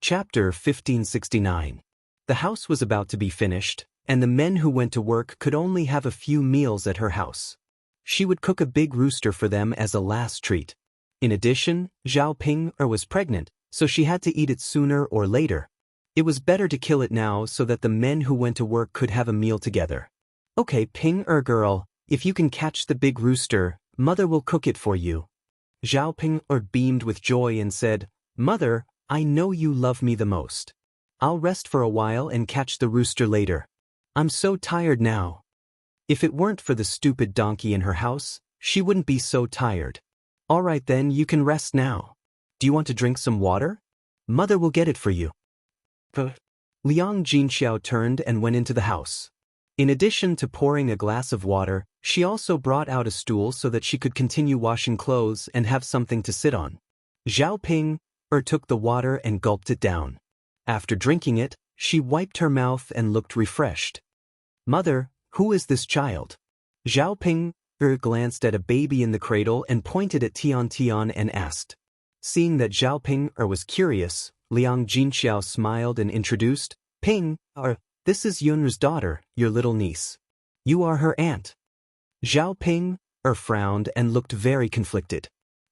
Chapter 1569. The house was about to be finished, and the men who went to work could only have a few meals at her house. She would cook a big rooster for them as a last treat. In addition, Zhao Ping was pregnant, so she had to eat it sooner or later. It was better to kill it now so that the men who went to work could have a meal together. Okay, Ping girl, if you can catch the big rooster, mother will cook it for you. Zhao Ping beamed with joy and said, Mother, I know you love me the most. I'll rest for a while and catch the rooster later. I'm so tired now. If it weren't for the stupid donkey in her house, she wouldn't be so tired. All right then, you can rest now. Do you want to drink some water? Mother will get it for you. Liang Jinxiao turned and went into the house. In addition to pouring a glass of water, she also brought out a stool so that she could continue washing clothes and have something to sit on. Zhao Ping took the water and gulped it down. After drinking it, she wiped her mouth and looked refreshed. Mother, who is this child? Zhao Ping glanced at a baby in the cradle and pointed at Tian Tian and asked. Seeing that Zhao Ping was curious, Liang Jinxiao smiled and introduced, Ping, this is Yun's daughter, your little niece. You are her aunt. Zhao Ping frowned and looked very conflicted.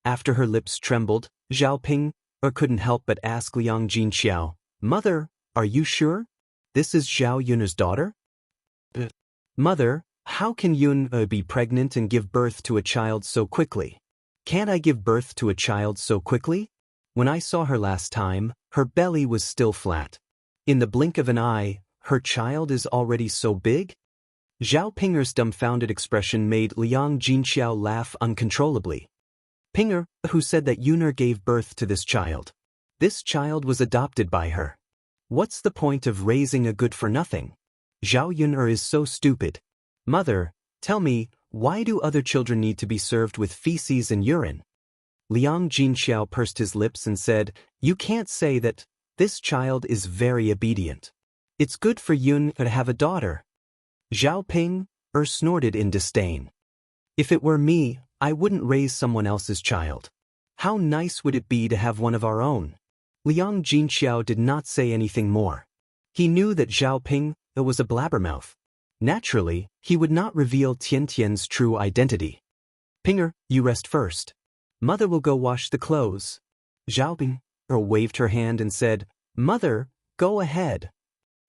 After her lips trembled, Zhao Ping couldn't help but ask Liang Jinxiao, Mother, are you sure? This is Zhao Yun's daughter? Mother, how can Yun be pregnant and give birth to a child so quickly? Can't I give birth to a child so quickly? When I saw her last time, her belly was still flat. In the blink of an eye, her child is already so big? Zhao Ping's dumbfounded expression made Liang Jinxiao laugh uncontrollably. Pinger, who said that Yun gave birth to this child. This child was adopted by her. What's the point of raising a good-for-nothing? Zhao Yun is so stupid. Mother, tell me, why do other children need to be served with feces and urine? Liang Jinxiao pursed his lips and said, You can't say that. This child is very obedient. It's good for Yun to have a daughter. Zhao Ping snorted in disdain. If it were me, I wouldn't raise someone else's child. How nice would it be to have one of our own? Liang Jinxiao did not say anything more. He knew that Zhao Ping was a blabbermouth. Naturally, he would not reveal Tian Tian's true identity. Pinger, you rest first. Mother will go wash the clothes. Zhao Ping waved her hand and said, Mother, go ahead.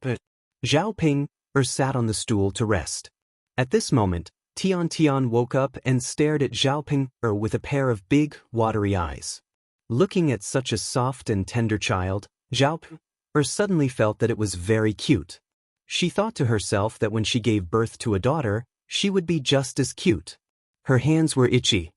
But Zhao Ping sat on the stool to rest. At this moment, Tian Tian woke up and stared at Zhao Ping with a pair of big, watery eyes. Looking at such a soft and tender child, Zhao Ping suddenly felt that it was very cute. She thought to herself that when she gave birth to a daughter, she would be just as cute. Her hands were itchy.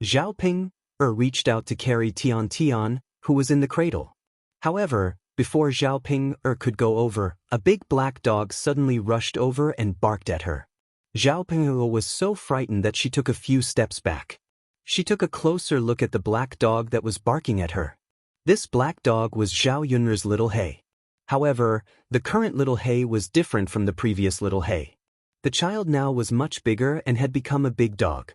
Zhao Ping reached out to carry Tian Tian, who was in the cradle. However, before Zhao Ping could go over, a big black dog suddenly rushed over and barked at her. Zhao Ping was so frightened that she took a few steps back. She took a closer look at the black dog that was barking at her. This black dog was Zhao Yun's little He. However, the current little He was different from the previous little He. The child now was much bigger and had become a big dog.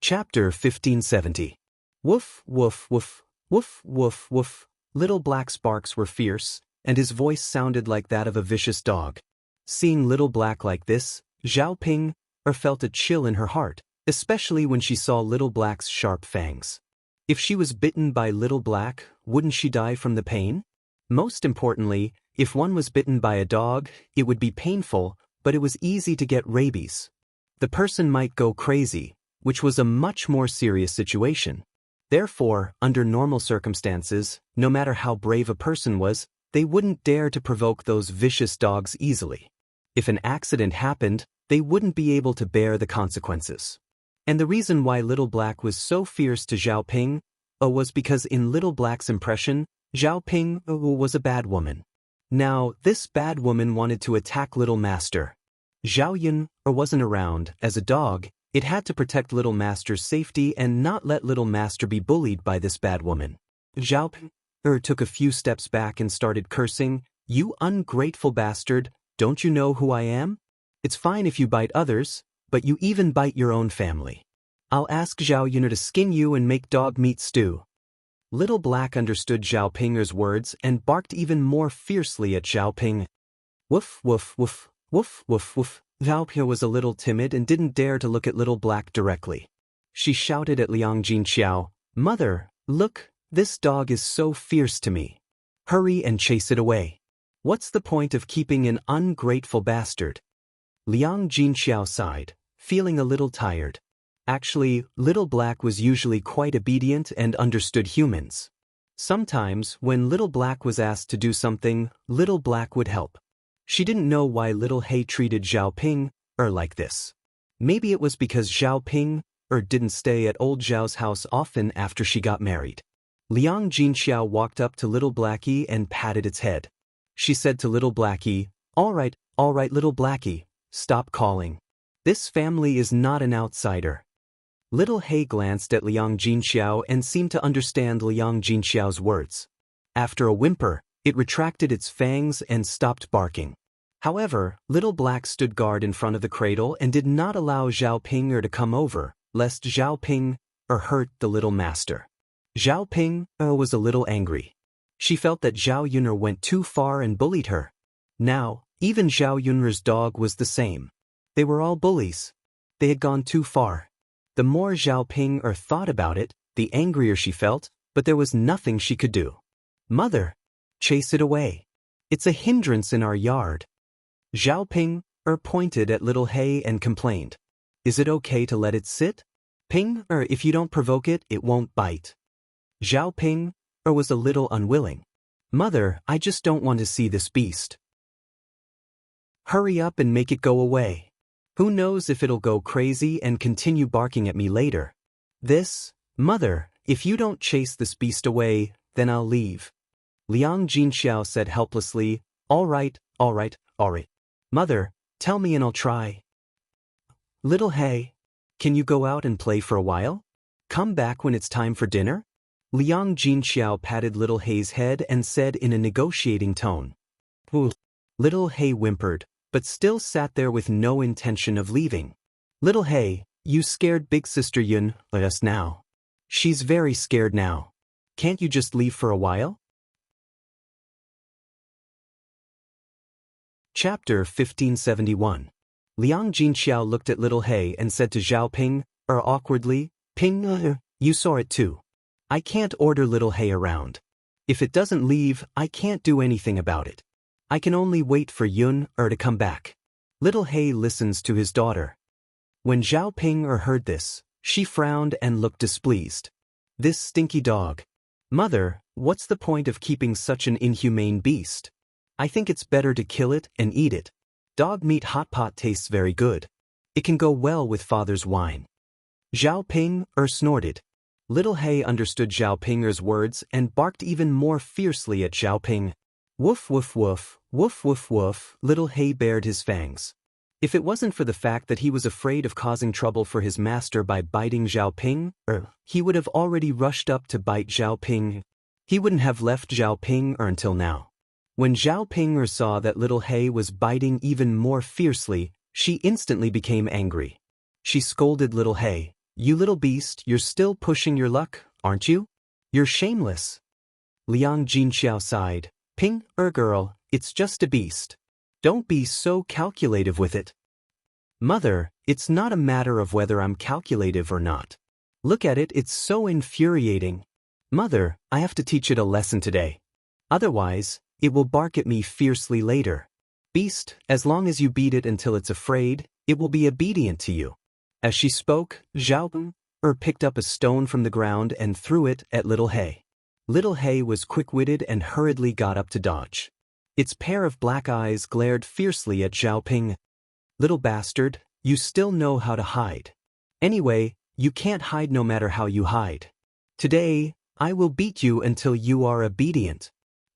Chapter 1570. Woof, woof, woof, woof, woof, woof. Little Black's barks were fierce, and his voice sounded like that of a vicious dog. Seeing Little Black like this, Zhao Ping felt a chill in her heart, especially when she saw Little Black's sharp fangs. If she was bitten by Little Black, wouldn't she die from the pain? Most importantly, if one was bitten by a dog, it would be painful, but it was easy to get rabies. The person might go crazy, which was a much more serious situation. Therefore, under normal circumstances, no matter how brave a person was, they wouldn't dare to provoke those vicious dogs easily. If an accident happened, they wouldn't be able to bear the consequences. And the reason why Little Black was so fierce to Zhao Ping was because in Little Black's impression, Zhao Ping was a bad woman. Now, this bad woman wanted to attack Little Master. Zhao Yun wasn't around. As a dog, it had to protect Little Master's safety and not let Little Master be bullied by this bad woman. Zhao Ping took a few steps back and started cursing, You ungrateful bastard, don't you know who I am? It's fine if you bite others, but you even bite your own family. I'll ask Zhao Yuner to skin you and make dog meat stew. Little Black understood Zhao Pinger's words and barked even more fiercely at Zhao Ping. Woof, woof, woof, woof, woof, woof. Zhao Ping was a little timid and didn't dare to look at Little Black directly. She shouted at Liang Jinxiao, "Mother, look, this dog is so fierce to me. Hurry and chase it away. What's the point of keeping an ungrateful bastard?" Liang Jinxiao sighed, feeling a little tired. Actually, Little Black was usually quite obedient and understood humans. Sometimes, when Little Black was asked to do something, Little Black would help. She didn't know why Little Hay treated Zhao Ping like this. Maybe it was because Zhao Ping didn't stay at old Zhao's house often after she got married. Liang Jinxiao walked up to Little Blackie and patted its head. She said to Little Blackie, all right, Little Blackie, stop calling. This family is not an outsider." Little Hay glanced at Liang Jinxiao and seemed to understand Liang Jinxiao's words. After a whimper, it retracted its fangs and stopped barking. However, Little Black stood guard in front of the cradle and did not allow Zhao Ping to come over, lest Zhao Ping hurt the little master. Zhao Ping was a little angry. She felt that Zhao Yuner went too far and bullied her. Now, even Zhao Yuner's dog was the same. They were all bullies. They had gone too far. The more Zhao Ping thought about it, the angrier she felt, but there was nothing she could do. "Mother, chase it away. It's a hindrance in our yard." Zhao Ping pointed at Little Hay and complained, "Is it okay to let it sit? Ping, if you don't provoke it, it won't bite." Zhao Ping was a little unwilling. "Mother, I just don't want to see this beast. Hurry up and make it go away. Who knows if it'll go crazy and continue barking at me later. Mother, if you don't chase this beast away, then I'll leave." Liang Jinxiao said helplessly, All right. Mother, tell me and I'll try." "Little Hay, can you go out and play for a while? Come back when it's time for dinner?" Liang Jinxiao patted Little Hay's head and said in a negotiating tone. Little Hay whimpered, but still sat there with no intention of leaving. "Little Hay, you scared Big Sister Yun us now. She's very scared now. Can't you just leave for a while?" Chapter 1571. Liang Jinxiao looked at Little Hay and said to Zhao Ping, awkwardly, "Ping, you saw it too. I can't order Little Hay around. If it doesn't leave, I can't do anything about it. I can only wait for Yun to come back." Little Hay listens to his daughter. When Zhao Ping heard this, she frowned and looked displeased. "This stinky dog. Mother, what's the point of keeping such an inhumane beast? I think it's better to kill it and eat it. Dog meat hot pot tastes very good. It can go well with father's wine." Zhao Ping snorted. Little Hay understood Zhao Pinger's words and barked even more fiercely at Zhao Ping. Woof, woof, woof, woof, woof, woof. Little Hay bared his fangs. If it wasn't for the fact that he was afraid of causing trouble for his master by biting Zhao Ping, he would have already rushed up to bite Zhao Ping. He wouldn't have left Zhao Ping until now. When Zhao Ping saw that Little Hay was biting even more fiercely, she instantly became angry. She scolded Little Hay, "You little beast, you're still pushing your luck, aren't you? You're shameless." Liang Jinxiao sighed. "Ping, girl, it's just a beast. Don't be so calculative with it." "Mother, it's not a matter of whether I'm calculative or not. Look at it, it's so infuriating. Mother, I have to teach it a lesson today. Otherwise, it will bark at me fiercely later. Beast, as long as you beat it until it's afraid, it will be obedient to you." As she spoke, Zhao Ping picked up a stone from the ground and threw it at Little Hay. Little Hay was quick-witted and hurriedly got up to dodge. Its pair of black eyes glared fiercely at Zhao Ping. "Little bastard, you still know how to hide. Anyway, you can't hide no matter how you hide. Today, I will beat you until you are obedient."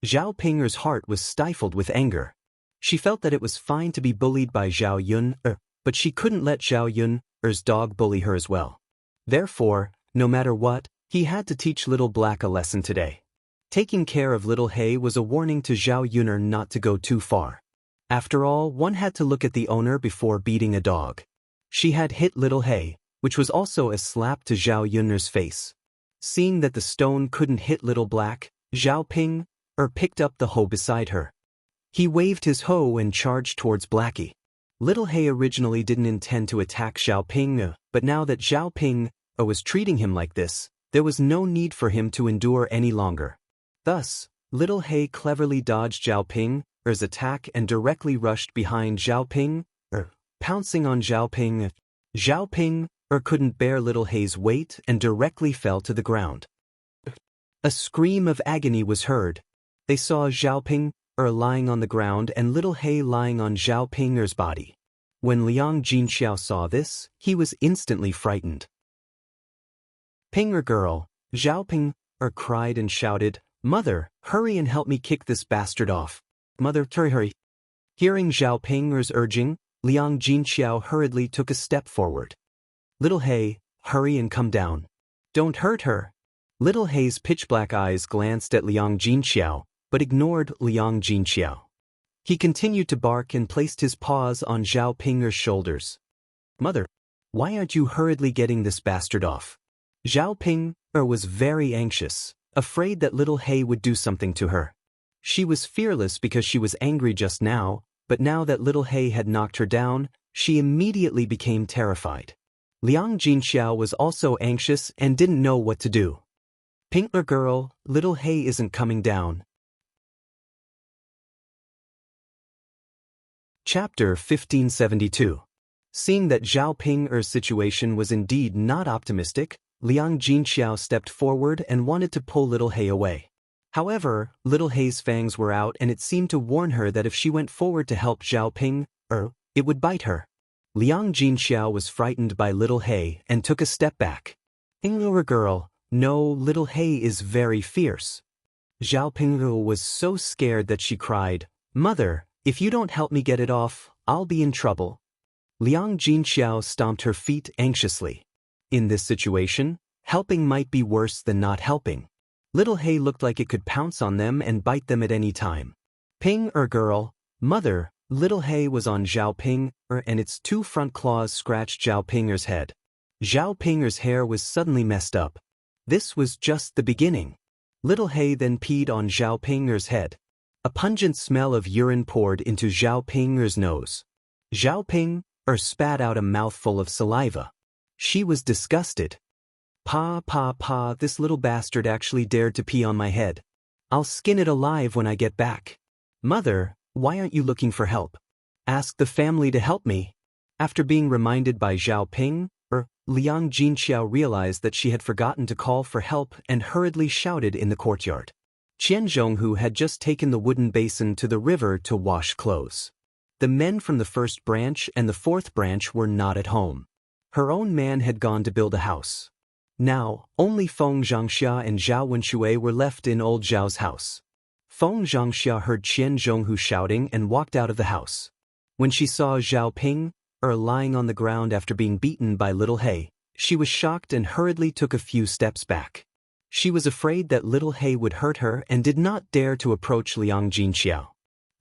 Zhao Pinger's heart was stifled with anger. She felt that it was fine to be bullied by Zhao Yun, but she couldn't let Zhao Yun's dog bully her as well. Therefore, no matter what, he had to teach Little Black a lesson today. Taking care of Little Hay was a warning to Zhao Yuner not to go too far. After all, one had to look at the owner before beating a dog. She had hit Little Hay, which was also a slap to Zhao Yunner's face. Seeing that the stone couldn't hit Little Black, Zhao Ping picked up the hoe beside her. He waved his hoe and charged towards Blackie. Little Hay originally didn't intend to attack Zhao Ping, but now that Zhao Ping was treating him like this, there was no need for him to endure any longer. Thus, Little Hay cleverly dodged Zhao Ping's attack and directly rushed behind Zhao Ping, pouncing on Zhao Ping. Zhao Ping couldn't bear Little Hay's weight and directly fell to the ground. A scream of agony was heard. They saw Zhao Ping lying on the ground and Little Hay lying on Zhao Ping's body. When Liang Jinxiao saw this, he was instantly frightened. Pinger girl, Zhao Ping cried and shouted, "Mother, hurry and help me kick this bastard off. Mother, hurry." Hearing Zhao Ping's urging, Liang Jinxiao hurriedly took a step forward. Little Hay, hurry and come down. Don't hurt her. Little Hay's pitch-black eyes glanced at Liang Jinxiao, but ignored Liang Jinxiao. He continued to bark and placed his paws on Zhao Ping's shoulders. Mother, why aren't you hurriedly getting this bastard off? Zhao Ping was very anxious, afraid that Little Hay would do something to her. She was fearless because she was angry just now, but now that Little Hay had knocked her down, she immediately became terrified. Liang Jinxiao was also anxious and didn't know what to do. Pinkler girl, Little Hay isn't coming down. Chapter 1572. Seeing that Zhao Ping's situation was indeed not optimistic, Liang Jinxiao stepped forward and wanted to pull Little Hay away. However, Little Hay's fangs were out and it seemed to warn her that if she went forward to help Zhao Ping, it would bite her. Liang Jinxiao was frightened by Little Hay and took a step back. Pinger girl, no, Little Hay is very fierce. Zhao Ping was so scared that she cried, Mother, if you don't help me get it off, I'll be in trouble. Liang Jinxiao stomped her feet anxiously. In this situation, helping might be worse than not helping. Little Hay looked like it could pounce on them and bite them at any time. Girl, Mother, Little Hay was on Zhao Ping and its two front claws scratched Zhao Ping's head. Zhao Ping's hair was suddenly messed up. This was just the beginning. Little Hay then peed on Zhao Ping's head. A pungent smell of urine poured into Zhao Ping's nose. Zhao Ping spat out a mouthful of saliva. She was disgusted. Pa, this little bastard actually dared to pee on my head. I'll skin it alive when I get back. Mother, why aren't you looking for help? Ask the family to help me. After being reminded by Zhao Ping, Liang Jinxiao realized that she had forgotten to call for help and hurriedly shouted in the courtyard. Qian Zhonghu had just taken the wooden basin to the river to wash clothes. The men from the first branch and the fourth branch were not at home. Her own man had gone to build a house. Now, only Feng Zhangxia and Zhao Wenshui were left in old Zhao's house. Feng Zhangxia heard Qian Zhonghu shouting and walked out of the house. When she saw Zhao Ping lying on the ground after being beaten by Little Hay, she was shocked and hurriedly took a few steps back. She was afraid that Little Hay would hurt her and did not dare to approach Liang Jinxiao.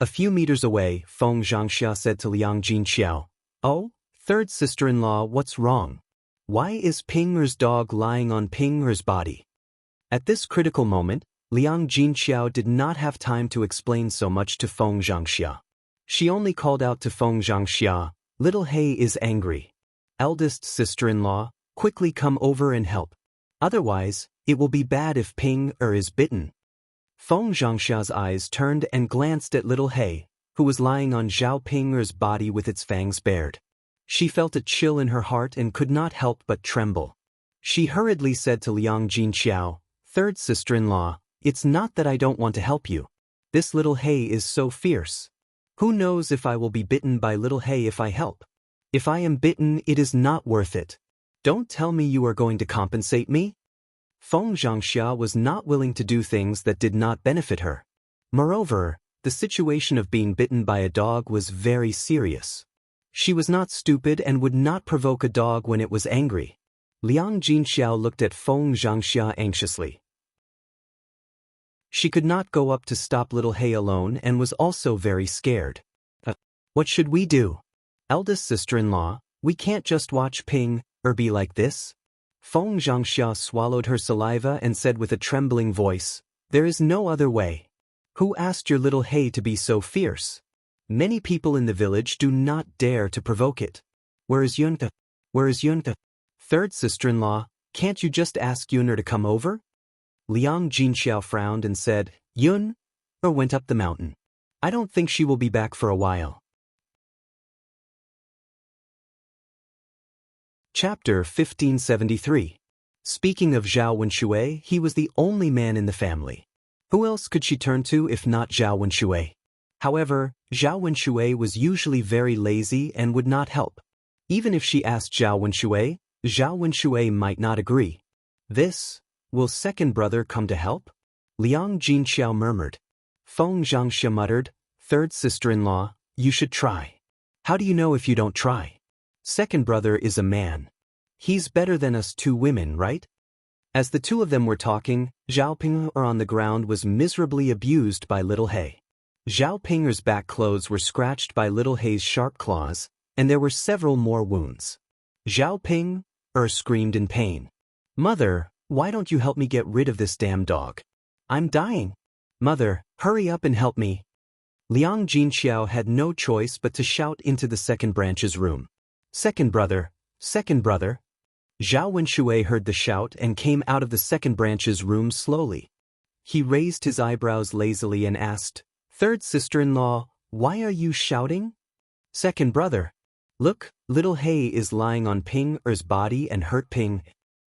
A few meters away, Feng Zhangxia said to Liang Jinxiao, Oh, third sister-in-law, what's wrong? Why is Pinger's dog lying on Pinger's body? At this critical moment, Liang Jinxiao did not have time to explain so much to Feng Zhangxia. She only called out to Feng Zhangxia, Little Hay is angry. Eldest sister-in-law, quickly come over and help. Otherwise, it will be bad if Pinger is bitten. Feng Zhangxia's eyes turned and glanced at Little Hay, who was lying on Zhao Pinger's body with its fangs bared. She felt a chill in her heart and could not help but tremble. She hurriedly said to Liang Jinxiao, Third sister-in-law, it's not that I don't want to help you. This Little Hay is so fierce. Who knows if I will be bitten by Little Hay if I help? If I am bitten, it is not worth it. Don't tell me you are going to compensate me? Feng Zhangxia was not willing to do things that did not benefit her. Moreover, the situation of being bitten by a dog was very serious. She was not stupid and would not provoke a dog when it was angry. Liang Jinxiao looked at Feng Zhangxia anxiously. She could not go up to stop Little Hay alone and was also very scared. What should we do? Eldest sister-in-law, we can't just watch Pinger or be like this? Feng Zhangxia swallowed her saliva and said with a trembling voice, "There is no other way. Who asked your little Hei to be so fierce? Many people in the village do not dare to provoke it. Where is Yunta? Where is Yunta? Third sister-in-law, can't you just ask Yun'er to come over?" Liang Jinxiao frowned and said, "Yun or went up the mountain. I don't think she will be back for a while." Chapter 1573. Speaking of Zhao Wenshui, he was the only man in the family. Who else could she turn to if not Zhao Wenshui? However, Zhao Wenshui was usually very lazy and would not help. Even if she asked Zhao Wenshui might not agree. Will second brother come to help? Liang Jinxiao murmured. Feng Zhangxia muttered, "Third sister-in-law, you should try." "How do you know if you don't try? Second brother is a man. He's better than us two women, right?" As the two of them were talking, Zhao Ping'er on the ground was miserably abused by little Hei. Zhao Ping'er's back clothes were scratched by little Hei's sharp claws, and there were several more wounds. Zhao Ping'er screamed in pain. "Mother, why don't you help me get rid of this damn dog? I'm dying. Mother, hurry up and help me." Liang Jinxiao had no choice but to shout into the second branch's room. "Second brother, second brother." Zhao Wenshui heard the shout and came out of the second branch's room slowly. He raised his eyebrows lazily and asked, "Third sister-in-law, why are you shouting?" "Second brother. Look, little Hei is lying on Ping'er's body and hurt Ping.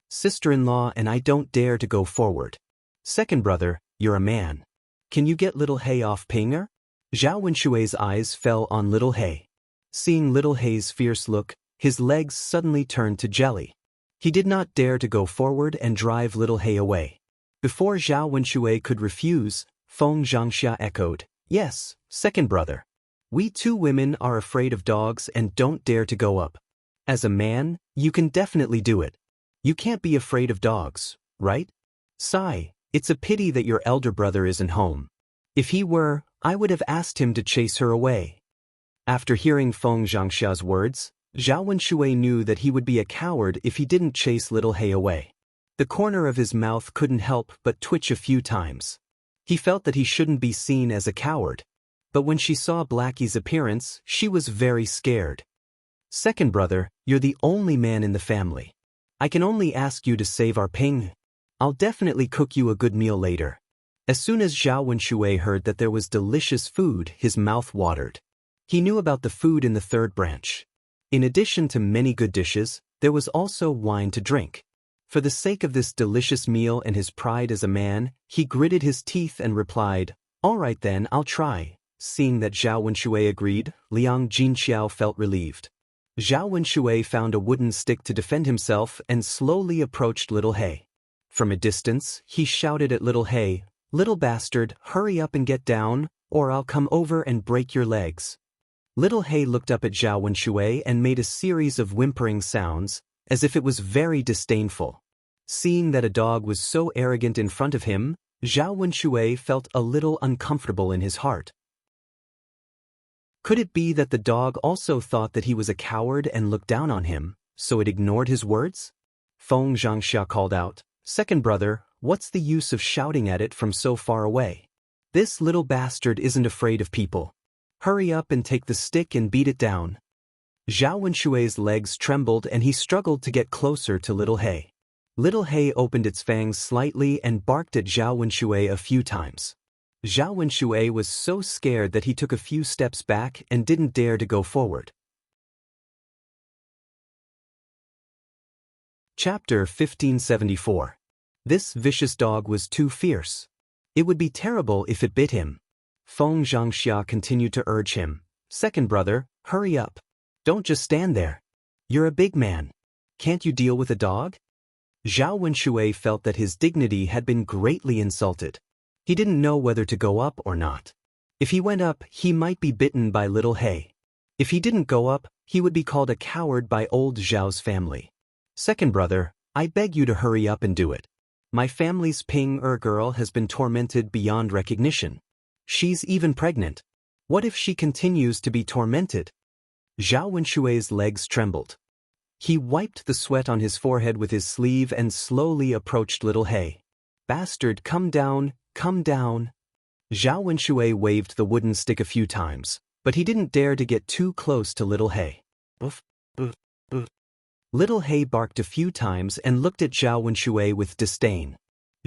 Sister-in-law and I don't dare to go forward. Second brother, you're a man. Can you get little Hei off Ping'er?" Zhao Wenshui's eyes fell on little Hei. Seeing little Hei's fierce look, his legs suddenly turned to jelly. He did not dare to go forward and drive little Hei away. Before Zhao Wenshui could refuse, Feng Zhangxia echoed, "Yes, second brother. We two women are afraid of dogs and don't dare to go up. As a man, you can definitely do it. You can't be afraid of dogs, right? Sigh, it's a pity that your elder brother isn't home. If he were, I would have asked him to chase her away." After hearing Feng Zhangxia's words, Zhao Wenshui knew that he would be a coward if he didn't chase little Hei away. The corner of his mouth couldn't help but twitch a few times. He felt that he shouldn't be seen as a coward. But when she saw Blackie's appearance, she was very scared. "Second brother, you're the only man in the family. I can only ask you to save our Ping. I'll definitely cook you a good meal later." As soon as Zhao Wenshui heard that there was delicious food, his mouth watered. He knew about the food in the third branch. In addition to many good dishes, there was also wine to drink. For the sake of this delicious meal and his pride as a man, he gritted his teeth and replied, "All right then, I'll try." Seeing that Zhao Wenshui agreed, Liang Jinxiao felt relieved. Zhao Wenshui found a wooden stick to defend himself and slowly approached little Hei. From a distance, he shouted at little Hei, "Little bastard, hurry up and get down, or I'll come over and break your legs." Little Hei looked up at Zhao Wenshui and made a series of whimpering sounds, as if it was very disdainful. Seeing that a dog was so arrogant in front of him, Zhao Wenshui felt a little uncomfortable in his heart. Could it be that the dog also thought that he was a coward and looked down on him, so it ignored his words? Feng Zhangxia called out, "Second brother, what's the use of shouting at it from so far away? This little bastard isn't afraid of people. Hurry up and take the stick and beat it down." Zhao Wenshui's legs trembled and he struggled to get closer to little Hei. Little Hei opened its fangs slightly and barked at Zhao Wenshui a few times. Zhao Wenshui was so scared that he took a few steps back and didn't dare to go forward. Chapter 1574. This vicious dog was too fierce. It would be terrible if it bit him. Feng Zhangxia continued to urge him, "Second brother, hurry up. Don't just stand there. You're a big man. Can't you deal with a dog?" Zhao Wenshui felt that his dignity had been greatly insulted. He didn't know whether to go up or not. If he went up, he might be bitten by little Hei. If he didn't go up, he would be called a coward by old Zhao's family. "Second brother, I beg you to hurry up and do it. My family's Ping-er girl has been tormented beyond recognition. She's even pregnant. What if she continues to be tormented?" Zhao Wenshui's legs trembled. He wiped the sweat on his forehead with his sleeve and slowly approached little He. "Bastard, come down, come down." Zhao Wenshui waved the wooden stick a few times, but he didn't dare to get too close to little He. Boof, boof, boof. Little He barked a few times and looked at Zhao Wenshui with disdain.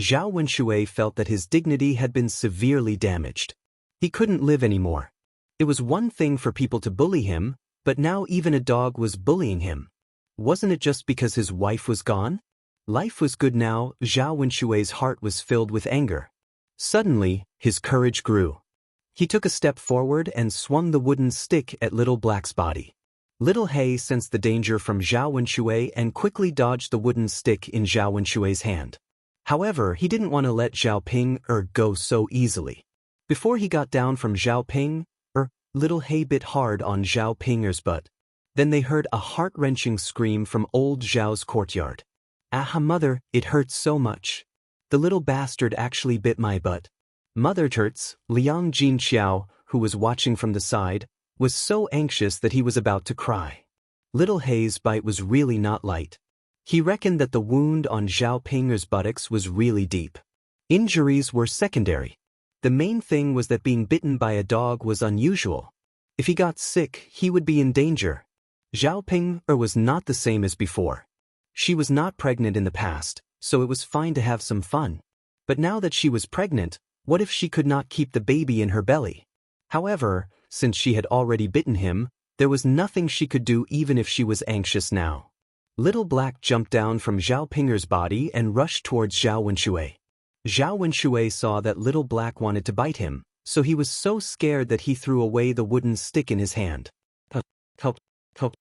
Zhao Wenshui felt that his dignity had been severely damaged. He couldn't live anymore. It was one thing for people to bully him, but now even a dog was bullying him. Wasn't it just because his wife was gone? Life was good now. Zhao Wenshui's heart was filled with anger. Suddenly, his courage grew. He took a step forward and swung the wooden stick at Little Black's body. Little He sensed the danger from Zhao Wenshui and quickly dodged the wooden stick in Zhao Wenshui's hand. However, he didn't want to let Zhao Ping go so easily. Before he got down from Zhao Ping, Little He bit hard on Zhao Pinger's butt. Then they heard a heart-wrenching scream from old Zhao's courtyard. "Ah, mother, it hurts so much. The little bastard actually bit my butt." Mother hurts. Liang Jinxiao, who was watching from the side, was so anxious that he was about to cry. Little He's bite was really not light. He reckoned that the wound on Zhao Pinger's buttocks was really deep. Injuries were secondary. The main thing was that being bitten by a dog was unusual. If he got sick, he would be in danger. Zhao Ping was not the same as before. She was not pregnant in the past, so it was fine to have some fun. But now that she was pregnant, what if she could not keep the baby in her belly? However, since she had already bitten him, there was nothing she could do even if she was anxious now. Little Black jumped down from Zhao Pinger's body and rushed towards Zhao Wenshui. Zhao Wenshui saw that Little Black wanted to bite him, so he was so scared that he threw away the wooden stick in his hand. Help! Help!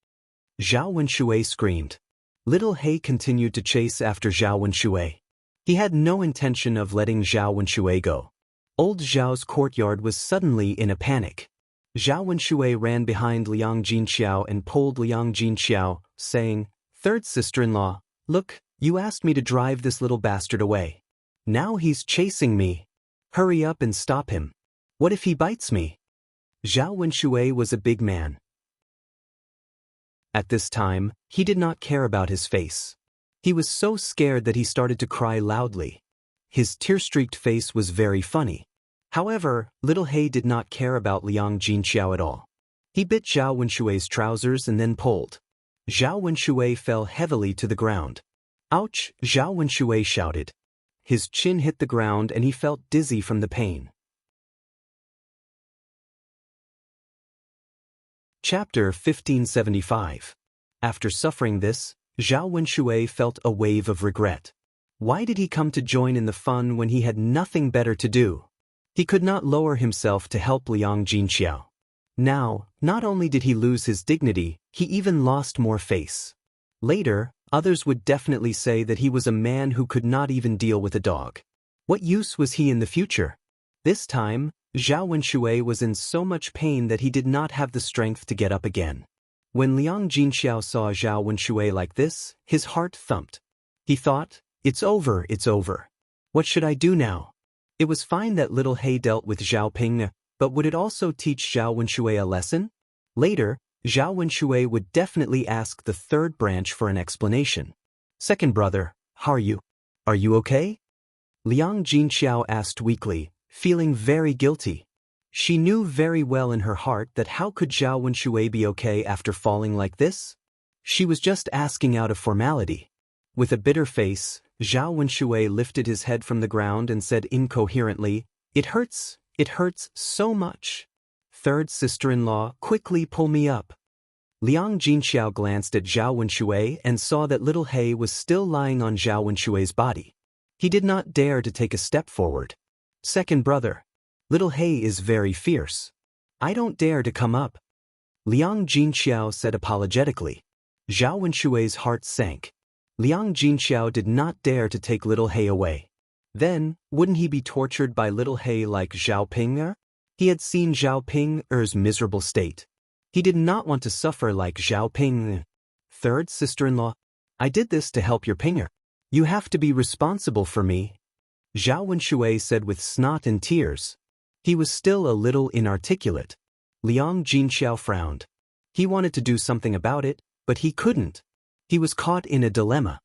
Zhao Wenshui screamed. Little He continued to chase after Zhao Wenshui. He had no intention of letting Zhao Wenshui go. Old Zhao's courtyard was suddenly in a panic. Zhao Wenshui ran behind Liang Jinxiao and pulled Liang Jinxiao, saying, "Third sister-in-law, look, you asked me to drive this little bastard away. Now he's chasing me. Hurry up and stop him. What if he bites me?" Zhao Wenshui was a big man. At this time, he did not care about his face. He was so scared that he started to cry loudly. His tear-streaked face was very funny. However, Little He did not care about Liang Jinxiao at all. He bit Zhao Wenshui's trousers and then pulled. Zhao Wenshui fell heavily to the ground. "Ouch!" Zhao Wenshui shouted. His chin hit the ground and he felt dizzy from the pain. Chapter 1575. After suffering this, Zhao Wenshui felt a wave of regret. Why did he come to join in the fun when he had nothing better to do? He could not lower himself to help Liang Jinxiao. Now, not only did he lose his dignity, he even lost more face. Later, others would definitely say that he was a man who could not even deal with a dog. What use was he in the future? This time, Zhao Wenshui was in so much pain that he did not have the strength to get up again. When Liang Jinxiao saw Zhao Wenshui like this, his heart thumped. He thought, it's over. What should I do now? It was fine that Little He dealt with Zhao Ping, but would it also teach Zhao Wenshui a lesson? Later, Zhao Wenshui would definitely ask the third branch for an explanation. "Second brother, how are you? Are you okay?" Liang Jinxiao asked weakly, feeling very guilty. She knew very well in her heart that how could Zhao Wenshui be okay after falling like this? She was just asking out of formality. With a bitter face, Zhao Wenshui lifted his head from the ground and said incoherently, it hurts so much. Third sister-in-law, quickly pull me up." Liang Jinxiao glanced at Zhao Wenshui and saw that Little He was still lying on Zhao Wenshui's body. He did not dare to take a step forward. "Second brother, Little He is very fierce. I don't dare to come up." Liang Jinxiao said apologetically. Zhao Wenshui's heart sank. Liang Jinxiao did not dare to take Little He away. Then, wouldn't he be tortured by Little He like Zhao Ping? He had seen Zhao Ping's miserable state. He did not want to suffer like Zhao Ping. "Third sister-in-law, I did this to help your Pinger. You have to be responsible for me," Zhao Wenshui said with snot and tears. He was still a little inarticulate. Liang Jinxiao frowned. He wanted to do something about it, but he couldn't. He was caught in a dilemma.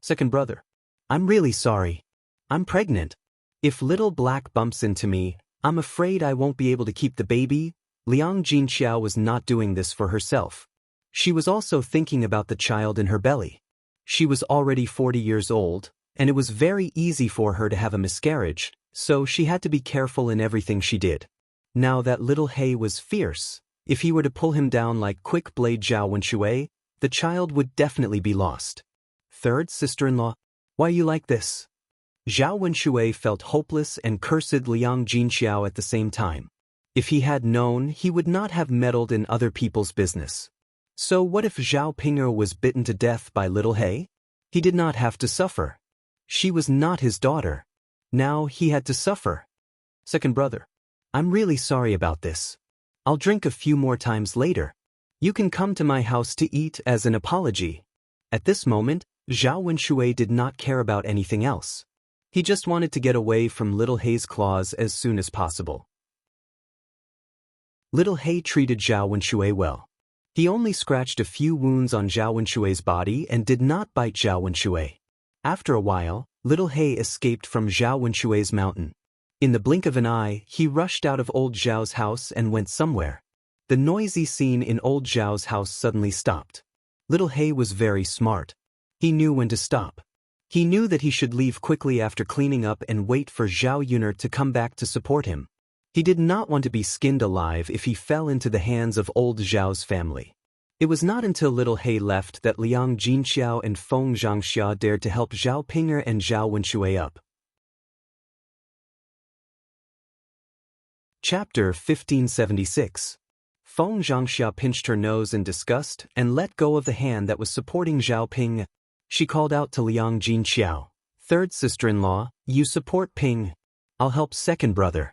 Second brother. I'm really sorry. I'm pregnant. If little black bumps into me, I'm afraid I won't be able to keep the baby. Liang Jinxiao was not doing this for herself. She was also thinking about the child in her belly. She was already 40 years old, and it was very easy for her to have a miscarriage, so she had to be careful in everything she did. Now that little He was fierce. If he were to pull him down like quick blade Zhao Wenshui, the child would definitely be lost. Third sister-in-law. Why you like this? Zhao Wenshui felt hopeless and cursed Liang Jinxiao at the same time. If he had known, he would not have meddled in other people's business. So what if Zhao Ping'er was bitten to death by little He? He did not have to suffer. She was not his daughter. Now he had to suffer. Second brother. I'm really sorry about this. I'll drink a few more times later. You can come to my house to eat as an apology. At this moment, Zhao Wenshui did not care about anything else. He just wanted to get away from little He's claws as soon as possible. Little He treated Zhao Wenshui well. He only scratched a few wounds on Zhao Wenshui's body and did not bite Zhao Wenshui. After a while, little He escaped from Zhao Wenshui's mountain. In the blink of an eye, he rushed out of old Zhao's house and went somewhere. The noisy scene in old Zhao's house suddenly stopped. Little He was very smart. He knew when to stop. He knew that he should leave quickly after cleaning up and wait for Zhao Yuner to come back to support him. He did not want to be skinned alive if he fell into the hands of old Zhao's family. It was not until little He left that Liang Jinxiao and Feng Zhangxia dared to help Zhao Ping'er and Zhao Wenshui up. Chapter 1576. Feng Zhangxia pinched her nose in disgust and let go of the hand that was supporting Zhao Ping. She called out to Liang Jinxiao. Third sister-in-law, you support Ping. I'll help second brother.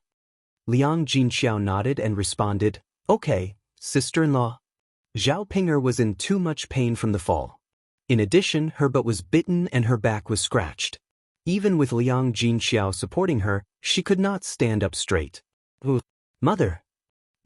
Liang Jinxiao nodded and responded, okay, sister-in-law. Zhao Ping'er was in too much pain from the fall. In addition, her butt was bitten and her back was scratched. Even with Liang Jinxiao supporting her, she could not stand up straight. Mother!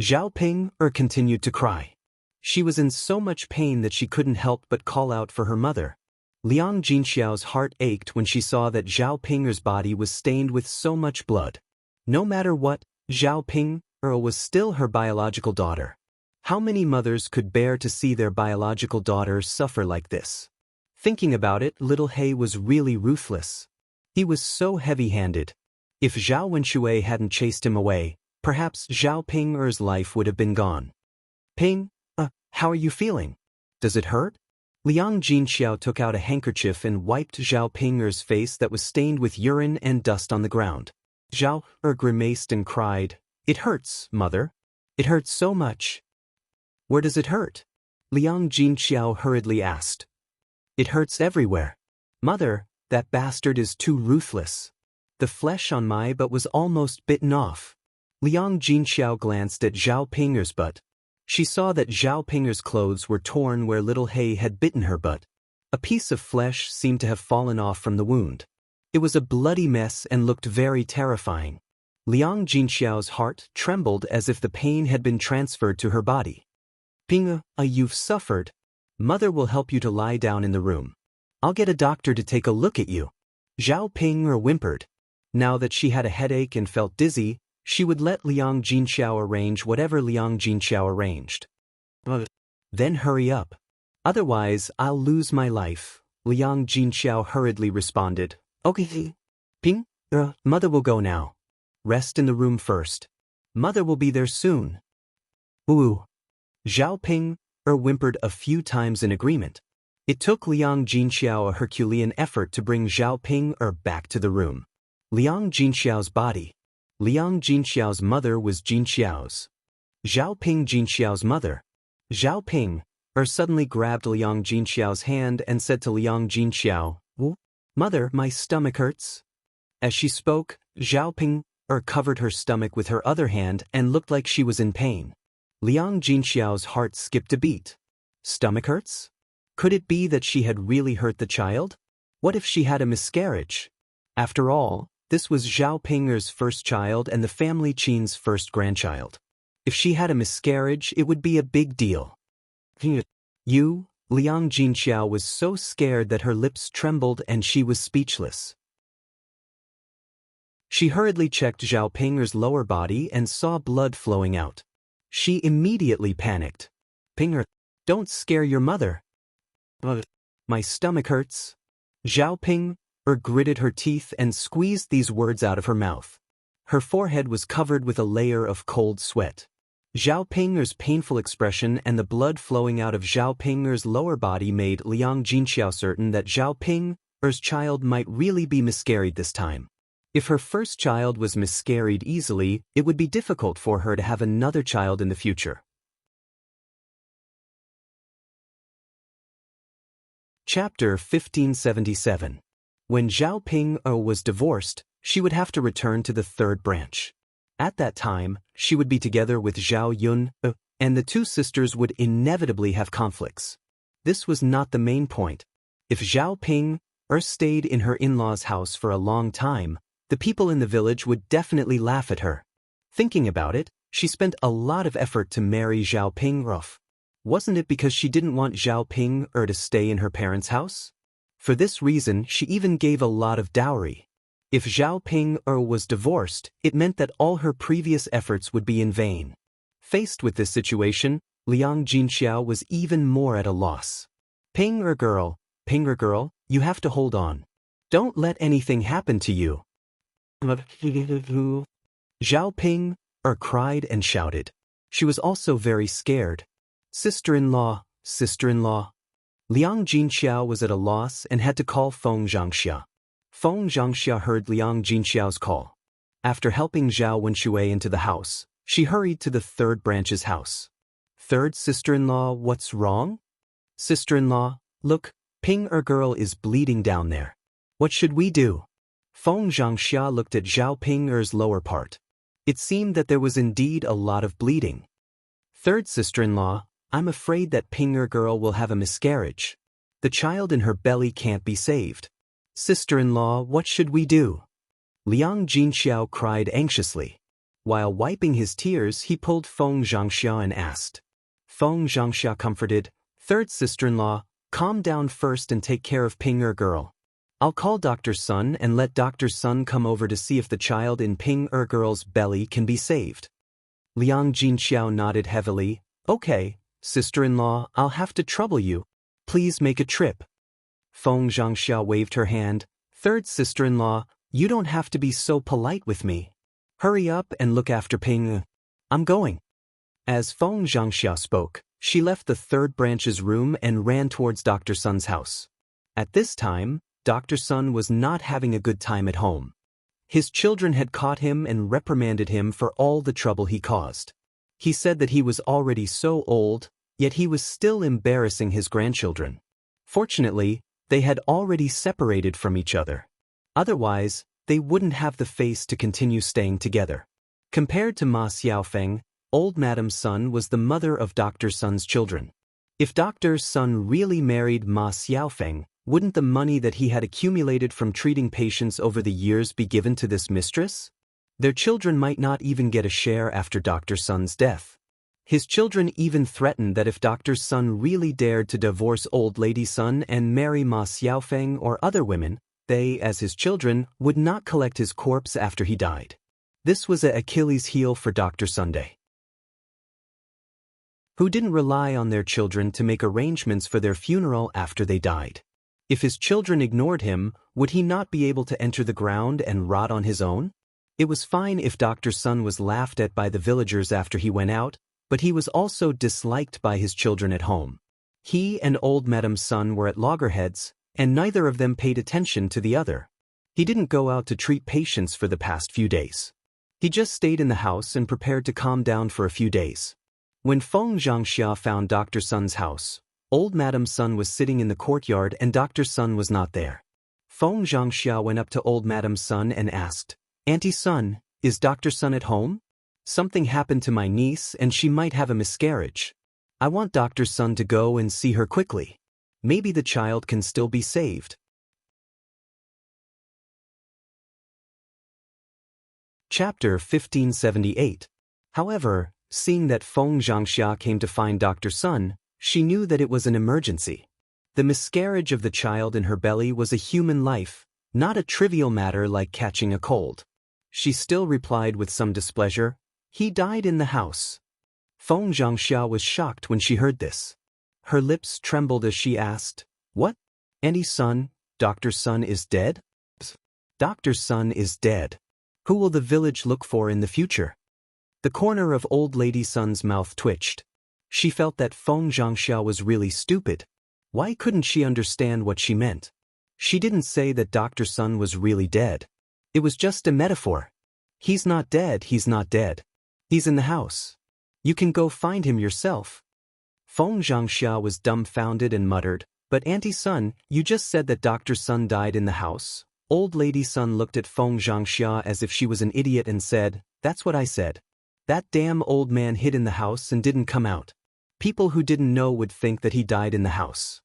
Zhao Ping'er continued to cry. She was in so much pain that she couldn't help but call out for her mother. Liang Jinxiao's heart ached when she saw that Zhao Ping'er's body was stained with so much blood. No matter what, Zhao Ping'er was still her biological daughter. How many mothers could bear to see their biological daughter suffer like this? Thinking about it, little He was really ruthless. He was so heavy-handed. If Zhao Wenshui hadn't chased him away, perhaps Zhao Ping'er's life would have been gone. Ping, how are you feeling? Does it hurt? Liang Jinxiao took out a handkerchief and wiped Zhao Ping'er's face that was stained with urine and dust on the ground. Zhao grimaced and cried, It hurts, mother. It hurts so much. Where does it hurt? Liang Jinxiao hurriedly asked. It hurts everywhere. Mother, that bastard is too ruthless. The flesh on my butt was almost bitten off. Liang Jinxiao glanced at Zhao Ping'er's butt. She saw that Zhao Ping'er's clothes were torn where little He had bitten her butt. A piece of flesh seemed to have fallen off from the wound. It was a bloody mess and looked very terrifying. Liang Jinxiao's heart trembled as if the pain had been transferred to her body. Ping, you've suffered. Mother will help you to lie down in the room. I'll get a doctor to take a look at you. Zhao Ping'er whimpered. Now that she had a headache and felt dizzy, she would let Liang Jinxiao arrange whatever Liang Jinxiao arranged. Then hurry up. Otherwise, I'll lose my life, Liang Jinxiao hurriedly responded. Okay. Ping, Mother will go now. Rest in the room first. Mother will be there soon. Ooh. Zhao Ping'er whimpered a few times in agreement. It took Liang Jinxiao a Herculean effort to bring Zhao Ping'er back to the room. Liang Jinxiao's body. Liang Jinxiao's mother was Jinxiao's. Zhao Ping Jinxiao's mother. Zhao Ping'er suddenly grabbed Liang Jinxiao's hand and said to Liang Jinxiao, Mother, my stomach hurts. As she spoke, Zhao Ping'er covered her stomach with her other hand and looked like she was in pain. Liang Jinxiao's heart skipped a beat. Stomach hurts? Could it be that she had really hurt the child? What if she had a miscarriage? After all, this was Zhao Ping'er's first child and the family Qin's first grandchild. If she had a miscarriage, it would be a big deal. You, Liang Jinxiao was so scared that her lips trembled and she was speechless. She hurriedly checked Zhao Ping'er's lower body and saw blood flowing out. She immediately panicked. "Ping'er, don't scare your mother." "My stomach hurts." Zhao Ping'er gritted her teeth and squeezed these words out of her mouth. Her forehead was covered with a layer of cold sweat. Zhao Ping'er's painful expression and the blood flowing out of Zhao Ping'er's lower body made Liang Jinxiao certain that Zhao Ping'er's child might really be miscarried this time. If her first child was miscarried easily, it would be difficult for her to have another child in the future. Chapter 1577. When Zhao Ping'er was divorced, she would have to return to the third branch. At that time, she would be together with Zhao Yun, and the two sisters would inevitably have conflicts. This was not the main point. If Zhao Ping'er stayed in her in-laws' house for a long time, the people in the village would definitely laugh at her. Thinking about it, she spent a lot of effort to marry Zhao Ping'er. Wasn't it because she didn't want Zhao Ping'er to stay in her parents' house? For this reason, she even gave a lot of dowry. If Zhao Ping'er was divorced, it meant that all her previous efforts would be in vain. Faced with this situation, Liang Jinxiao was even more at a loss. Ping'er girl, you have to hold on. Don't let anything happen to you." Zhao Ping'er cried and shouted. She was also very scared. Sister-in-law. Liang Jinxiao was at a loss and had to call Feng Zhangxia. Feng Zhangxia heard Liang Jinxiao's call. After helping Zhao Wenshui into the house, she hurried to the third branch's house. "Third sister-in-law, what's wrong?" "Sister-in-law, look, Ping'er girl is bleeding down there. What should we do?" Feng Zhangxia looked at Zhao Ping'er's lower part. It seemed that there was indeed a lot of bleeding. "Third sister-in-law, I'm afraid that Ping'er girl will have a miscarriage. The child in her belly can't be saved. Sister-in-law, what should we do?" Liang Jinxiao cried anxiously. While wiping his tears, he pulled Feng Zhangxia and asked. Feng Zhangxia comforted, "Third sister-in-law, calm down first and take care of Ping'er girl. I'll call Dr. Sun and let Dr. Sun come over to see if the child in Ping'er girl's belly can be saved." Liang Jinxiao nodded heavily. "Okay, sister-in-law, I'll have to trouble you. Please make a trip." Feng Zhangxia waved her hand. "Third sister-in-law, you don't have to be so polite with me. Hurry up and look after Ping. I'm going." As Feng Zhangxia spoke, she left the third branch's room and ran towards Dr. Sun's house. At this time, Dr. Sun was not having a good time at home. His children had caught him and reprimanded him for all the trouble he caused. He said that he was already so old, yet he was still embarrassing his grandchildren. Fortunately, they had already separated from each other. Otherwise, they wouldn't have the face to continue staying together. Compared to Ma Xiaofeng, old Madam Sun was the mother of Dr. Sun's children. If Dr. Sun really married Ma Xiaofeng, wouldn't the money that he had accumulated from treating patients over the years be given to this mistress? Their children might not even get a share after Dr. Sun's death. His children even threatened that if Dr. Sun really dared to divorce old lady Sun and marry Ma Xiaofeng or other women, they, as his children, would not collect his corpse after he died. This was an Achilles heel for Dr. Sunday, who didn't rely on their children to make arrangements for their funeral after they died. If his children ignored him, would he not be able to enter the ground and rot on his own? It was fine if Dr. Sun was laughed at by the villagers after he went out, but he was also disliked by his children at home. He and old Madam Sun were at loggerheads, and neither of them paid attention to the other. He didn't go out to treat patients for the past few days. He just stayed in the house and prepared to calm down for a few days. When Feng Zhangxia found Dr. Sun's house, old Madam Sun was sitting in the courtyard and Dr. Sun was not there. Feng Zhangxia went up to old Madam Sun and asked, "Auntie Sun, is Dr. Sun at home? Something happened to my niece and she might have a miscarriage. I want Dr. Sun to go and see her quickly. Maybe the child can still be saved." Chapter 1578. However, seeing that Feng Zhangxia came to find Dr. Sun, She knew that it was an emergency. The miscarriage of the child in her belly was a human life, not a trivial matter like catching a cold. She still replied with some displeasure, "He died in the house." Feng Zhangxia was shocked when she heard this. Her lips trembled as she asked, "What? Auntie's son, Doctor's son is dead? Doctor's son is dead. Who will the village look for in the future?" The corner of old lady Sun's mouth twitched. She felt that Feng Zhangxia was really stupid. Why couldn't she understand what she meant? She didn't say that Dr. Sun was really dead. It was just a metaphor. He's not dead, he's not dead. He's in the house. You can go find him yourself. Feng Zhangxia was dumbfounded and muttered, "But Auntie Sun, you just said that Dr. Sun died in the house." Old lady Sun looked at Feng Zhangxia as if she was an idiot and said, "That's what I said. That damn old man hid in the house and didn't come out. People who didn't know would think that he died in the house."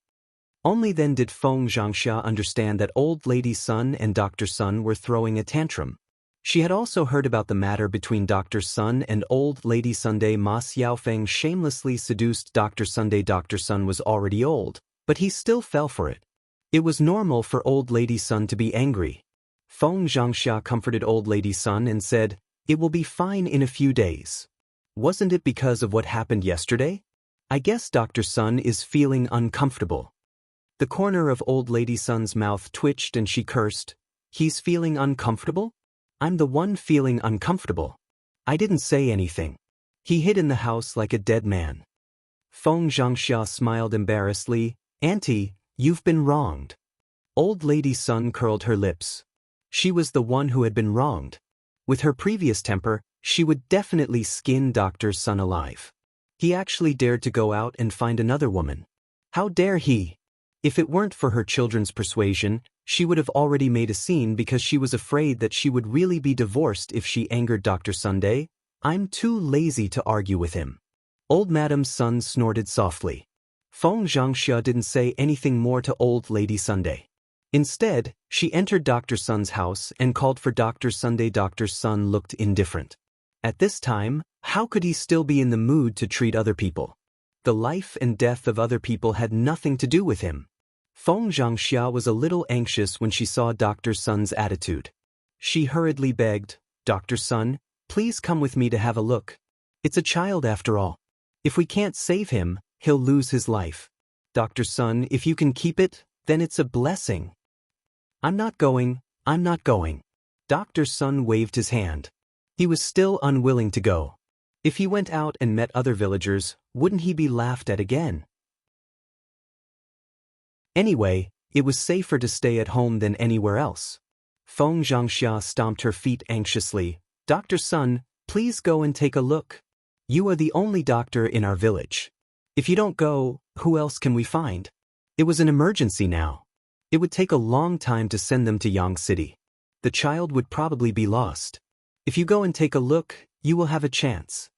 Only then did Feng Zhangxia understand that old lady Sun and Dr. Sun were throwing a tantrum. She had also heard about the matter between Dr. Sun and old lady Sunday. Ma Xiaofeng shamelessly seduced Dr. Sunday. Dr. Sun was already old, but he still fell for it. It was normal for old lady Sun to be angry. Feng Zhangxia comforted old lady Sun and said, "It will be fine in a few days. Wasn't it because of what happened yesterday? I guess Dr. Sun is feeling uncomfortable." The corner of old lady Sun's mouth twitched and she cursed, "He's feeling uncomfortable? I'm the one feeling uncomfortable. I didn't say anything. He hid in the house like a dead man." Feng Zhangxia smiled embarrassedly, "Auntie, you've been wronged." Old lady Sun curled her lips. She was the one who had been wronged. With her previous temper, she would definitely skin Dr. Sun alive. He actually dared to go out and find another woman. How dare he? If it weren't for her children's persuasion, she would have already made a scene because she was afraid that she would really be divorced if she angered Dr. Sunday. "I'm too lazy to argue with him." Old Madam Sun snorted softly. Feng Zhangxia didn't say anything more to old lady Sunday. Instead, she entered Dr. Sun's house and called for Dr. Sunday. Dr. Sun looked indifferent. At this time, how could he still be in the mood to treat other people? The life and death of other people had nothing to do with him. Feng Zhangxia was a little anxious when she saw Dr. Sun's attitude. She hurriedly begged, "Dr. Sun, please come with me to have a look. It's a child after all. If we can't save him, he'll lose his life. Dr. Sun, if you can keep it, then it's a blessing." I'm not going. Dr. Sun waved his hand. He was still unwilling to go. If he went out and met other villagers, wouldn't he be laughed at again? Anyway, it was safer to stay at home than anywhere else. Feng Zhangxia stomped her feet anxiously. "Dr. Sun, please go and take a look. You are the only doctor in our village. If you don't go, who else can we find?" It was an emergency now. It would take a long time to send them to Yang City. The child would probably be lost. If you go and take a look, you will have a chance.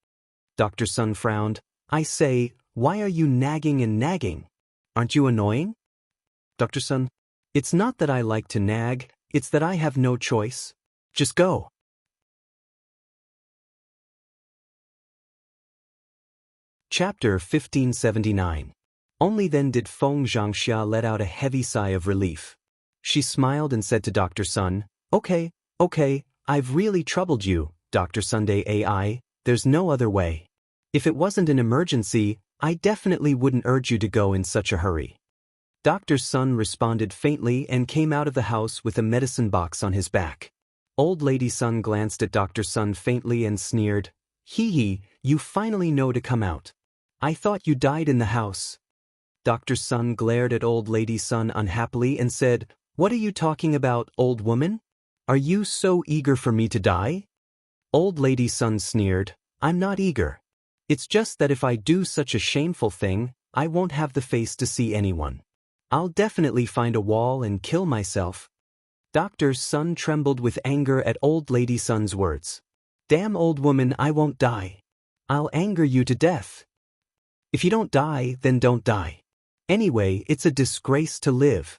Dr. Sun frowned. "I say, why are you nagging and nagging? Aren't you annoying?" "Dr. Sun, it's not that I like to nag, it's that I have no choice. Just go." Chapter 1579. Only then did Feng Zhangxia let out a heavy sigh of relief. She smiled and said to Dr. Sun, Okay, I've really troubled you, Dr. Sunday AI, there's no other way. If it wasn't an emergency, I definitely wouldn't urge you to go in such a hurry." Dr. Sun responded faintly and came out of the house with a medicine box on his back. Old lady Sun glanced at Dr. Sun faintly and sneered, "Hee, you finally know to come out. I thought you died in the house." Dr. Sun glared at old lady Sun unhappily and said, "What are you talking about, old woman? Are you so eager for me to die?" Old lady Sun sneered, "I'm not eager. It's just that if I do such a shameful thing, I won't have the face to see anyone. I'll definitely find a wall and kill myself." Dr. Sun trembled with anger at old lady Sun's words. "Damn old woman, I won't die. I'll anger you to death. If you don't die, then don't die. Anyway, it's a disgrace to live."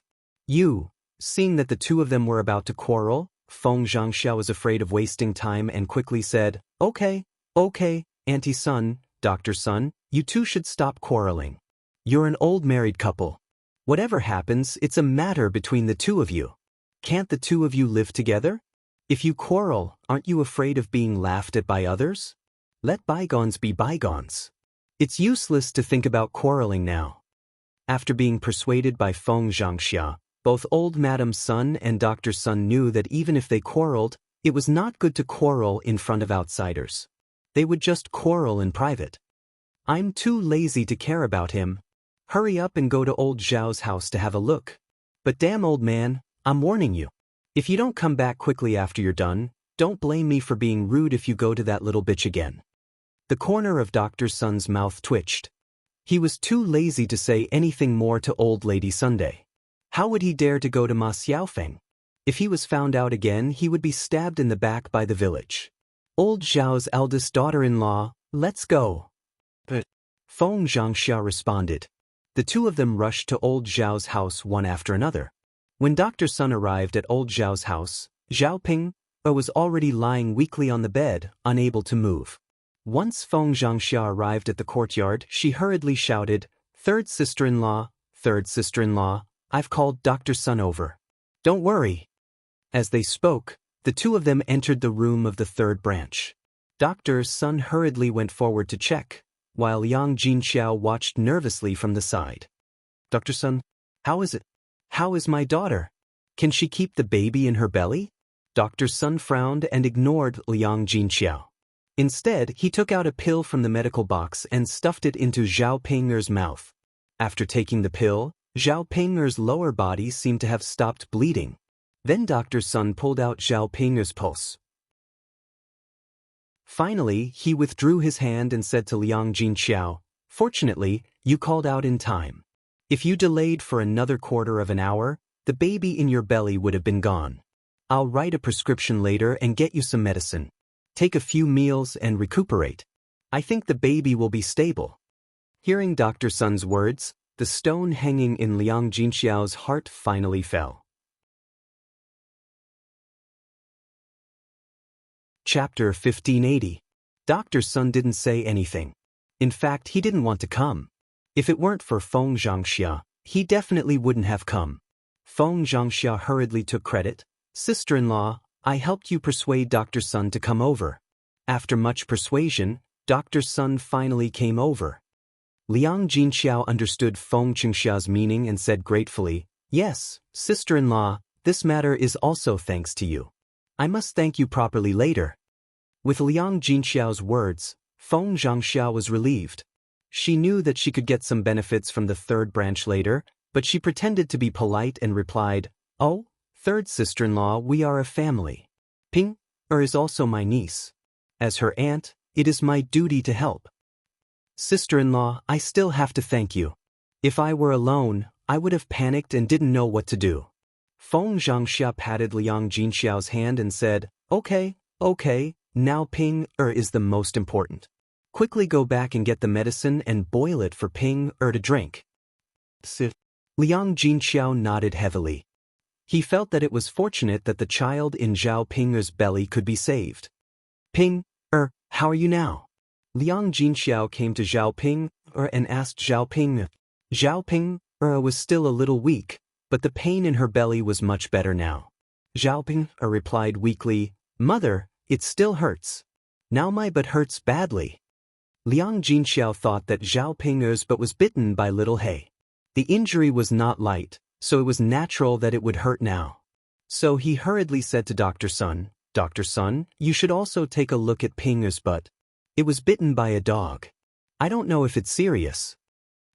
Seeing that the two of them were about to quarrel, Feng Zhangxia was afraid of wasting time and quickly said, Okay, Auntie Sun, Dr. Sun, you two should stop quarreling. You're an old married couple. Whatever happens, it's a matter between the two of you. Can't the two of you live together? If you quarrel, aren't you afraid of being laughed at by others? Let bygones be bygones. It's useless to think about quarreling now. After being persuaded by Feng Zhangxia, both old Madam Sun and Dr. Sun knew that even if they quarreled, it was not good to quarrel in front of outsiders. They would just quarrel in private. I'm too lazy to care about him. Hurry up and go to old Zhao's house to have a look. But damn old man, I'm warning you. If you don't come back quickly after you're done, don't blame me for being rude if you go to that little bitch again. The corner of Dr. Sun's mouth twitched. He was too lazy to say anything more to Old Lady Sunday. How would he dare to go to Ma Xiaofeng? If he was found out again, he would be stabbed in the back by the village. Old Zhao's eldest daughter-in-law, let's go. But Feng Zhangxia responded. The two of them rushed to old Zhao's house one after another. When Dr. Sun arrived at old Zhao's house, Zhao Ping was already lying weakly on the bed, unable to move. Once Feng Zhangxia arrived at the courtyard, she hurriedly shouted, Third sister-in-law, I've called Dr. Sun over. Don't worry. As they spoke, the two of them entered the room of the third branch. Dr. Sun hurriedly went forward to check, while Yang Jinxiao watched nervously from the side. Dr. Sun, how is it? How is my daughter? Can she keep the baby in her belly? Dr. Sun frowned and ignored Liang Jinxiao. Instead, he took out a pill from the medical box and stuffed it into Zhao Ping'er's mouth. After taking the pill, Zhao Ping'er's lower body seemed to have stopped bleeding. Then Dr. Sun pulled out Zhao Ping'er's pulse. Finally, he withdrew his hand and said to Liang Jinxiao, Fortunately, you called out in time. If you delayed for another quarter of an hour, the baby in your belly would have been gone. I'll write a prescription later and get you some medicine. Take a few meals and recuperate. I think the baby will be stable. Hearing Dr. Sun's words, the stone hanging in Liang Jinxiao's heart finally fell. Chapter 1580. Dr. Sun didn't say anything. In fact, he didn't want to come. If it weren't for Feng Zhangxia, he definitely wouldn't have come. Feng Zhangxia hurriedly took credit. Sister-in-law, I helped you persuade Dr. Sun to come over. After much persuasion, Dr. Sun finally came over. Liang Jinxiao understood Feng Zhangxia's meaning and said gratefully, Yes, sister-in-law, this matter is also thanks to you. I must thank you properly later. With Liang Jinxiao's words, Feng Zhangxia was relieved. She knew that she could get some benefits from the third branch later, but she pretended to be polite and replied, Oh, third sister-in-law, we are a family. Ping is also my niece. As her aunt, it is my duty to help. Sister-in-law, I still have to thank you. If I were alone, I would have panicked and didn't know what to do. Feng Zhangxia patted Liang Jinxiao's hand and said, Okay, now Ping is the most important. Quickly go back and get the medicine and boil it for Ping to drink. Liang Jinxiao nodded heavily. He felt that it was fortunate that the child in Zhao Ping'er's belly could be saved. Ping, how are you now? Liang Jinxiao came to Zhao Ping and asked Zhao Ping. Zhao Ping was still a little weak, but the pain in her belly was much better now. Zhao Ping replied weakly, Mother, it still hurts. Now my butt hurts badly. Liang Jinxiao thought that Zhao Ping'er's butt was bitten by little He. The injury was not light, so it was natural that it would hurt now. So he hurriedly said to Dr. Sun, Dr. Sun, you should also take a look at Ping'er's butt. It was bitten by a dog. I don't know if it's serious.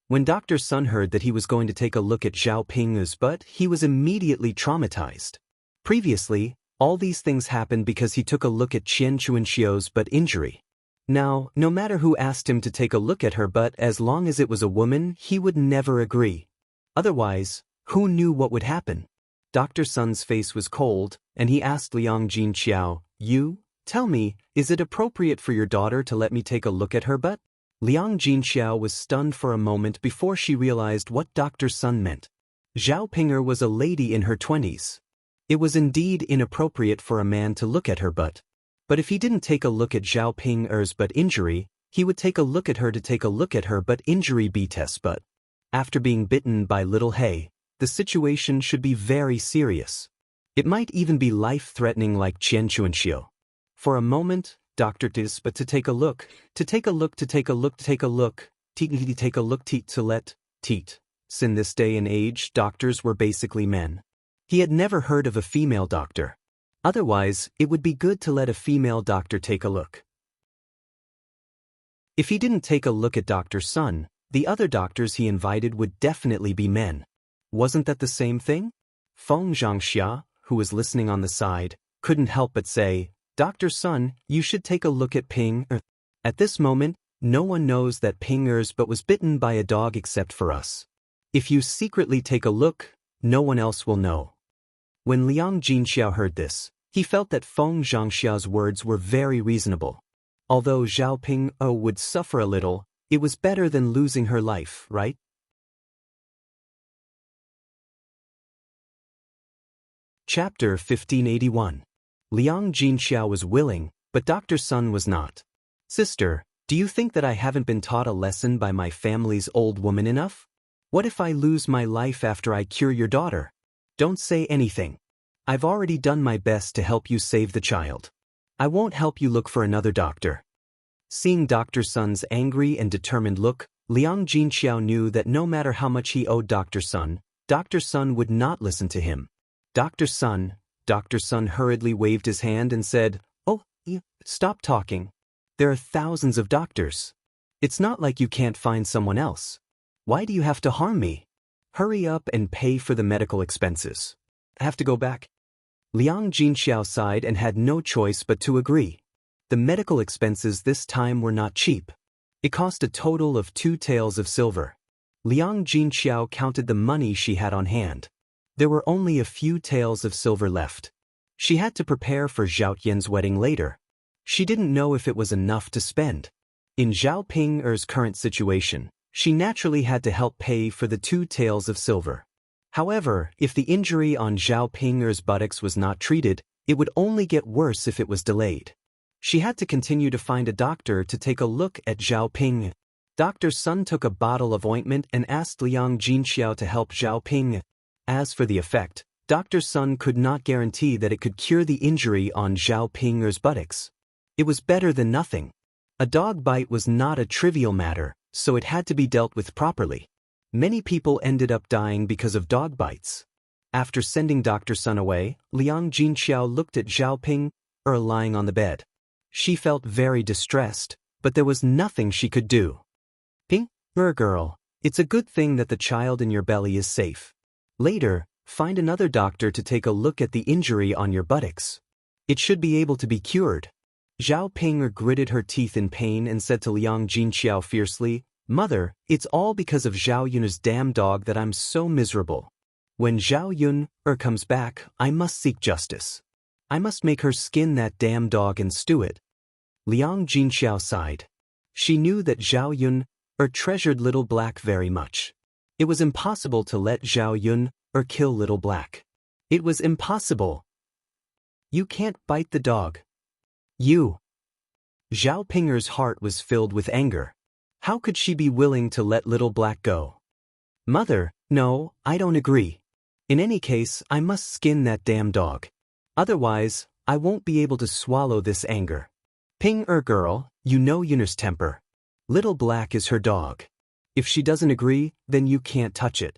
When Dr. Sun heard that he was going to take a look at Zhao Ping'er's butt, he was immediately traumatized. Previously, all these things happened because he took a look at Qian Chuanxiu's butt injury. Now, no matter who asked him to take a look at her butt, as long as it was a woman, he would never agree. Otherwise, who knew what would happen? Dr. Sun's face was cold, and he asked Liang Jinxiao, Tell me, is it appropriate for your daughter to let me take a look at her butt? Liang Jinxiao was stunned for a moment before she realized what Dr. Sun meant. Zhao Ping'er was a lady in her 20s. It was indeed inappropriate for a man to look at her butt. But if he didn't take a look at Zhao Ping'er's butt injury, he would take a look at her to take a look at her butt injury B-test butt. After being bitten by little Hay, the situation should be very serious. It might even be life-threatening like Qian Chuanxiu. For a moment, Dr. Tis, but to take a look, take a look, to let, teat. In this day and age, doctors were basically men. He had never heard of a female doctor. Otherwise, it would be good to let a female doctor take a look. If he didn't take a look at Dr. Sun, the other doctors he invited would definitely be men. Wasn't that the same thing? Feng Zhangxia, who was listening on the side, couldn't help but say, Dr. Sun, you should take a look at Ping Er. At this moment, no one knows that Ping Er's but was bitten by a dog except for us. If you secretly take a look, no one else will know. When Liang Jinxiao heard this, he felt that Feng Zhangxia's words were very reasonable. Although Zhao Ping would suffer a little, it was better than losing her life, right? Chapter 1581. Liang Jinxiao was willing, but Dr. Sun was not. Sister, do you think that I haven't been taught a lesson by my family's old woman enough? What if I lose my life after I cure your daughter? Don't say anything. I've already done my best to help you save the child. I won't help you look for another doctor. Seeing Dr. Sun's angry and determined look, Liang Jinxiao knew that no matter how much he owed Dr. Sun would not listen to him. Dr. Sun hurriedly waved his hand and said, "Oh, stop talking. There are thousands of doctors. It's not like you can't find someone else. Why do you have to harm me? Hurry up and pay for the medical expenses. I have to go back." Liang Jinxiao sighed and had no choice but to agree. The medical expenses this time were not cheap. It cost a total of 2 taels of silver. Liang Jinxiao counted the money she had on hand. There were only a few taels of silver left. She had to prepare for Zhao Yan's wedding later. She didn't know if it was enough to spend. In Zhao Ping Er's current situation, she naturally had to help pay for the 2 taels of silver. However, if the injury on Zhao Ping Er's buttocks was not treated, it would only get worse if it was delayed. She had to continue to find a doctor to take a look at Zhao Ping. Dr. Sun took a bottle of ointment and asked Liang Jinxiao to help Zhao Ping. As for the effect, Dr. Sun could not guarantee that it could cure the injury on Zhao Ping Er's buttocks. It was better than nothing. A dog bite was not a trivial matter, so it had to be dealt with properly. Many people ended up dying because of dog bites. After sending Dr. Sun away, Liang Jinxiao looked at Zhao Ping Er lying on the bed. She felt very distressed, but there was nothing she could do. Ping Er girl, it's a good thing that the child in your belly is safe. Later, find another doctor to take a look at the injury on your buttocks. It should be able to be cured. Zhao Ping Er gritted her teeth in pain and said to Liang Jinxiao fiercely, "Mother, it's all because of Zhao Yun's damn dog that I'm so miserable. When Zhao Yun comes back, I must seek justice. I must make her skin that damn dog and stew it." Liang Jinxiao sighed. She knew that Zhao Yun treasured Little Black very much. It was impossible to let Zhao Yun kill Little Black. It was impossible. "You can't bite the dog. You." Zhao Ping Er's heart was filled with anger. How could she be willing to let Little Black go? "Mother, no, I don't agree. In any case, I must skin that damn dog. Otherwise, I won't be able to swallow this anger. Ping Er girl, you know Yun's temper. Little Black is her dog. If she doesn't agree, then you can't touch it."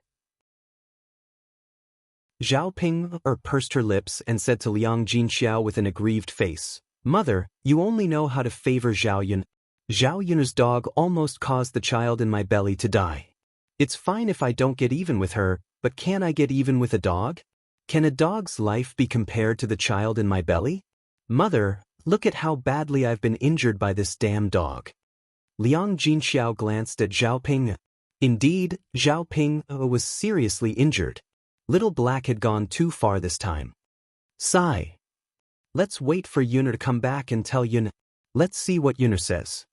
Zhao Ping Er pursed her lips and said to Liang Jinxiao with an aggrieved face, "Mother, you only know how to favor Zhao Yun. Zhao Yun's dog almost caused the child in my belly to die. It's fine if I don't get even with her, but can I get even with a dog? Can a dog's life be compared to the child in my belly? Mother, look at how badly I've been injured by this damn dog." Liang Jinxiao glanced at Zhao Ping. Indeed, Zhao Ping was seriously injured. Little Black had gone too far this time. Sigh. Let's wait for Yun to come back and tell Yun. Let's see what Yun says.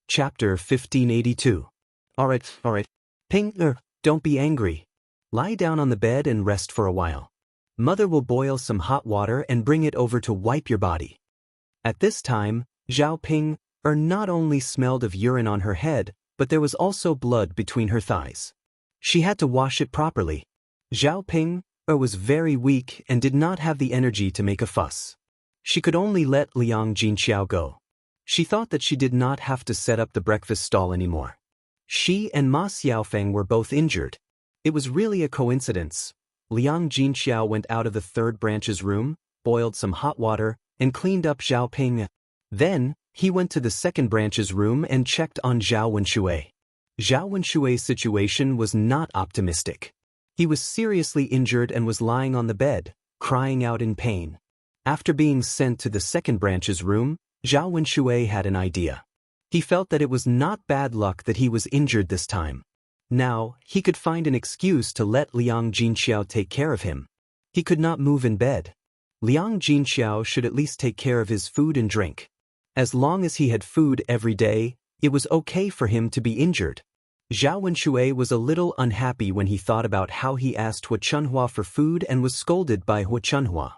Chapter 1582. Alright. Ping Er, don't be angry. Lie down on the bed and rest for a while. Mother will boil some hot water and bring it over to wipe your body. At this time, Zhao Ping not only smelled of urine on her head, but there was also blood between her thighs. She had to wash it properly. Zhao Ping was very weak and did not have the energy to make a fuss. She could only let Liang Jinqiao go. She thought that she did not have to set up the breakfast stall anymore. She and Ma Xiaofeng were both injured. It was really a coincidence. Liang Jinqiao went out of the third branch's room, boiled some hot water, and cleaned up Zhao Ping. Then, he went to the second branch's room and checked on Zhao Wenshui. Zhao Wenshui's situation was not optimistic. He was seriously injured and was lying on the bed, crying out in pain. After being sent to the second branch's room, Zhao Wenshui had an idea. He felt that it was not bad luck that he was injured this time. Now, he could find an excuse to let Liang Jinqiao take care of him. He could not move in bed. Liang Jinqiao should at least take care of his food and drink. As long as he had food every day, it was okay for him to be injured. Zhao Wenshui was a little unhappy when he thought about how he asked Hua Chunhua for food and was scolded by Hua Chunhua.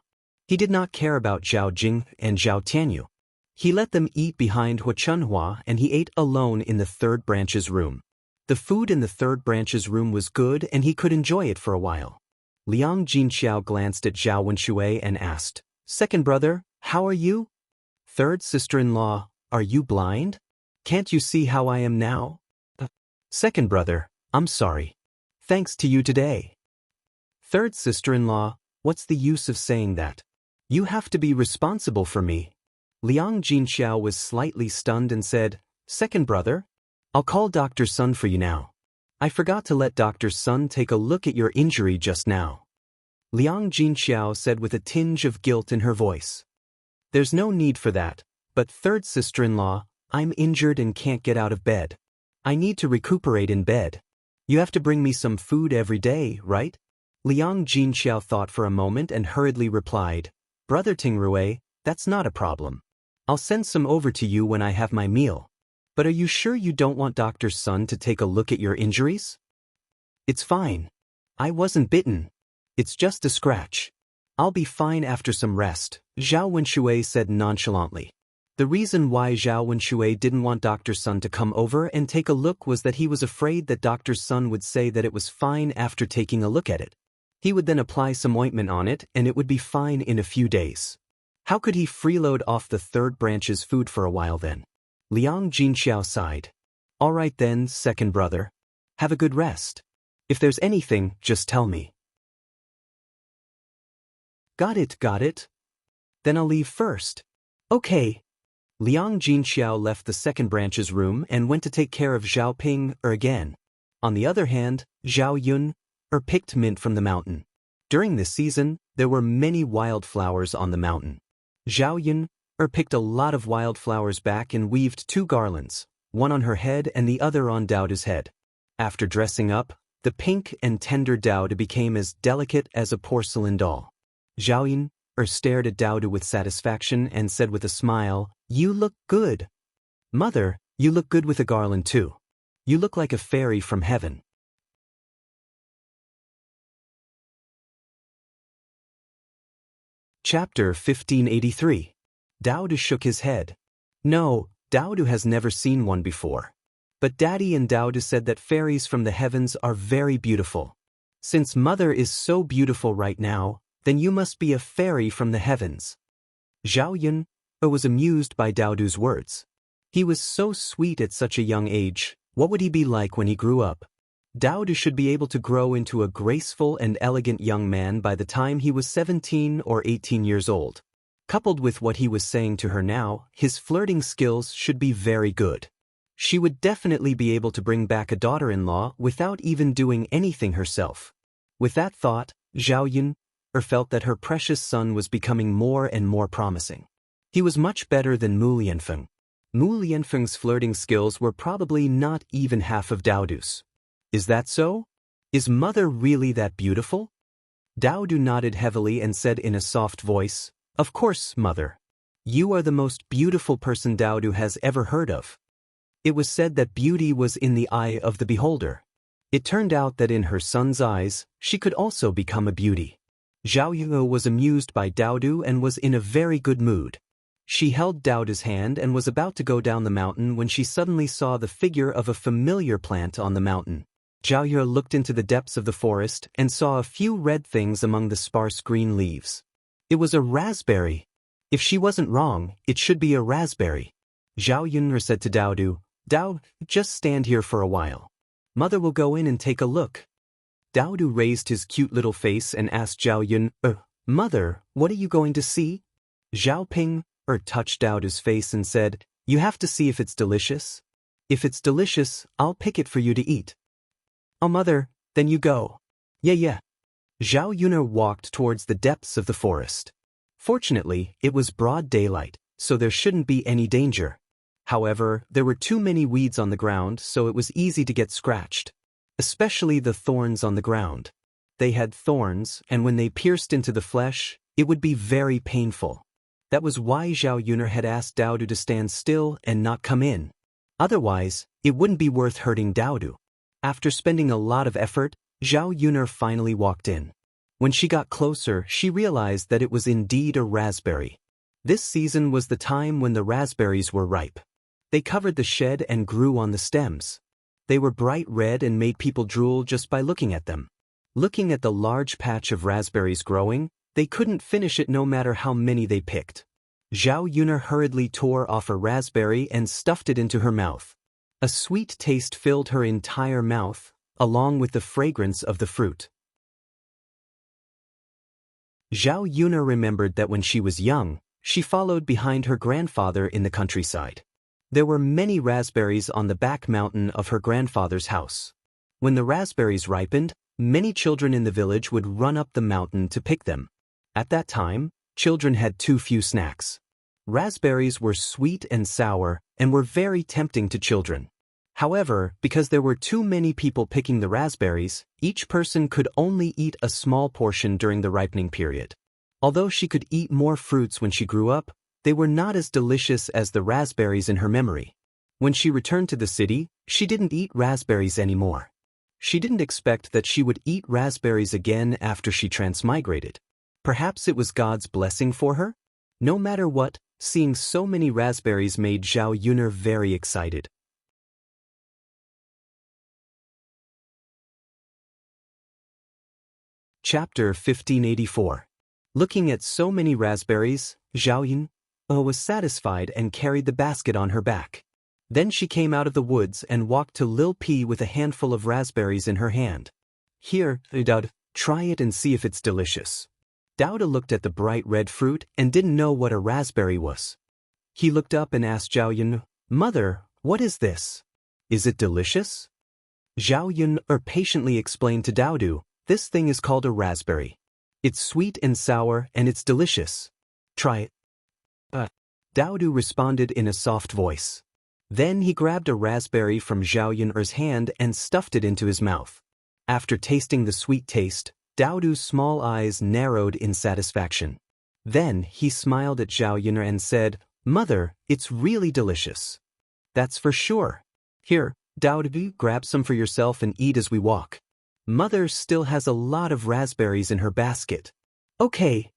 He did not care about Zhao Jing and Zhao Tianyu. He let them eat behind Hua Chunhua and he ate alone in the third branch's room. The food in the third branch's room was good and he could enjoy it for a while. Liang Jinqiao glanced at Zhao Wenshui and asked, "Second brother, how are you? Third sister-in-law, are you blind? Can't you see how I am now?" "Second brother, I'm sorry. Thanks to you today." "Third sister-in-law, what's the use of saying that? You have to be responsible for me." Liang Jinqiao was slightly stunned and said, "Second brother? I'll call Dr. Sun for you now. I forgot to let Dr. Sun take a look at your injury just now." Liang Jinqiao said with a tinge of guilt in her voice. "There's no need for that, but third sister-in-law, I'm injured and can't get out of bed. I need to recuperate in bed. You have to bring me some food every day, right?" Liang Jinqiao thought for a moment and hurriedly replied, "Brother Tingrui, that's not a problem. I'll send some over to you when I have my meal. But are you sure you don't want Dr. Sun to take a look at your injuries?" "It's fine. I wasn't bitten. It's just a scratch. I'll be fine after some rest," Zhao Wenshui said nonchalantly. The reason why Zhao Wenshui didn't want Dr. Sun to come over and take a look was that he was afraid that Dr. Sun would say that it was fine after taking a look at it. He would then apply some ointment on it and it would be fine in a few days. How could he freeload off the third branch's food for a while then? Liang Jinqiao sighed. "All right then, second brother. Have a good rest. If there's anything, just tell me." Got it. Then I'll leave first." "Okay." Liang Jinqiao left the second branch's room and went to take care of Zhao Ping again. On the other hand, Zhao Yun picked mint from the mountain. During this season, there were many wildflowers on the mountain. Zhao Yun picked a lot of wildflowers back and weaved 2 garlands, one on her head and the other on Daoda's head. After dressing up, the pink and tender Daoda became as delicate as a porcelain doll. Zhao Yun stared at Daoda with satisfaction and said with a smile, "You look good. Mother, you look good with a garland too. You look like a fairy from heaven." Chapter 1583. Daoda shook his head. "No, Daoda has never seen one before. But Daddy and Daoda said that fairies from the heavens are very beautiful. Since Mother is so beautiful right now, then you must be a fairy from the heavens." Zhao Yun was amused by Daoda's words. He was so sweet at such a young age. What would he be like when he grew up? Daoda should be able to grow into a graceful and elegant young man by the time he was 17 or 18 years old. Coupled with what he was saying to her now, his flirting skills should be very good. She would definitely be able to bring back a daughter-in-law without even doing anything herself. With that thought, Zhao Yun felt that her precious son was becoming more and more promising. He was much better than Mu Lianfeng. Mu Lianfeng's flirting skills were probably not even half of Daodu's. Is that so? Is Mother really that beautiful? Daodu nodded heavily and said in a soft voice, "Of course, Mother. You are the most beautiful person Daodu has ever heard of." It was said that beauty was in the eye of the beholder. It turned out that in her son's eyes, she could also become a beauty. Zhao Yungo was amused by Daodu and was in a very good mood. She held Daoda's hand and was about to go down the mountain when she suddenly saw the figure of a familiar plant on the mountain. Zhao Yun looked into the depths of the forest and saw a few red things among the sparse green leaves. It was a raspberry. If she wasn't wrong, it should be a raspberry. Zhao Yun said to Daodu, "Dao, just stand here for a while. Mother will go in and take a look." Daodu raised his cute little face and asked Zhao Yun, Mother, what are you going to see?" Zhao Ping touched Daodu's face and said, "You have to see if it's delicious. If it's delicious, I'll pick it for you to eat." "Oh, Mother, then you go." Yeah. Zhao Yun walked towards the depths of the forest. Fortunately, it was broad daylight, so there shouldn't be any danger. However, there were too many weeds on the ground, so it was easy to get scratched. Especially the thorns on the ground. They had thorns, and when they pierced into the flesh, it would be very painful. That was why Zhao Yun had asked Daodu to stand still and not come in. Otherwise, it wouldn't be worth hurting Daodu. After spending a lot of effort, Zhao Yun finally walked in. When she got closer, she realized that it was indeed a raspberry. This season was the time when the raspberries were ripe. They covered the shed and grew on the stems. They were bright red and made people drool just by looking at them. Looking at the large patch of raspberries growing, they couldn't finish it no matter how many they picked. Zhao Yun hurriedly tore off a raspberry and stuffed it into her mouth. A sweet taste filled her entire mouth, along with the fragrance of the fruit. Zhao Yun remembered that when she was young, she followed behind her grandfather in the countryside. There were many raspberries on the back mountain of her grandfather's house. When the raspberries ripened, many children in the village would run up the mountain to pick them. At that time, children had too few snacks. Raspberries were sweet and sour and were very tempting to children. However, because there were too many people picking the raspberries, each person could only eat a small portion during the ripening period. Although she could eat more fruits when she grew up, they were not as delicious as the raspberries in her memory. When she returned to the city, she didn't eat raspberries anymore. She didn't expect that she would eat raspberries again after she transmigrated. Perhaps it was God's blessing for her? No matter what, seeing so many raspberries made Zhao Yun very excited. Chapter 1584. Looking at so many raspberries, Zhao Yun was satisfied and carried the basket on her back. Then she came out of the woods and walked to Lil P with a handful of raspberries in her hand. "Here, Daoda, try it and see if it's delicious." Daoda looked at the bright red fruit and didn't know what a raspberry was. He looked up and asked Zhao Yun, "Mother, what is this? Is it delicious?" Zhao Yun patiently explained to Daodu, "This thing is called a raspberry. It's sweet and sour and it's delicious. Try it." Daodu responded in a soft voice. Then he grabbed a raspberry from Zhao Yun's hand and stuffed it into his mouth. After tasting the sweet taste, Daodu's small eyes narrowed in satisfaction. Then he smiled at Zhao Yun and said, "Mother, it's really delicious." "That's for sure. Here, Daodu, grab some for yourself and eat as we walk. Mother still has a lot of raspberries in her basket." "Okay."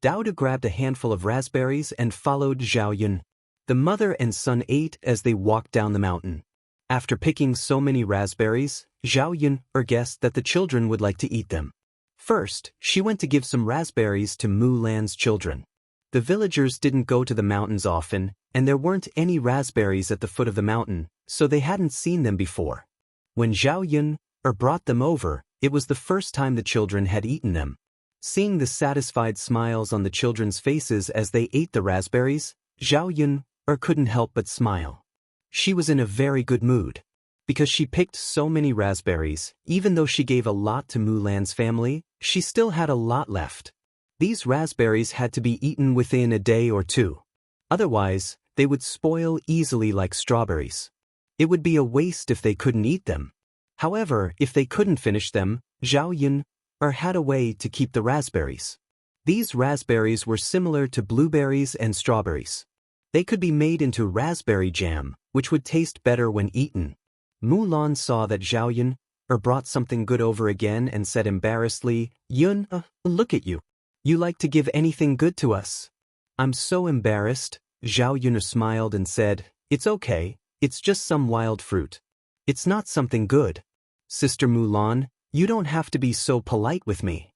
Daodu grabbed a handful of raspberries and followed Zhao Yun. The mother and son ate as they walked down the mountain. After picking so many raspberries, Zhao Yun guessed that the children would like to eat them. First, she went to give some raspberries to Mulan's children. The villagers didn't go to the mountains often, and there weren't any raspberries at the foot of the mountain, so they hadn't seen them before. When Zhao Yun brought them over, it was the first time the children had eaten them. Seeing the satisfied smiles on the children's faces as they ate the raspberries, Zhao Yun couldn't help but smile. She was in a very good mood. Because she picked so many raspberries, even though she gave a lot to Mulan's family, she still had a lot left. These raspberries had to be eaten within a day or two. Otherwise, they would spoil easily like strawberries. It would be a waste if they couldn't eat them. However, if they couldn't finish them, Zhao Yun had a way to keep the raspberries. These raspberries were similar to blueberries and strawberries. They could be made into raspberry jam, which would taste better when eaten. Mulan saw that Zhao Yun brought something good over again and said embarrassedly, "Yun, look at you. You like to give anything good to us." "I'm so embarrassed. Zhao Yun smiled and said, "It's okay, it's just some wild fruit. It's not something good. Sister Mulan, you don't have to be so polite with me.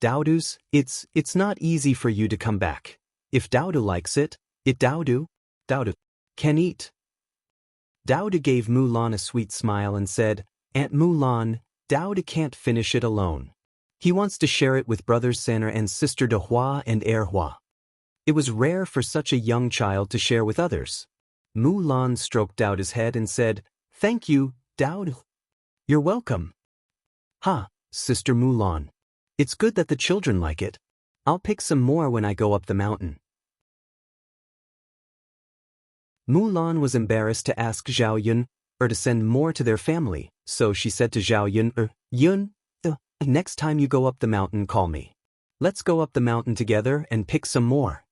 Daodu's, it's not easy for you to come back. If Daodu likes it, Daodu can eat." Daodu gave Mulan a sweet smile and said, "Aunt Mulan, Daodu can't finish it alone. He wants to share it with brothers Saner and sister De Hua and Er Hua." It was rare for such a young child to share with others. Mulan stroked Daodu's head and said, "Thank you, Daodu. You're welcome." "Ha, Sister Mulan. It's good that the children like it. I'll pick some more when I go up the mountain." Mulan was embarrassed to ask Zhao Yun, to send more to their family, so she said to Zhao Yun, Yun, next time you go up the mountain, call me. Let's go up the mountain together and pick some more."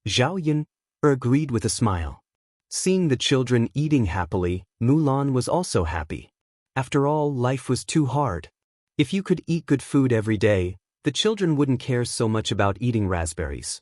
Zhao Yun agreed with a smile. Seeing the children eating happily, Mulan was also happy. After all, life was too hard. If you could eat good food every day, the children wouldn't care so much about eating raspberries.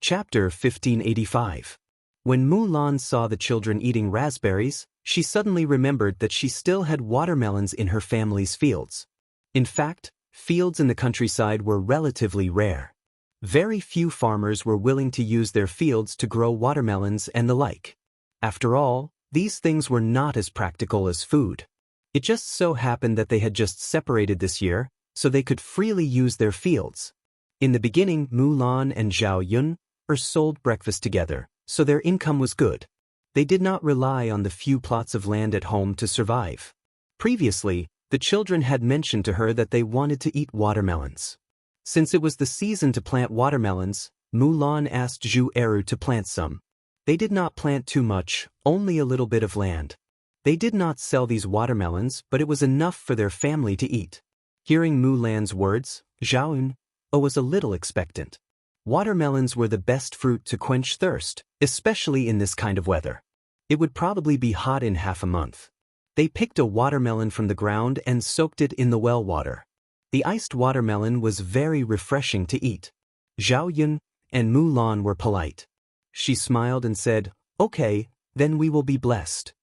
Chapter 1585. When Mulan saw the children eating raspberries, she suddenly remembered that she still had watermelons in her family's fields. In fact, fields in the countryside were relatively rare. Very few farmers were willing to use their fields to grow watermelons and the like. After all, these things were not as practical as food. It just so happened that they had just separated this year, so they could freely use their fields. In the beginning, Mulan and Zhao Yun sold breakfast together, so their income was good. They did not rely on the few plots of land at home to survive. Previously, the children had mentioned to her that they wanted to eat watermelons. Since it was the season to plant watermelons, Mulan asked Zhu Eru to plant some. They did not plant too much, only a little bit of land. They did not sell these watermelons, but it was enough for their family to eat. Hearing Mulan's words, Zhao Yun was a little expectant. Watermelons were the best fruit to quench thirst, especially in this kind of weather. It would probably be hot in half a month. They picked a watermelon from the ground and soaked it in the well water. The iced watermelon was very refreshing to eat. Zhao Yun and Mulan were polite. She smiled and said, "Okay, then we will be blessed."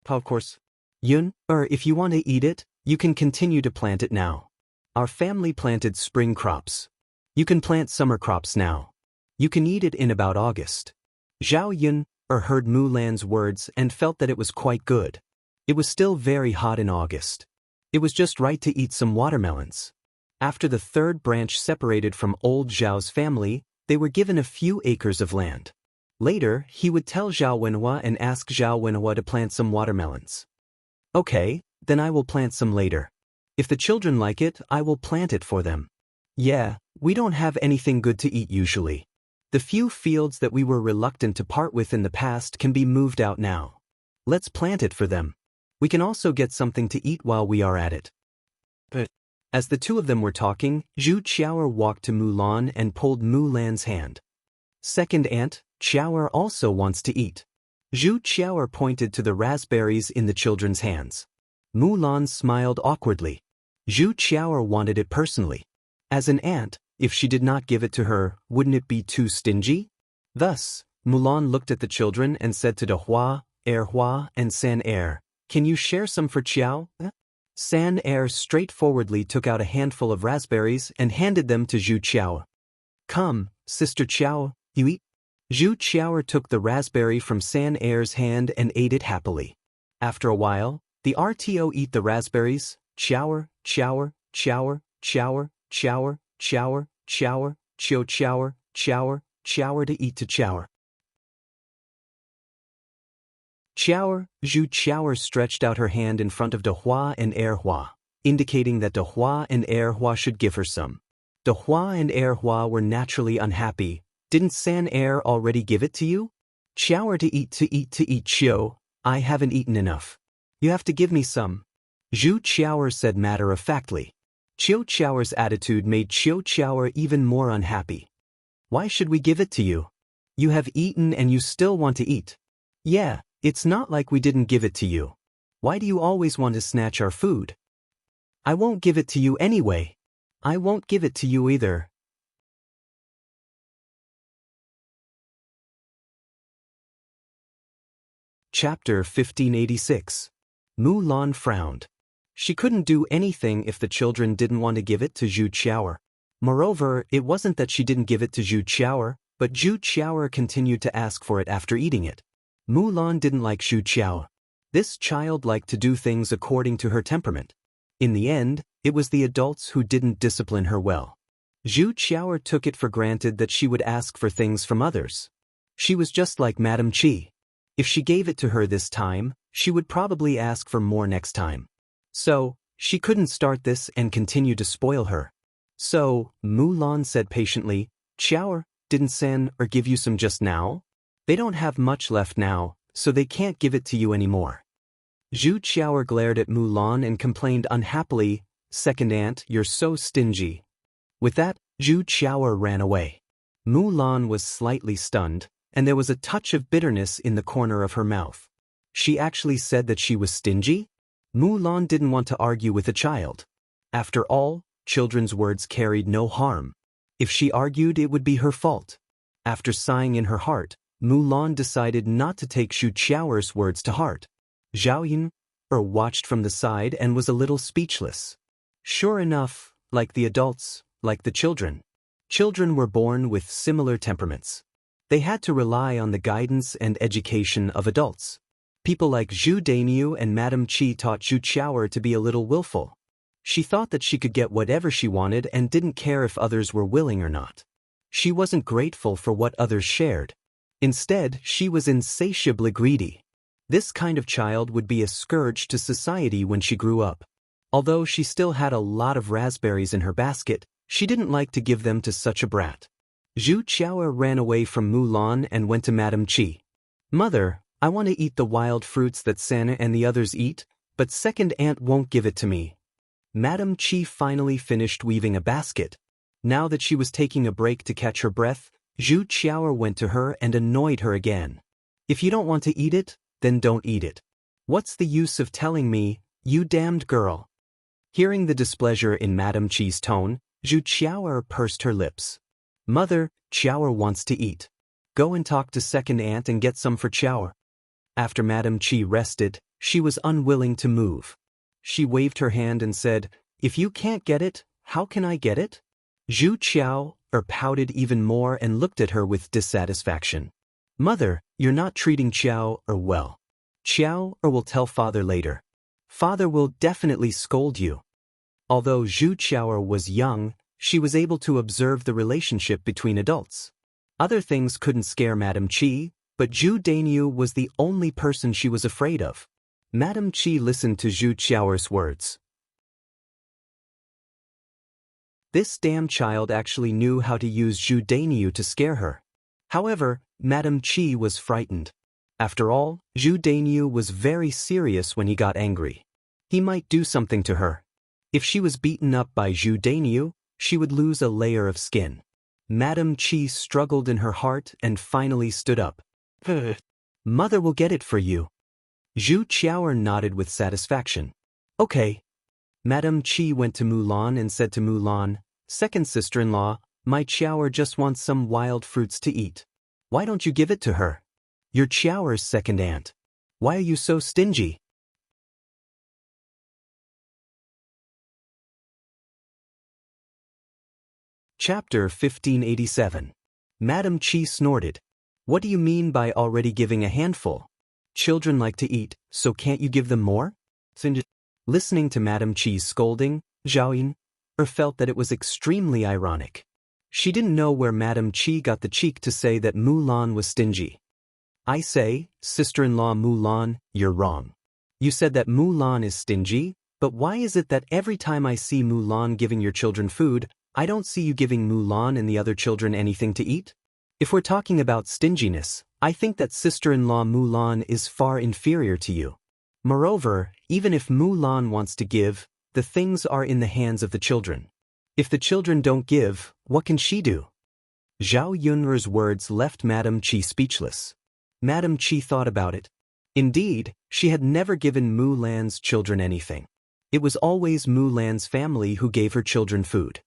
"Of course. Yun, if you want to eat it, you can continue to plant it now. Our family planted spring crops. You can plant summer crops now. You can eat it in about August." Zhao Yun heard Mulan's words and felt that it was quite good. It was still very hot in August. It was just right to eat some watermelons. After the third branch separated from old Zhao's family, they were given a few acres of land. Later, he would tell Zhao Wenhua and ask Zhao Wenhua to plant some watermelons. "Okay, then I will plant some later. If the children like it, I will plant it for them. Yeah, we don't have anything good to eat usually. The few fields that we were reluctant to part with in the past can be moved out now. Let's plant it for them. We can also get something to eat while we are at it." But as the two of them were talking, Zhu Qiaoer walked to Mulan and pulled Mulan's hand. "Second aunt, Qiaoer also wants to eat." Zhu Qiaoer pointed to the raspberries in the children's hands. Mulan smiled awkwardly. Zhu Qiaoer wanted it personally. As an aunt, if she did not give it to her, wouldn't it be too stingy? Thus, Mulan looked at the children and said to De Hua, Er Hua, and San Er, "Can you share some for Qiao?" San Er straightforwardly took out a handful of raspberries and handed them to Zhu Qiaoer. "Come, Sister Qiao, you eat." Zhu Qiaoer took the raspberry from San Er's hand and ate it happily. After a while, the RTO eat the raspberries, Qiaoer, Qiaoer, Qiaoer, Qiaoer, Qiaoer, Qiaoer, Qiaoer, Qiao Qiaoer, Qiaoer, Qiaoer to eat to Qiaoer. Qiaoer, Zhu Qiaoer stretched out her hand in front of De Hua and Er Hua, indicating that De Hua and Er Hua should give her some. De Hua and Er Hua were naturally unhappy. "Didn't San Er already give it to you? Qiaoer to eat to eat to eat Qiao, I haven't eaten enough. You have to give me some." Zhu Qiaoer said matter-of-factly. Qiao Qiaoer's attitude made Qiao Qiaoer even more unhappy. "Why should we give it to you? You have eaten and you still want to eat. Yeah, it's not like we didn't give it to you. Why do you always want to snatch our food?" "I won't give it to you anyway." I won't give it to you either. Chapter 1586. Mulan frowned. She couldn't do anything if the children didn't want to give it to Zhu Qiaoer. Moreover, it wasn't that she didn't give it to Zhu Qiaoer, but Zhu Qiaoer continued to ask for it after eating it. Mulan didn't like Zhu Qiaoer. This child liked to do things according to her temperament. In the end, it was the adults who didn't discipline her well. Zhu Qiaoer took it for granted that she would ask for things from others. She was just like Madame Qi. If she gave it to her this time, she would probably ask for more next time. So, she couldn't start this and continue to spoil her. So, Mulan said patiently, Qiaoer, didn't San or give you some just now? They don't have much left now, so they can't give it to you anymore. Zhu Qiaoer glared at Mulan and complained unhappily, Second aunt, you're so stingy. With that, Zhu Qiaoer ran away. Mulan was slightly stunned, and there was a touch of bitterness in the corner of her mouth. She actually said that she was stingy? Mulan didn't want to argue with a child. After all, children's words carried no harm. If she argued, it would be her fault. After sighing in her heart, Mulan decided not to take Zhu Qiaoer's words to heart. Zhao Yun watched from the side and was a little speechless. Sure enough, like the adults, like the children. Children were born with similar temperaments. They had to rely on the guidance and education of adults. People like Zhu Dainyu and Madame Qi taught Zhu Qiaoer to be a little willful. She thought that she could get whatever she wanted and didn't care if others were willing or not. She wasn't grateful for what others shared. Instead, she was insatiably greedy. This kind of child would be a scourge to society when she grew up. Although she still had a lot of raspberries in her basket, she didn't like to give them to such a brat. Zhu Qiaoer ran away from Mulan and went to Madame Qi. Mother, I want to eat the wild fruits that Sana and the others eat, but second aunt won't give it to me. Madame Qi finally finished weaving a basket. Now that she was taking a break to catch her breath, Zhu Qiaoer went to her and annoyed her again. If you don't want to eat it, then don't eat it. What's the use of telling me, you damned girl? Hearing the displeasure in Madame Qi's tone, Zhu Qiaoer pursed her lips. Mother, Qiaoer wants to eat. Go and talk to second aunt and get some for Qiaoer. After Madame Qi rested, she was unwilling to move. She waved her hand and said, if you can't get it, how can I get it? Zhu Qiaoer pouted even more and looked at her with dissatisfaction. Mother, you're not treating Qiaoer well. Qiaoer will tell father later. Father will definitely scold you. Although Zhu Qiaoer was young, she was able to observe the relationship between adults. Other things couldn't scare Madame Qi, but Zhu Dainyu was the only person she was afraid of. Madame Qi listened to Zhu Qiaoer's words. This damn child actually knew how to use Zhu Dainyu to scare her. However, Madame Qi was frightened. After all, Zhu Dainyu was very serious when he got angry. He might do something to her. If she was beaten up by Zhu Dainyu, she would lose a layer of skin. Madame Qi struggled in her heart and finally stood up. Mother will get it for you. Zhu Qiaoer nodded with satisfaction. Okay. Madame Qi went to Mulan and said to Mulan, second sister-in-law, my Qiaoer just wants some wild fruits to eat. Why don't you give it to her? You're Qiaoer's second aunt. Why are you so stingy? Chapter 1587. Madame Qi snorted. What do you mean by already giving a handful? Children like to eat, so can't you give them more? Listening to Madame Qi's scolding, Zhao Yun felt that it was extremely ironic. She didn't know where Madame Qi got the cheek to say that Mulan was stingy. I say, sister-in-law Mulan, you're wrong. You said that Mulan is stingy, but why is it that every time I see Mulan giving your children food, I don't see you giving Mulan and the other children anything to eat? If we're talking about stinginess, I think that sister-in-law Mulan is far inferior to you. Moreover, even if Mulan wants to give, the things are in the hands of the children. If the children don't give, what can she do? Zhao Yun'er's words left Madame Qi speechless. Madame Qi thought about it. Indeed, she had never given Mulan's children anything. It was always Mulan's family who gave her children food.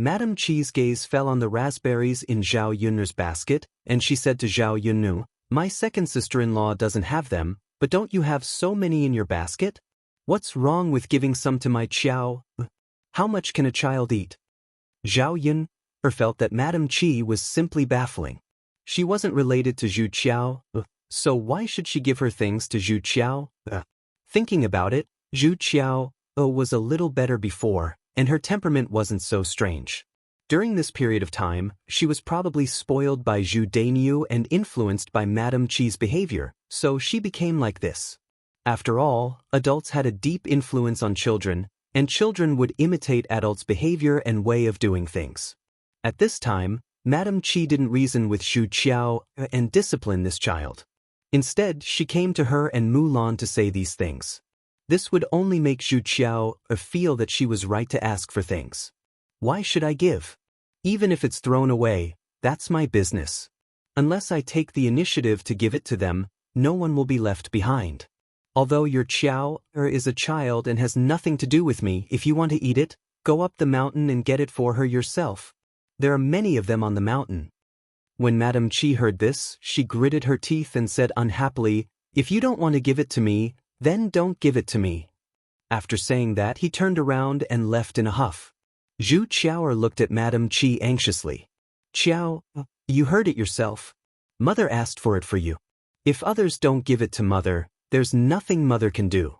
Madame Chi's gaze fell on the raspberries in Zhao Yun's basket, and she said to Zhao Yunnu, "My second sister-in-law doesn't have them, but don't you have so many in your basket? What's wrong with giving some to my Qiao? How much can a child eat?" Zhao Yun felt that Madame Chi was simply baffling. She wasn't related to Zhu Qiao, so why should she give her things to Zhu Qiao? Thinking about it, Zhu Qiao was a little better before, and her temperament wasn't so strange. During this period of time, she was probably spoiled by Zhu Dainyu and influenced by Madame Chi's behavior, so she became like this. After all, adults had a deep influence on children, and children would imitate adults' behavior and way of doing things. At this time, Madame Chi didn't reason with Zhu Qiao and discipline this child. Instead, she came to her and Mulan to say these things. This would only make Zhu Qiao feel that she was right to ask for things. Why should I give? Even if it's thrown away, that's my business. Unless I take the initiative to give it to them, no one will be left behind. Although your Qiao is a child and has nothing to do with me, if you want to eat it, go up the mountain and get it for her yourself. There are many of them on the mountain. When Madame Chi heard this, she gritted her teeth and said unhappily, "If you don't want to give it to me, then don't give it to me." After saying that, he turned around and left in a huff. Zhu Qiao looked at Madame Chi anxiously. "Qiao, you heard it yourself. Mother asked for it for you. If others don't give it to Mother, there's nothing Mother can do."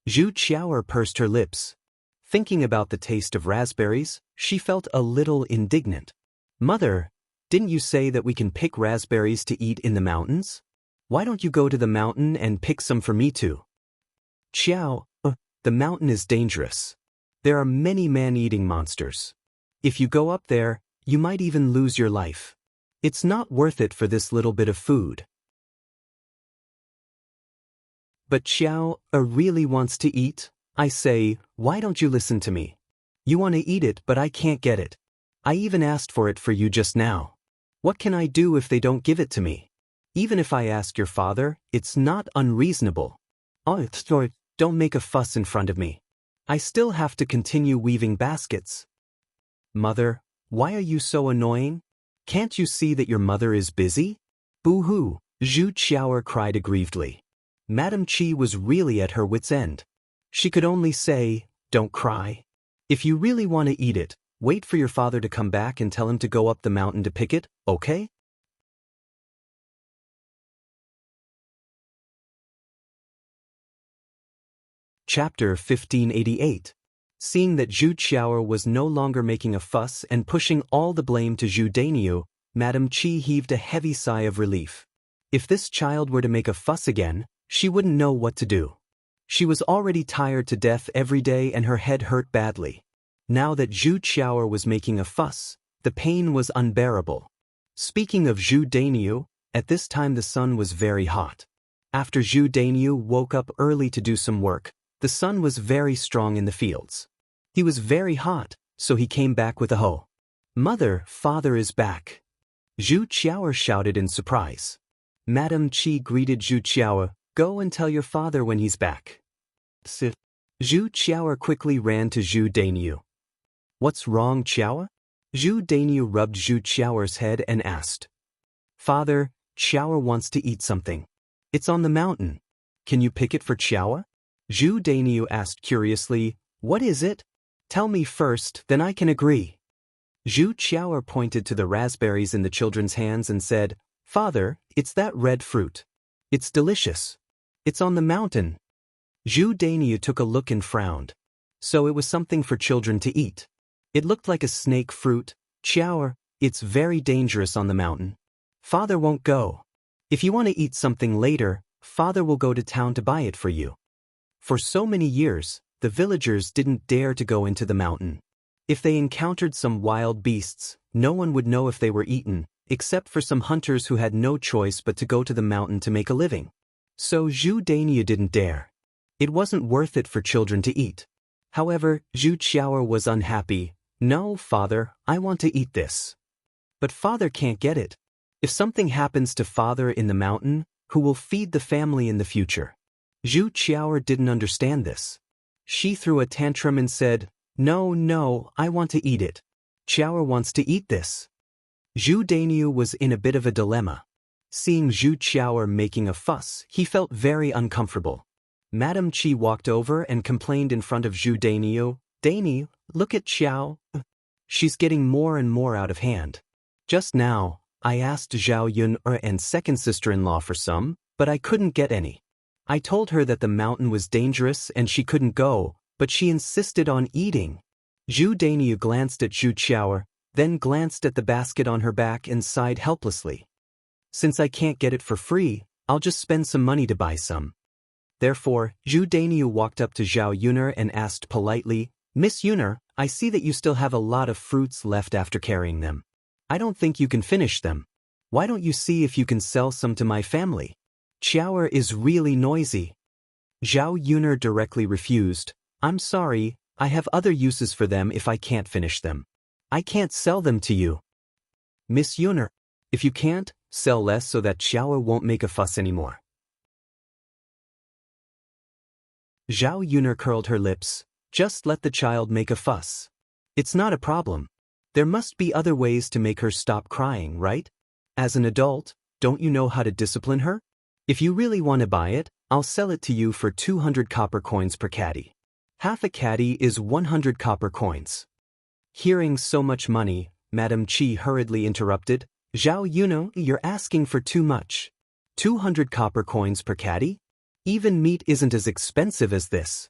Zhu Qiao pursed her lips. Thinking about the taste of raspberries, she felt a little indignant. "Mother, didn't you say that we can pick raspberries to eat in the mountains? Why don't you go to the mountain and pick some for me too?" "Qiao, the mountain is dangerous. There are many man-eating monsters. If you go up there, you might even lose your life. It's not worth it for this little bit of food." "But Qiao really wants to eat. I say, why don't you listen to me? You want to eat it, but I can't get it. I even asked for it for you just now. What can I do if they don't give it to me? Even if I ask your father, it's not unreasonable. Oh, don't make a fuss in front of me. I still have to continue weaving baskets." "Mother, why are you so annoying? Can't you see that your mother is busy?" "Boo-hoo," Zhu Qiao cried aggrievedly. Madame Chi was really at her wit's end. She could only say, "Don't cry. If you really want to eat it, wait for your father to come back and tell him to go up the mountain to pick it, okay?" Chapter 1588. Seeing that Zhu Qiao was no longer making a fuss and pushing all the blame to Zhu Dainyu, Madame Chi heaved a heavy sigh of relief. If this child were to make a fuss again, she wouldn't know what to do. She was already tired to death every day and her head hurt badly. Now that Zhu Qiao was making a fuss, the pain was unbearable. Speaking of Zhu Dainyu, at this time the sun was very hot. After Zhu Dainyu woke up early to do some work, the sun was very strong in the fields. He was very hot, so he came back with a hoe. "Mother, father is back." Zhu Qiao shouted in surprise. Madame Chi greeted Zhu Qiao, "Go and tell your father when he's back." Zhu Qiao quickly ran to Zhu Dainyu. "What's wrong, Qiao?" Zhu Dainyu rubbed Zhu Qiao's head and asked. "Father, Qiao wants to eat something. It's on the mountain. Can you pick it for Qiao?" Zhu Dainyu asked curiously, "What is it? Tell me first, then I can agree." Zhu Qiao pointed to the raspberries in the children's hands and said, "Father, it's that red fruit. It's delicious. It's on the mountain." Zhu Dainyu took a look and frowned. So it was something for children to eat. It looked like a snake fruit. "Qiao, it's very dangerous on the mountain. Father won't go. If you want to eat something later, Father will go to town to buy it for you." For so many years, the villagers didn't dare to go into the mountain. If they encountered some wild beasts, no one would know if they were eaten, except for some hunters who had no choice but to go to the mountain to make a living. So Zhu Dainyu didn't dare. It wasn't worth it for children to eat. However, Zhu Qiao was unhappy. "No, Father, I want to eat this." "But Father can't get it. If something happens to Father in the mountain, who will feed the family in the future?" Zhu Qiao didn't understand this. She threw a tantrum and said, No, I want to eat it." Xiao wants to eat this. Zhu Dainiu was in a bit of a dilemma. Seeing Zhu Qiao making a fuss, he felt very uncomfortable. Madame Qi walked over and complained in front of Zhu Dainiu, "Dainiu, look at Qiao. She's getting more and more out of hand. Just now, I asked Zhao Yun and second sister-in-law for some, but I couldn't get any. I told her that the mountain was dangerous and she couldn't go, but she insisted on eating." Zhu Dainiu glanced at Zhu Qiao, then glanced at the basket on her back and sighed helplessly. "Since I can't get it for free, I'll just spend some money to buy some." Therefore, Zhu Dainiu walked up to Zhao Yuner and asked politely, "Miss Yuner, I see that you still have a lot of fruits left after carrying them. I don't think you can finish them. Why don't you see if you can sell some to my family? Qiao is really noisy." Zhao Yuner directly refused, "I'm sorry, I have other uses for them if I can't finish them. I can't sell them to you." "Miss Yuner, if you can't, sell less so that Qiao won't make a fuss anymore." Zhao Yuner curled her lips. "Just let the child make a fuss. It's not a problem. There must be other ways to make her stop crying, right? As an adult, don't you know how to discipline her? If you really want to buy it, I'll sell it to you for 200 copper coins per caddy. Half a caddy is 100 copper coins." Hearing so much money, Madame Qi hurriedly interrupted, "Zhao Yuno, you're asking for too much. 200 copper coins per caddy? Even meat isn't as expensive as this."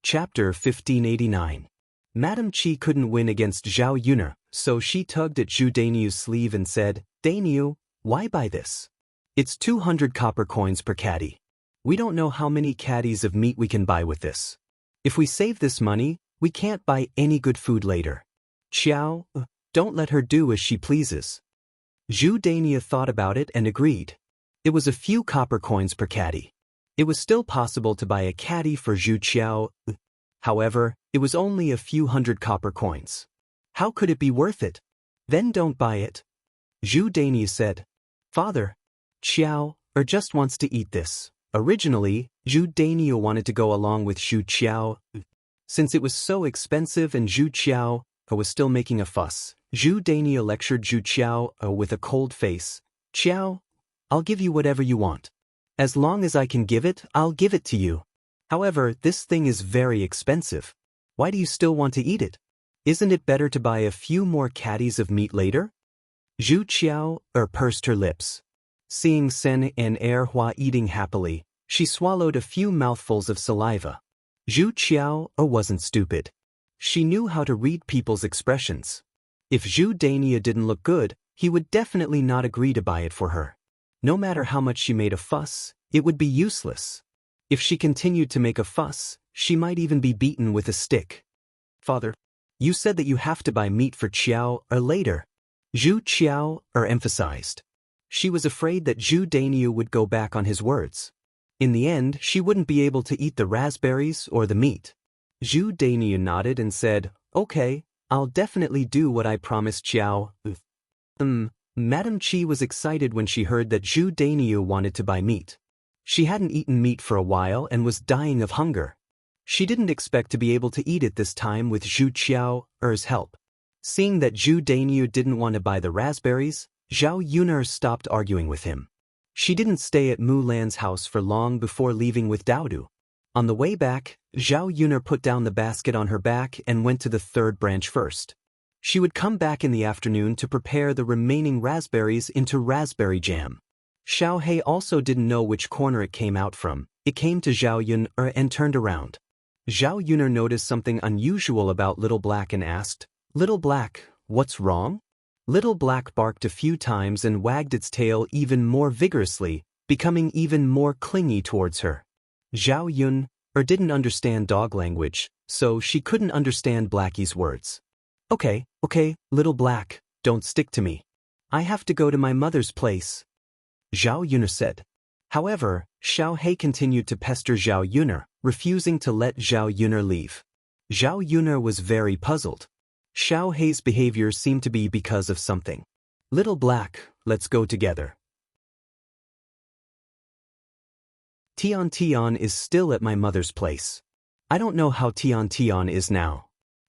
Chapter 1589. Madame Qi couldn't win against Zhao Yuner, so she tugged at Zhu Dainiu's sleeve and said, "Dainiu, why buy this? It's 200 copper coins per caddy. We don't know how many caddies of meat we can buy with this. If we save this money, we can't buy any good food later. Qiao, don't let her do as she pleases." Zhu Dainiu thought about it and agreed. It was a few copper coins per caddy. It was still possible to buy a caddy for Zhu Qiao. However, it was only a few hundred copper coins. How could it be worth it? "Then don't buy it," Zhu Dainiu said. "Father, Qiao just wants to eat this." Originally, Zhu Dainiu wanted to go along with Zhu Qiao. Since it was so expensive and Zhu Qiao was still making a fuss, Zhu Dainiu lectured Zhu Qiao with a cold face. "Qiao, I'll give you whatever you want. As long as I can give it, I'll give it to you. However, this thing is very expensive. Why do you still want to eat it? Isn't it better to buy a few more caddies of meat later?" Zhu Qiao pursed her lips. Seeing Sen and Hua eating happily, she swallowed a few mouthfuls of saliva. Zhu Qiao wasn't stupid. She knew how to read people's expressions. If Zhu Dainiu didn't look good, he would definitely not agree to buy it for her. No matter how much she made a fuss, it would be useless. If she continued to make a fuss, she might even be beaten with a stick. "Father, you said that you have to buy meat for Qiao later," Zhu Qiao emphasized. She was afraid that Zhu Dainiu would go back on his words. In the end, she wouldn't be able to eat the raspberries or the meat. Zhu Dainiu nodded and said, "Okay, I'll definitely do what I promised Qiao." Madame Qi was excited when she heard that Zhu Dainiu wanted to buy meat. She hadn't eaten meat for a while and was dying of hunger. She didn't expect to be able to eat it this time with Zhu Qiao's help. Seeing that Zhu Dainiu didn't want to buy the raspberries, Zhao Yuner stopped arguing with him. She didn't stay at Mulan's house for long before leaving with Daodu. On the way back, Zhao Yuner put down the basket on her back and went to the third branch first. She would come back in the afternoon to prepare the remaining raspberries into raspberry jam. Xiao He also didn't know which corner it came out from. It came to Zhao Yun and turned around. Zhao Yuner noticed something unusual about Little Black and asked, "Little Black, what's wrong?" Little Black barked a few times and wagged its tail even more vigorously, becoming even more clingy towards her. Zhao Yun didn't understand dog language, so she couldn't understand Blackie's words. Okay, Little Black, don't stick to me. I have to go to my mother's place," Zhao Yuner said. However, Xiao He continued to pester Zhao Yuner, refusing to let Zhao Yuner leave. Zhao Yuner was very puzzled. Xiao He's behavior seemed to be because of something. "Little Black, let's go together." Tian Tian is still at my mother's place. I don't know how Tian Tian is now.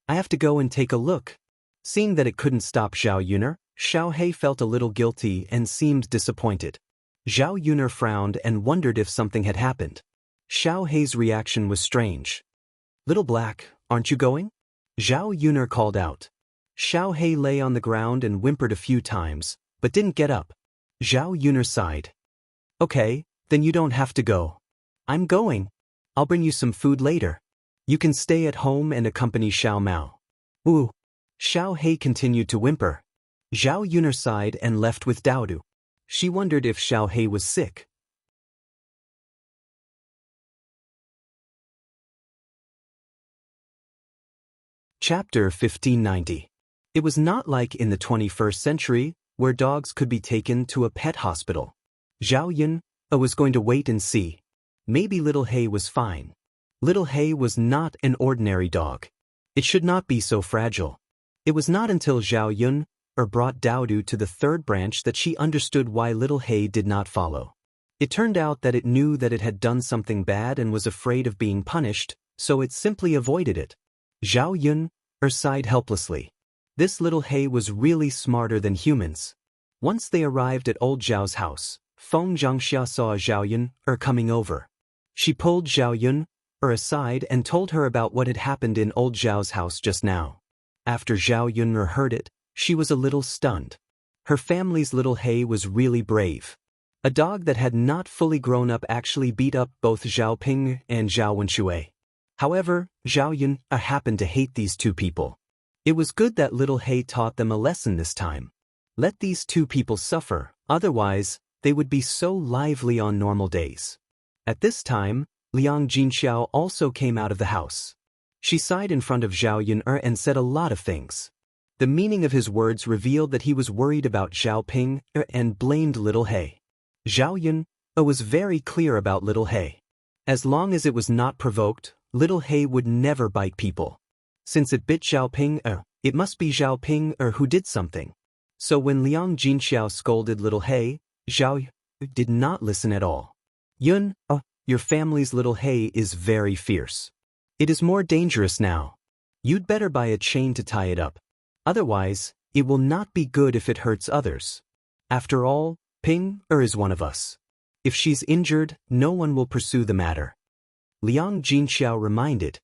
I have to go and take a look. Seeing that it couldn't stop Zhao Yuner, Xiao He felt a little guilty and seemed disappointed. Zhao Yuner frowned and wondered if something had happened. Xiao He's reaction was strange. "Little Black, aren't you going?" Zhao Yuner called out. Xiao He lay on the ground and whimpered a few times, but didn't get up. Zhao Yuner sighed. "Okay, then you don't have to go. I'm going. I'll bring you some food later. You can stay at home and accompany Xiao Mao." "Ooh." Xiao He continued to whimper. Zhao Yuner sighed and left with Daodu. She wondered if Xiao He was sick. Chapter 1590. It was not like in the 21st century, where dogs could be taken to a pet hospital. Zhao Yun was going to wait and see. Maybe Little He was fine. Little He was not an ordinary dog. It should not be so fragile. It was not until Zhao Yun brought Daodu to the third branch that she understood why Little He did not follow. It turned out that it knew that it had done something bad and was afraid of being punished, so it simply avoided it. Zhao Yun sighed helplessly. This Little He was really smarter than humans. Once they arrived at old Zhao's house, Feng Zhangxia saw Zhao Yun coming over. She pulled Zhao Yun aside and told her about what had happened in old Zhao's house just now. After Zhao Yun heard it, she was a little stunned. Her family's Little He was really brave. A dog that had not fully grown up actually beat up both Zhao Ping and Zhao Wenxue. However, Zhao Yun happened to hate these two people. It was good that Little He taught them a lesson this time. Let these two people suffer, otherwise, they would be so lively on normal days. At this time, Liang Jinxiao also came out of the house. She sighed in front of Zhao Yun and said a lot of things. The meaning of his words revealed that he was worried about Zhao Ping and blamed Little He. Zhao Yun was very clear about Little He. As long as it was not provoked, Little He would never bite people. Since it bit Zhao Ping, it must be Zhao Ping who did something. So when Liang Jinxiao scolded Little He, Zhao did not listen at all. "Yun, your family's Little He is very fierce. It is more dangerous now. You'd better buy a chain to tie it up. Otherwise, it will not be good if it hurts others. After all, Ping is one of us. If she's injured, no one will pursue the matter." Liang Jinxiao reminded.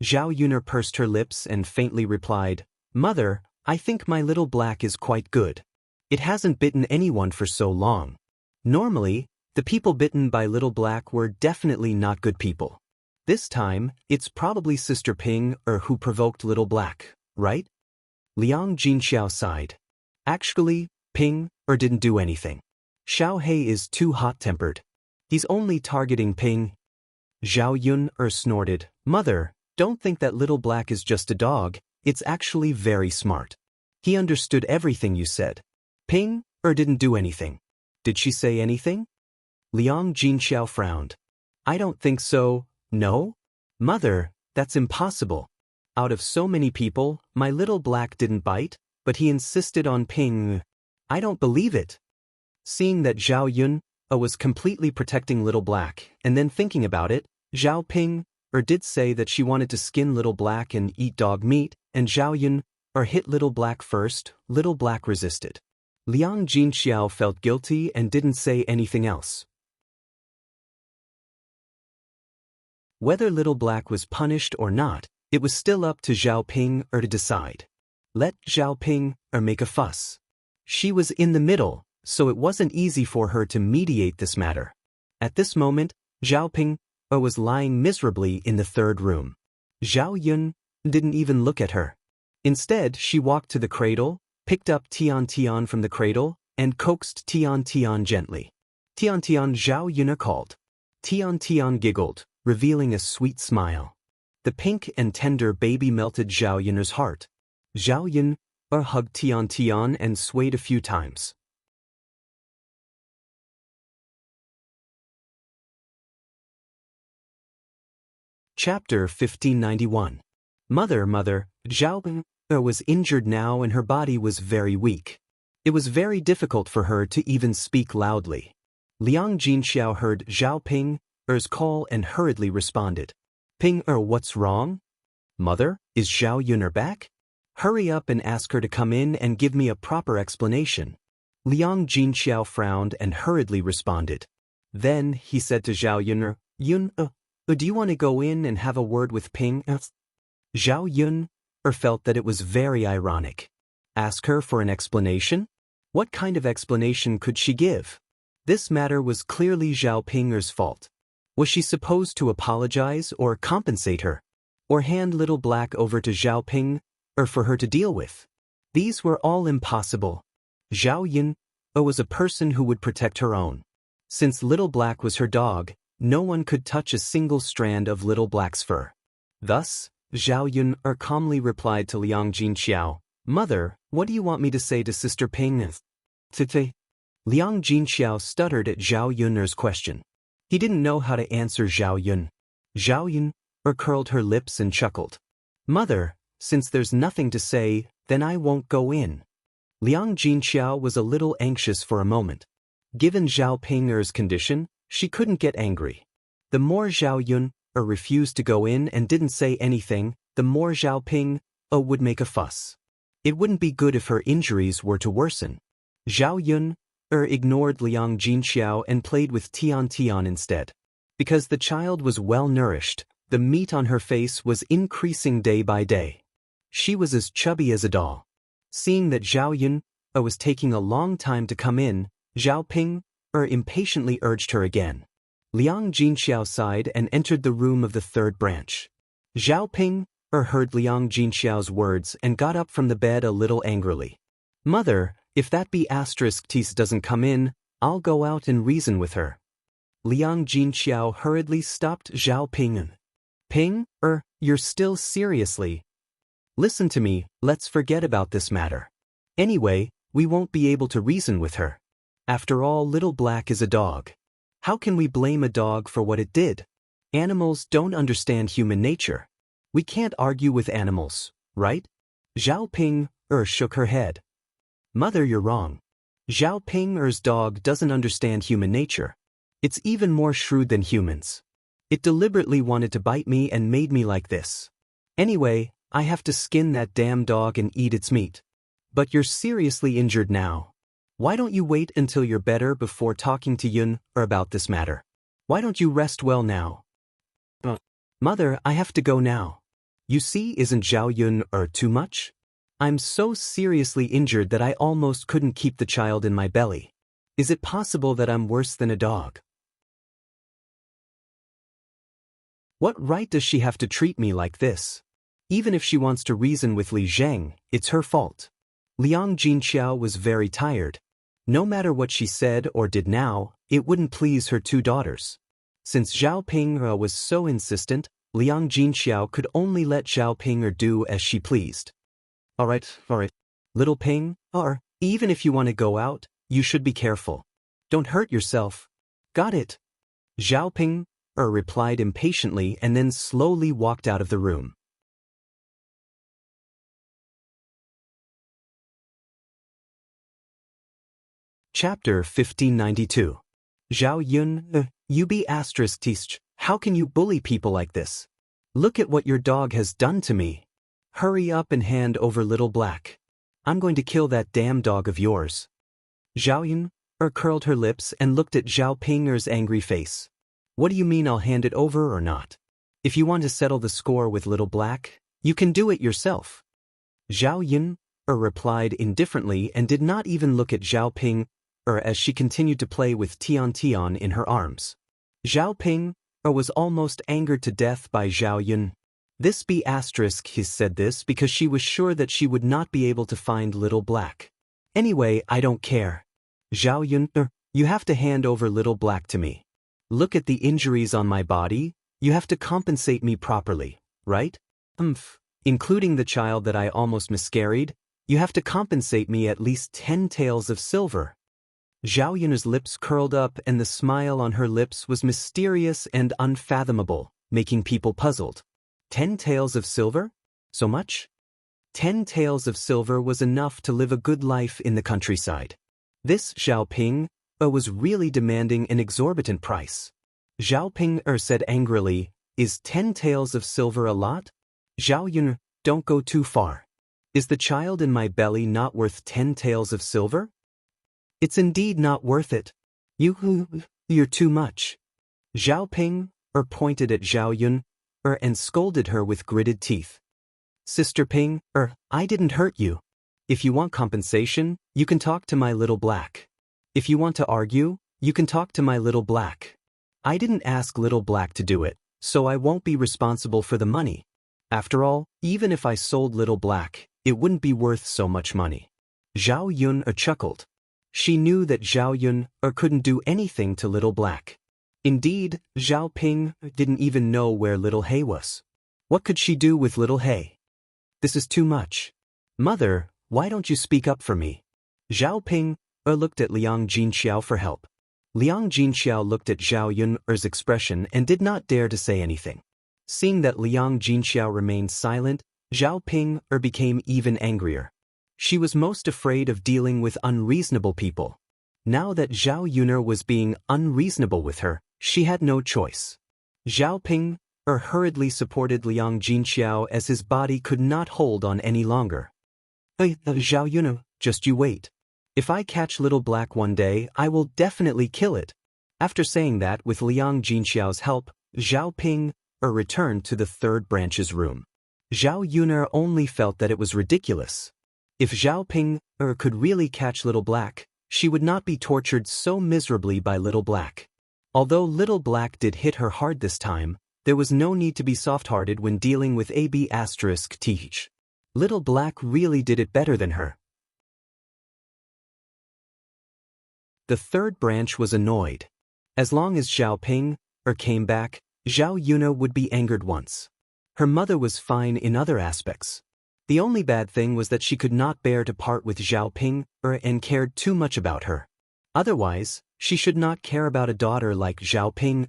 Zhao Yuner pursed her lips and faintly replied, "Mother, I think my Little Black is quite good. It hasn't bitten anyone for so long. Normally, the people bitten by Little Black were definitely not good people. This time, it's probably Sister Ping who provoked Little Black, right?" Liang Jinxiao sighed. Actually, Ping didn't do anything. Xiao He is too hot-tempered. He's only targeting Ping. Zhao Yun snorted, "Mother, don't think that Little Black is just a dog, it's actually very smart. He understood everything you said. Ping didn't do anything. Did she say anything?" Liang Jinxiao frowned. "I don't think so, no? Mother, that's impossible. Out of so many people, my Little Black didn't bite, but he insisted on Ping. I don't believe it." Seeing that Zhao Yun was completely protecting Little Black, and then thinking about it, Zhao Ping did say that she wanted to skin Little Black and eat dog meat, and Zhao Yun hit Little Black first. Little Black resisted. Liang Jinxiao felt guilty and didn't say anything else. Whether Little Black was punished or not, it was still up to Zhao Ping to decide. Let Zhao Ping make a fuss. She was in the middle, so it wasn't easy for her to mediate this matter. At this moment, Zhao Ping was lying miserably in the third room. Zhao Yun didn't even look at her. Instead, she walked to the cradle, picked up Tian Tian from the cradle, and coaxed Tian Tian gently. "Tian Tian," Zhao Yun called. Tian Tian giggled, revealing a sweet smile. The pink and tender baby melted Zhao Yun's heart. Zhao Yun hugged Tian Tian and swayed a few times. Chapter 1591. Mother, Zhao Ping was injured now and her body was very weak. It was very difficult for her to even speak loudly. Liang Jinxiao heard Zhao Ping Er's call and hurriedly responded. Ping Er, what's wrong? Mother, is Zhao Yun back? Hurry up and ask her to come in and give me a proper explanation. Liang Jinxiao frowned and hurriedly responded. Then he said to Zhao Yun, do you want to go in and have a word with Ping Er? Zhao Yun felt that it was very ironic. Ask her for an explanation? What kind of explanation could she give? This matter was clearly Zhao Ping's fault. Was she supposed to apologize or compensate her? Or hand Little Black over to Zhao Ping, or for her to deal with? These were all impossible. Zhao Yun was a person who would protect her own. Since Little Black was her dog, no one could touch a single strand of Little Black's fur. Thus, Zhao Yun calmly replied to Liang Jinxiao, Mother, what do you want me to say to Sister Ping? Tite. Liang Jinxiao stuttered at Zhao Yun's question. He didn't know how to answer Zhao Yun. Zhao Yun curled her lips and chuckled. Mother, since there's nothing to say, then I won't go in. Liang Jinxiao was a little anxious for a moment. Given Zhao Ping's condition, she couldn't get angry. The more Zhao Yun refused to go in and didn't say anything, the more Zhao Ping would make a fuss. It wouldn't be good if her injuries were to worsen. Zhao Yun ignored Liang Jinxiao and played with Tian Tian instead. Because the child was well nourished, the meat on her face was increasing day by day. She was as chubby as a doll. Seeing that Zhao Yun was taking a long time to come in, Zhao Ping impatiently urged her again. Liang Jinxiao sighed and entered the room of the third branch. Zhao Ping heard Liang Jinxiao's words and got up from the bed a little angrily. Mother, if that B*Tis doesn't come in, I'll go out and reason with her. Liang Jinxiao hurriedly stopped Zhao Ping. Ping, you're still seriously. Listen to me, let's forget about this matter. Anyway, we won't be able to reason with her. After all, Little Black is a dog. How can we blame a dog for what it did? Animals don't understand human nature. We can't argue with animals, right? Zhao Ping shook her head. Mother, you're wrong. Zhao Ping's dog doesn't understand human nature. It's even more shrewd than humans. It deliberately wanted to bite me and made me like this. Anyway, I have to skin that damn dog and eat its meat. But you're seriously injured now. Why don't you wait until you're better before talking to Yun about this matter? Why don't you rest well now? Mother, I have to go now. You see, isn't Zhao Yun too much? I'm so seriously injured that I almost couldn't keep the child in my belly. Is it possible that I'm worse than a dog? What right does she have to treat me like this? Even if she wants to reason with Li Zheng, it's her fault. Liang Jinxiao was very tired. No matter what she said or did now, it wouldn't please her two daughters. Since Zhao Ping was so insistent, Liang Jinxiao could only let Zhao Ping do as she pleased. All right. Little Ping, even if you want to go out, you should be careful. Don't hurt yourself. Got it. Zhao Ping replied impatiently and then slowly walked out of the room. Chapter 1592. Zhao Yun, you B***, how can you bully people like this? Look at what your dog has done to me. Hurry up and hand over Little Black. I'm going to kill that damn dog of yours. Zhao Yun curled her lips and looked at Zhao Ping's angry face. What do you mean I'll hand it over or not? If you want to settle the score with Little Black, you can do it yourself. Zhao Yun replied indifferently and did not even look at Zhao Ping as she continued to play with Tian Tian in her arms. Zhao Ping was almost angered to death by Zhao Yun. This B** he said this because she was sure that she would not be able to find Little Black. Anyway, I don't care. Zhao Yun, you have to hand over Little Black to me. Look at the injuries on my body, you have to compensate me properly, right? Including the child that I almost miscarried, you have to compensate me at least 10 taels of silver. Zhao Yun's lips curled up and the smile on her lips was mysterious and unfathomable, making people puzzled. 10 taels of silver? So much? 10 taels of silver was enough to live a good life in the countryside. This Zhao Ping was really demanding an exorbitant price. Zhao Ping said angrily, "Is 10 taels of silver a lot? Zhao Yun, don't go too far. Is the child in my belly not worth 10 taels of silver? It's indeed not worth it. You're too much." Zhao Ping pointed at Zhao Yun and scolded her with gritted teeth. "Sister Ping, I didn't hurt you. If you want compensation, you can talk to my little black. If you want to argue, you can talk to my little black. I didn't ask little black to do it, so I won't be responsible for the money. After all, even if I sold little black, it wouldn't be worth so much money." Zhao Yun chuckled. She knew that Zhao Yun couldn't do anything to little black. Indeed, Zhao Ping didn't even know where little Hay was. What could she do with little Hay? "This is too much. Mother, why don't you speak up for me?" Zhao Ping looked at Liang Jinxiao for help. Liang Jinxiao looked at Zhao Yun's expression and did not dare to say anything. Seeing that Liang Jinxiao remained silent, Zhao Ping became even angrier. She was most afraid of dealing with unreasonable people. Now that Zhao Yun was being unreasonable with her, she had no choice. Zhao Ping hurriedly supported Liang Jinxiao as his body could not hold on any longer. "Zhao Yun, just you wait. If I catch little black one day, I will definitely kill it." After saying that, with Liang Jinxiao's help, Zhao Ping returned to the third branch's room. Zhao Yun only felt that it was ridiculous. If Zhao Ping could really catch little black, she would not be tortured so miserably by little black. Although little black did hit her hard this time, there was no need to be soft-hearted when dealing with AB*Th. Little black really did it better than her. The third branch was annoyed. As long as Zhao Ping came back, Zhao Yun would be angered once. Her mother was fine in other aspects. The only bad thing was that she could not bear to part with Zhao Ping and cared too much about her. Otherwise, she should not care about a daughter like Zhao Ping.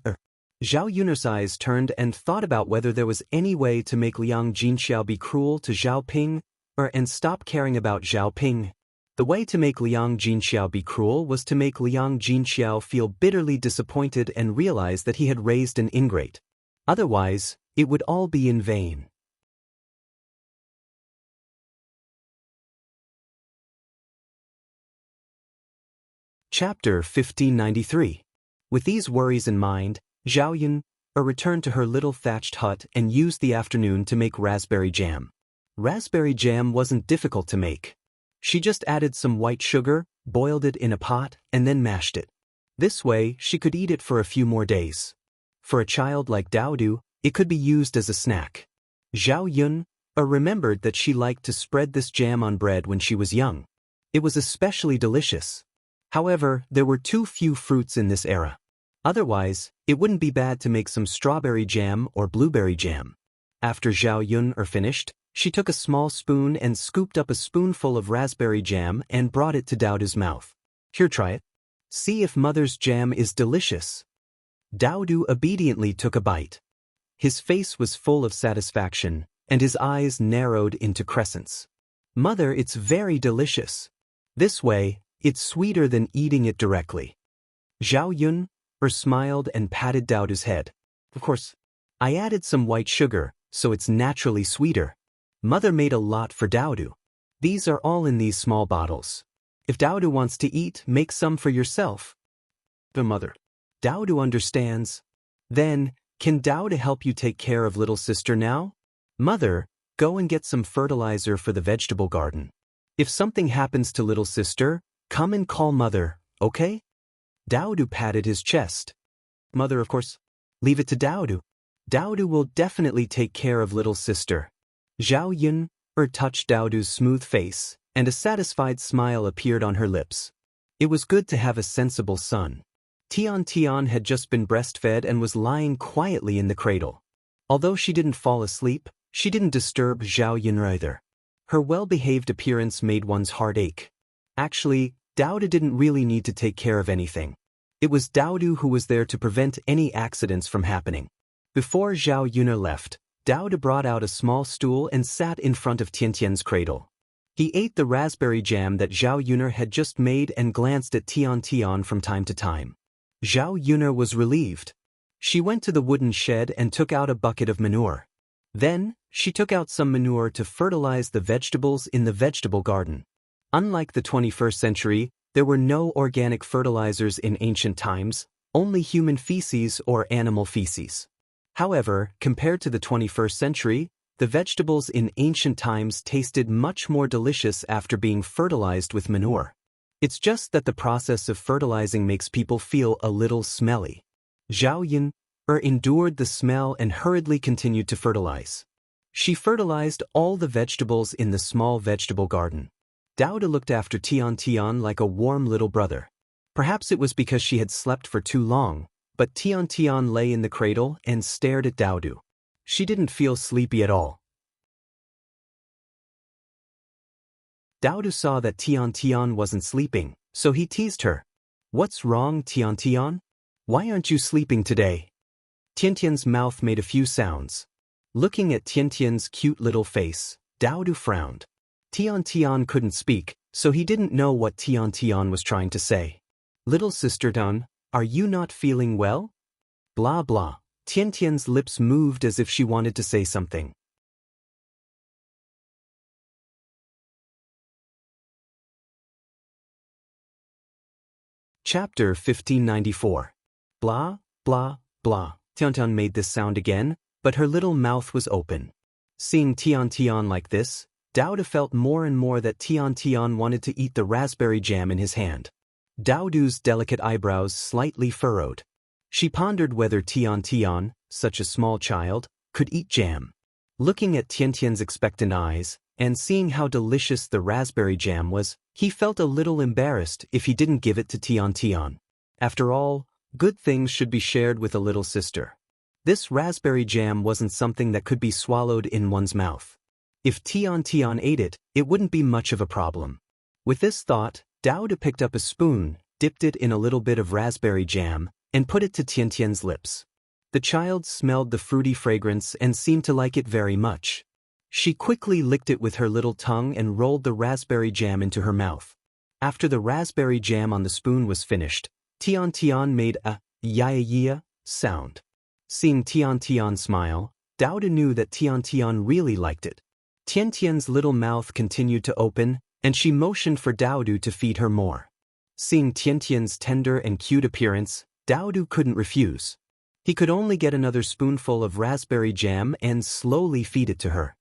Zhao Yun's eyes turned and thought about whether there was any way to make Liang Jinxiao be cruel to Zhao Ping and stop caring about Zhao Ping. The way to make Liang Jinxiao be cruel was to make Liang Jinxiao feel bitterly disappointed and realize that he had raised an ingrate. Otherwise, it would all be in vain. Chapter 1593. With these worries in mind, Zhao Yun returned to her little thatched hut and used the afternoon to make raspberry jam. Raspberry jam wasn't difficult to make. She just added some white sugar, boiled it in a pot, and then mashed it. This way, she could eat it for a few more days. For a child like Daodu, it could be used as a snack. Zhao Yun remembered that she liked to spread this jam on bread when she was young. It was especially delicious. However, there were too few fruits in this era. Otherwise, it wouldn't be bad to make some strawberry jam or blueberry jam. After Zhao Yun finished, she took a small spoon and scooped up a spoonful of raspberry jam and brought it to Daodu's mouth. "Here, try it. See if mother's jam is delicious." Daodu obediently took a bite. His face was full of satisfaction, and his eyes narrowed into crescents. "Mother, it's very delicious. This way, it's sweeter than eating it directly." Zhao Yun smiled and patted Daodu's head. "Of course, I added some white sugar, so it's naturally sweeter. Mother made a lot for Daodu. These are all in these small bottles. If Daodu wants to eat, make some for yourself." "The mother. Daodu understands. Then, can Daodu help you take care of little sister now? Mother, go and get some fertilizer for the vegetable garden. If something happens to little sister, come and call mother, okay?" Daodu patted his chest. "Mother, of course. Leave it to Daodu. Daodu will definitely take care of little sister." Zhao Yun touched Daodu's smooth face, and a satisfied smile appeared on her lips. It was good to have a sensible son. Tian had just been breastfed and was lying quietly in the cradle. Although she didn't fall asleep, she didn't disturb Zhao Yun either. Her well-behaved appearance made one's heart ache. Actually, Daodu didn't really need to take care of anything. It was Daodu who was there to prevent any accidents from happening. Before Zhao Yun left, Daodu brought out a small stool and sat in front of Tian's cradle. He ate the raspberry jam that Zhao Yun had just made and glanced at Tian from time to time. Zhao Yun was relieved. She went to the wooden shed and took out a bucket of manure. Then, she took out some manure to fertilize the vegetables in the vegetable garden. Unlike the 21st century, there were no organic fertilizers in ancient times, only human feces or animal feces. However, compared to the 21st century, the vegetables in ancient times tasted much more delicious after being fertilized with manure. It's just that the process of fertilizing makes people feel a little smelly. Zhao Yun endured the smell and hurriedly continued to fertilize. She fertilized all the vegetables in the small vegetable garden. Dao De looked after Tian Tian like a warm little brother. Perhaps it was because she had slept for too long, but Tian Tian lay in the cradle and stared at Dao Du. She didn't feel sleepy at all. Dao Du saw that Tian Tian wasn't sleeping, so he teased her. "What's wrong, Tian Tian? Why aren't you sleeping today?" Tian Tian's mouth made a few sounds. Looking at Tian Tian's cute little face, Dao Du frowned. Tian Tian couldn't speak, so he didn't know what Tian Tian was trying to say. "Little sister Dun, are you not feeling well?" Blah blah. Tian Tian's lips moved as if she wanted to say something. Chapter 1594. Blah, blah, blah. Tian Tian made this sound again, but her little mouth was open. Seeing Tian Tian like this, Dao De felt more and more that Tian Tian wanted to eat the raspberry jam in his hand. Dao Du's delicate eyebrows slightly furrowed. She pondered whether Tian Tian, such a small child, could eat jam. Looking at Tian Tian's expectant eyes, and seeing how delicious the raspberry jam was, he felt a little embarrassed if he didn't give it to Tian Tian. After all, good things should be shared with a little sister. This raspberry jam wasn't something that could be swallowed in one's mouth. If Tian Tian ate it, it wouldn't be much of a problem. With this thought, Dao De picked up a spoon, dipped it in a little bit of raspberry jam, and put it to Tian Tian's lips. The child smelled the fruity fragrance and seemed to like it very much. She quickly licked it with her little tongue and rolled the raspberry jam into her mouth. After the raspberry jam on the spoon was finished, Tian Tian made a ya-ya sound. Seeing Tian Tian smile, Dao De knew that Tian Tian really liked it. Tian Tian's little mouth continued to open, and she motioned for Dao Du to feed her more. Seeing Tian Tian's tender and cute appearance, Dao Du couldn't refuse. He could only get another spoonful of raspberry jam and slowly feed it to her.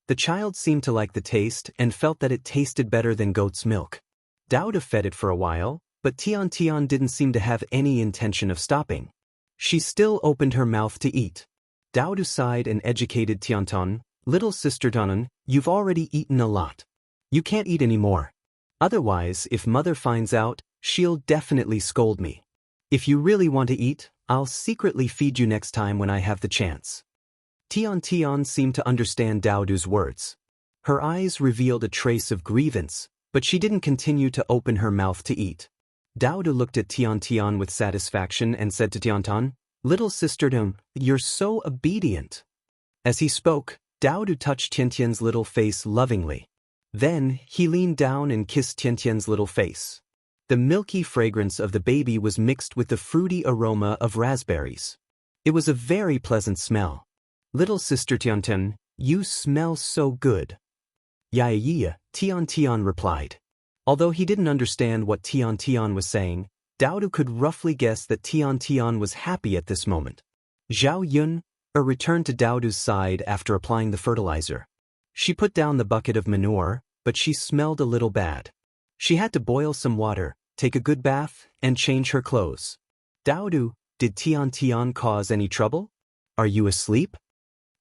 The child seemed to like the taste and felt that it tasted better than goat's milk. Dao De fed it for a while, but Tian Tian didn't seem to have any intention of stopping. She still opened her mouth to eat. Dao Du sighed and educated Tian Tian. "Little sister Dunan, you've already eaten a lot. You can't eat any more. Otherwise, if mother finds out, she'll definitely scold me. If you really want to eat, I'll secretly feed you next time when I have the chance." Tian Tian seemed to understand Dao Du's words. Her eyes revealed a trace of grievance, but she didn't continue to open her mouth to eat. Dao Du looked at Tian Tian with satisfaction and said to Tian Tian, "Little sister Dun, you're so obedient." As he spoke, Dao Du touched Tian Tian's little face lovingly. Then, he leaned down and kissed Tian Tian's little face. The milky fragrance of the baby was mixed with the fruity aroma of raspberries. It was a very pleasant smell. "Little sister Tian Tian, you smell so good." "Yeah, Tian Tian replied. Although he didn't understand what Tian Tian was saying, Dao Du could roughly guess that Tian Tian was happy at this moment. Zhao Yun returned to Dao Du's side after applying the fertilizer. She put down the bucket of manure, but she smelled a little bad. She had to boil some water, take a good bath, and change her clothes. "Dao Du, did Tian Tian cause any trouble? Are you asleep?"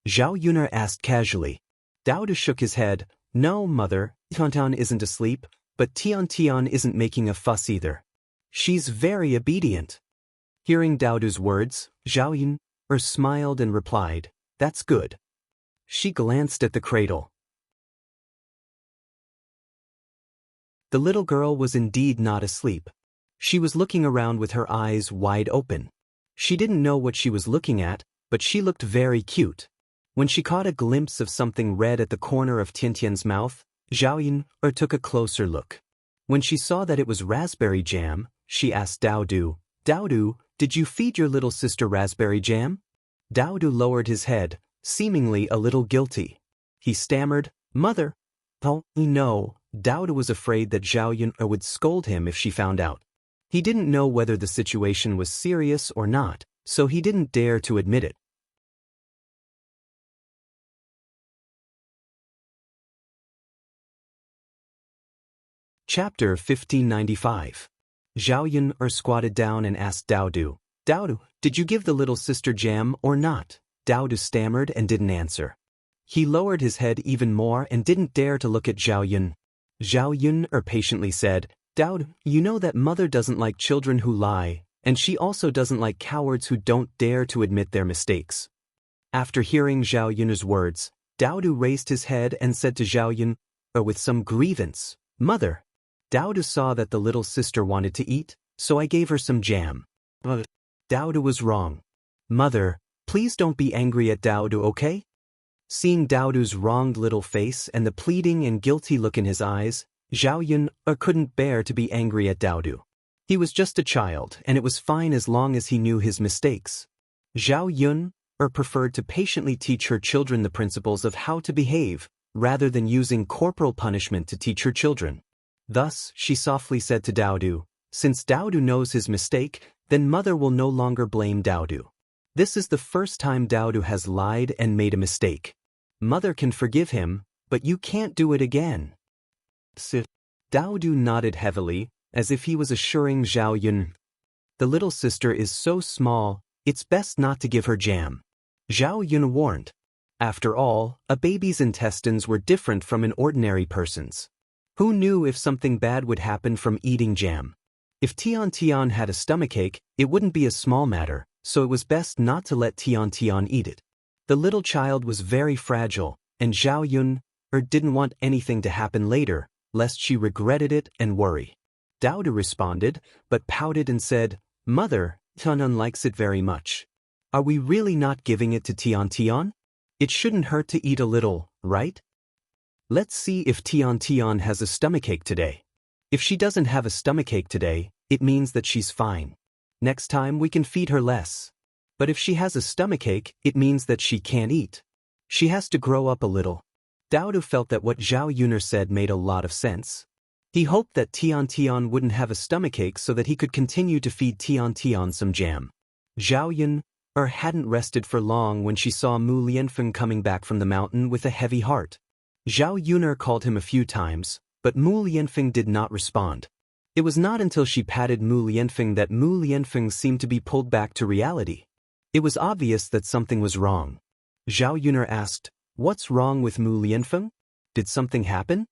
Zhao Yun asked casually. Dao Du shook his head. "No, mother, Tian Tian isn't asleep, but Tian Tian isn't making a fuss either. She's very obedient." Hearing Dao Du's words, Zhao Yun smiled and replied, "That's good." She glanced at the cradle. The little girl was indeed not asleep. She was looking around with her eyes wide open. She didn't know what she was looking at, but she looked very cute. When she caught a glimpse of something red at the corner of Tian Tian's mouth, Zhao Yun took a closer look. When she saw that it was raspberry jam, she asked Dao Du, Did you feed your little sister raspberry jam? Dowdu lowered his head, seemingly a little guilty. He stammered, Mother. Oh, no. Dowdu was afraid that Zhao Yun would scold him if she found out. He didn't know whether the situation was serious or not, so he didn't dare to admit it. Chapter 1595. Zhao Yun squatted down and asked Dowdu, Dowdu, did you give the little sister jam or not? Dowdu stammered and didn't answer. He lowered his head even more and didn't dare to look at Zhao Yun. Zhao Yun patiently said, Dowdu, you know that mother doesn't like children who lie, and she also doesn't like cowards who don't dare to admit their mistakes. After hearing Zhao Yun's words, Dowdu raised his head and said to Zhao Yun, with some grievance, Mother. Dowdu saw that the little sister wanted to eat, so I gave her some jam. Dowdu was wrong. Mother, please don't be angry at Dowdu, okay? Seeing Dowdu's wronged little face and the pleading and guilty look in his eyes, Zhao Yun couldn't bear to be angry at Dowdu. He was just a child, and it was fine as long as he knew his mistakes. Zhao Yun preferred to patiently teach her children the principles of how to behave, rather than using corporal punishment to teach her children. Thus, she softly said to Dowdu, Since Dowdu knows his mistake, then mother will no longer blame Dowdu. This is the first time Dowdu has lied and made a mistake. Mother can forgive him, but you can't do it again. Dowdu nodded heavily, as if he was assuring Zhao Yun. The little sister is so small, it's best not to give her jam. Zhao Yun warned. After all, a baby's intestines were different from an ordinary person's. Who knew if something bad would happen from eating jam? If Tian had a stomachache, it wouldn't be a small matter, so it was best not to let Tian eat it. The little child was very fragile, and Zhao Yun didn't want anything to happen later, lest she regretted it and worry. Dowdu responded, but pouted and said, Mother, Tian likes it very much. Are we really not giving it to Tian? It shouldn't hurt to eat a little, right? Let's see if Tian has a stomachache today. If she doesn't have a stomachache today, it means that she's fine. Next time we can feed her less. But if she has a stomachache, it means that she can't eat. She has to grow up a little. Dowdu felt that what Zhao Yun said made a lot of sense. He hoped that Tian wouldn't have a stomachache so that he could continue to feed Tian some jam. Zhao Yun hadn't rested for long when she saw Mu Lianfeng coming back from the mountain with a heavy heart. Zhao Yun called him a few times, but Mu Lianfeng did not respond. It was not until she patted Mu Lianfeng that Mu Lianfeng seemed to be pulled back to reality. It was obvious that something was wrong. Zhao Yun asked, What's wrong with Mu Lianfeng? Did something happen?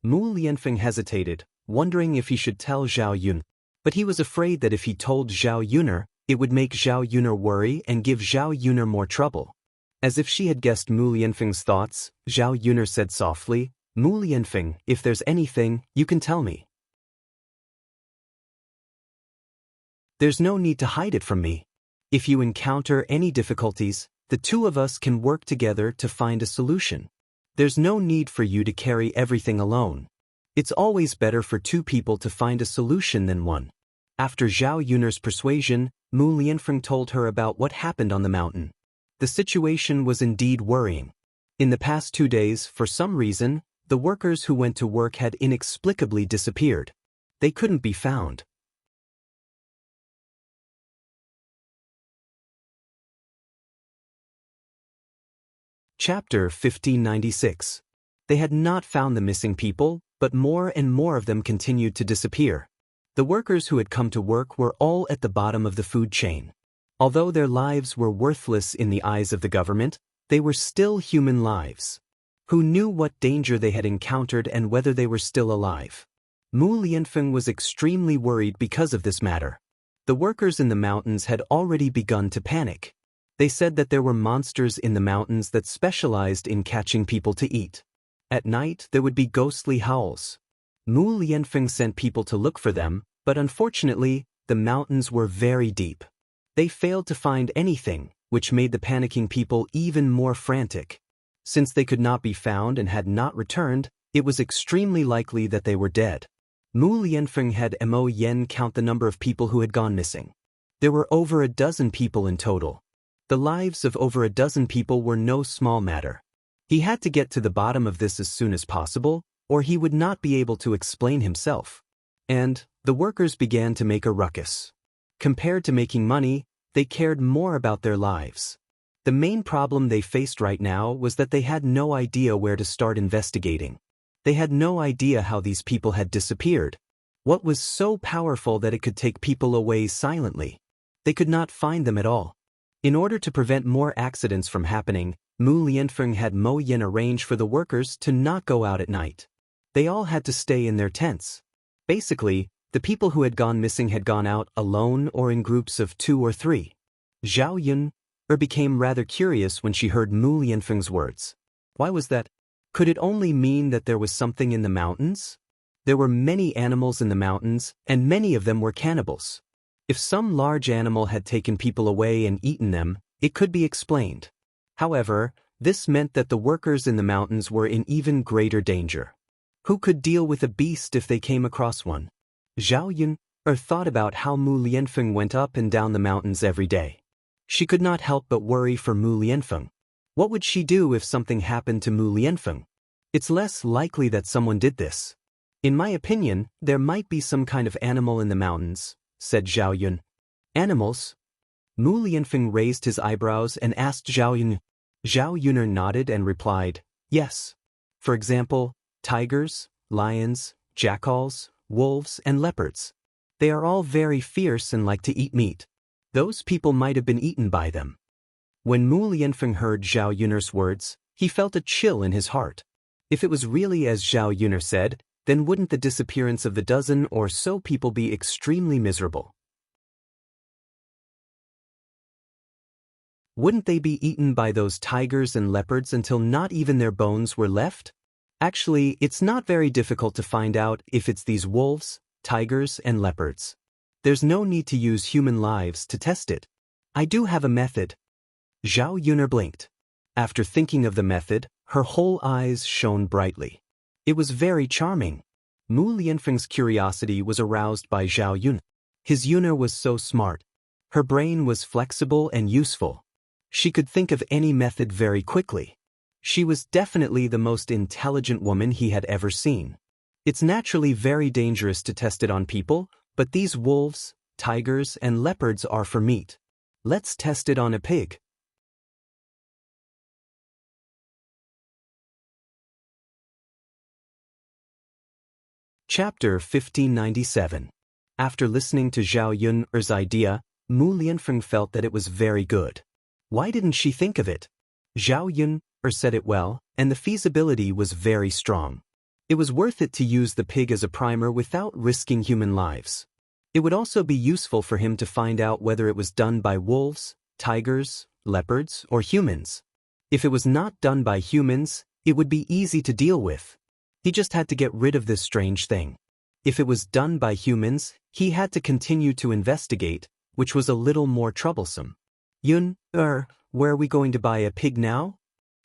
Mu Lianfeng hesitated, wondering if he should tell Zhao Yun. But he was afraid that if he told Zhao Yun, it would make Zhao Yun worry and give Zhao Yun more trouble. As if she had guessed Mu Lianfeng's thoughts, Zhao Yun said softly, Mu Lianfeng, if there's anything, you can tell me. There's no need to hide it from me. If you encounter any difficulties, the two of us can work together to find a solution. There's no need for you to carry everything alone. It's always better for two people to find a solution than one. After Zhao Yun's persuasion, Mu Lianfeng told her about what happened on the mountain. The situation was indeed worrying. In the past 2 days, for some reason, the workers who went to work had inexplicably disappeared. They couldn't be found. Chapter 1596. They had not found the missing people, but more and more of them continued to disappear. The workers who had come to work were all at the bottom of the food chain. Although their lives were worthless in the eyes of the government, they were still human lives. Who knew what danger they had encountered and whether they were still alive? Mu Lianfeng was extremely worried because of this matter. The workers in the mountains had already begun to panic. They said that there were monsters in the mountains that specialized in catching people to eat. At night, there would be ghostly howls. Mu Lianfeng sent people to look for them, but unfortunately, the mountains were very deep. They failed to find anything, which made the panicking people even more frantic. Since they could not be found and had not returned, it was extremely likely that they were dead. Mu Lianfeng had Mo Yen count the number of people who had gone missing. There were over a dozen people in total. The lives of over a dozen people were no small matter. He had to get to the bottom of this as soon as possible, or he would not be able to explain himself. And the workers began to make a ruckus. Compared to making money, they cared more about their lives. The main problem they faced right now was that they had no idea where to start investigating. They had no idea how these people had disappeared. What was so powerful that it could take people away silently? They could not find them at all. In order to prevent more accidents from happening, Mu Lianfeng had Mo Yin arrange for the workers to not go out at night. They all had to stay in their tents. Basically, the people who had gone missing had gone out alone or in groups of 2 or 3. Zhao Yun became rather curious when she heard Mu Lianfeng's words. Why was that? Could it only mean that there was something in the mountains? There were many animals in the mountains, and many of them were cannibals. If some large animal had taken people away and eaten them, it could be explained. However, this meant that the workers in the mountains were in even greater danger. Who could deal with a beast if they came across one? Zhao Yun thought about how Mu Lianfeng went up and down the mountains every day. She could not help but worry for Mu Lianfeng. What would she do if something happened to Mu Lianfeng? It's less likely that someone did this. In my opinion, there might be some kind of animal in the mountains, said Zhao Yun. Animals? Mu Lianfeng raised his eyebrows and asked Zhao Yun. Zhao Yun nodded and replied, yes. For example, tigers, lions, jackals, wolves, and leopards. They are all very fierce and like to eat meat. Those people might have been eaten by them. When Mu Lianfeng heard Zhao Yun's words, he felt a chill in his heart. If it was really as Zhao Yun said, then wouldn't the disappearance of the dozen or so people be extremely miserable? Wouldn't they be eaten by those tigers and leopards until not even their bones were left? Actually, it's not very difficult to find out if it's these wolves, tigers, and leopards. There's no need to use human lives to test it. I do have a method. Zhao Yun blinked. After thinking of the method, her whole eyes shone brightly. It was very charming. Mu Lianfeng's curiosity was aroused by Zhao Yun. His Yuna was so smart. Her brain was flexible and useful. She could think of any method very quickly. She was definitely the most intelligent woman he had ever seen. It's naturally very dangerous to test it on people, but these wolves, tigers, and leopards are for meat. Let's test it on a pig. Chapter 1597. After listening to Zhao Yun's idea, Mu Lianfeng felt that it was very good. Why didn't she think of it? Zhao Yun said it well, and the feasibility was very strong. It was worth it to use the pig as a primer without risking human lives. It would also be useful for him to find out whether it was done by wolves, tigers, leopards, or humans. If it was not done by humans, it would be easy to deal with. He just had to get rid of this strange thing. If it was done by humans, he had to continue to investigate, which was a little more troublesome. Yun, where are we going to buy a pig now?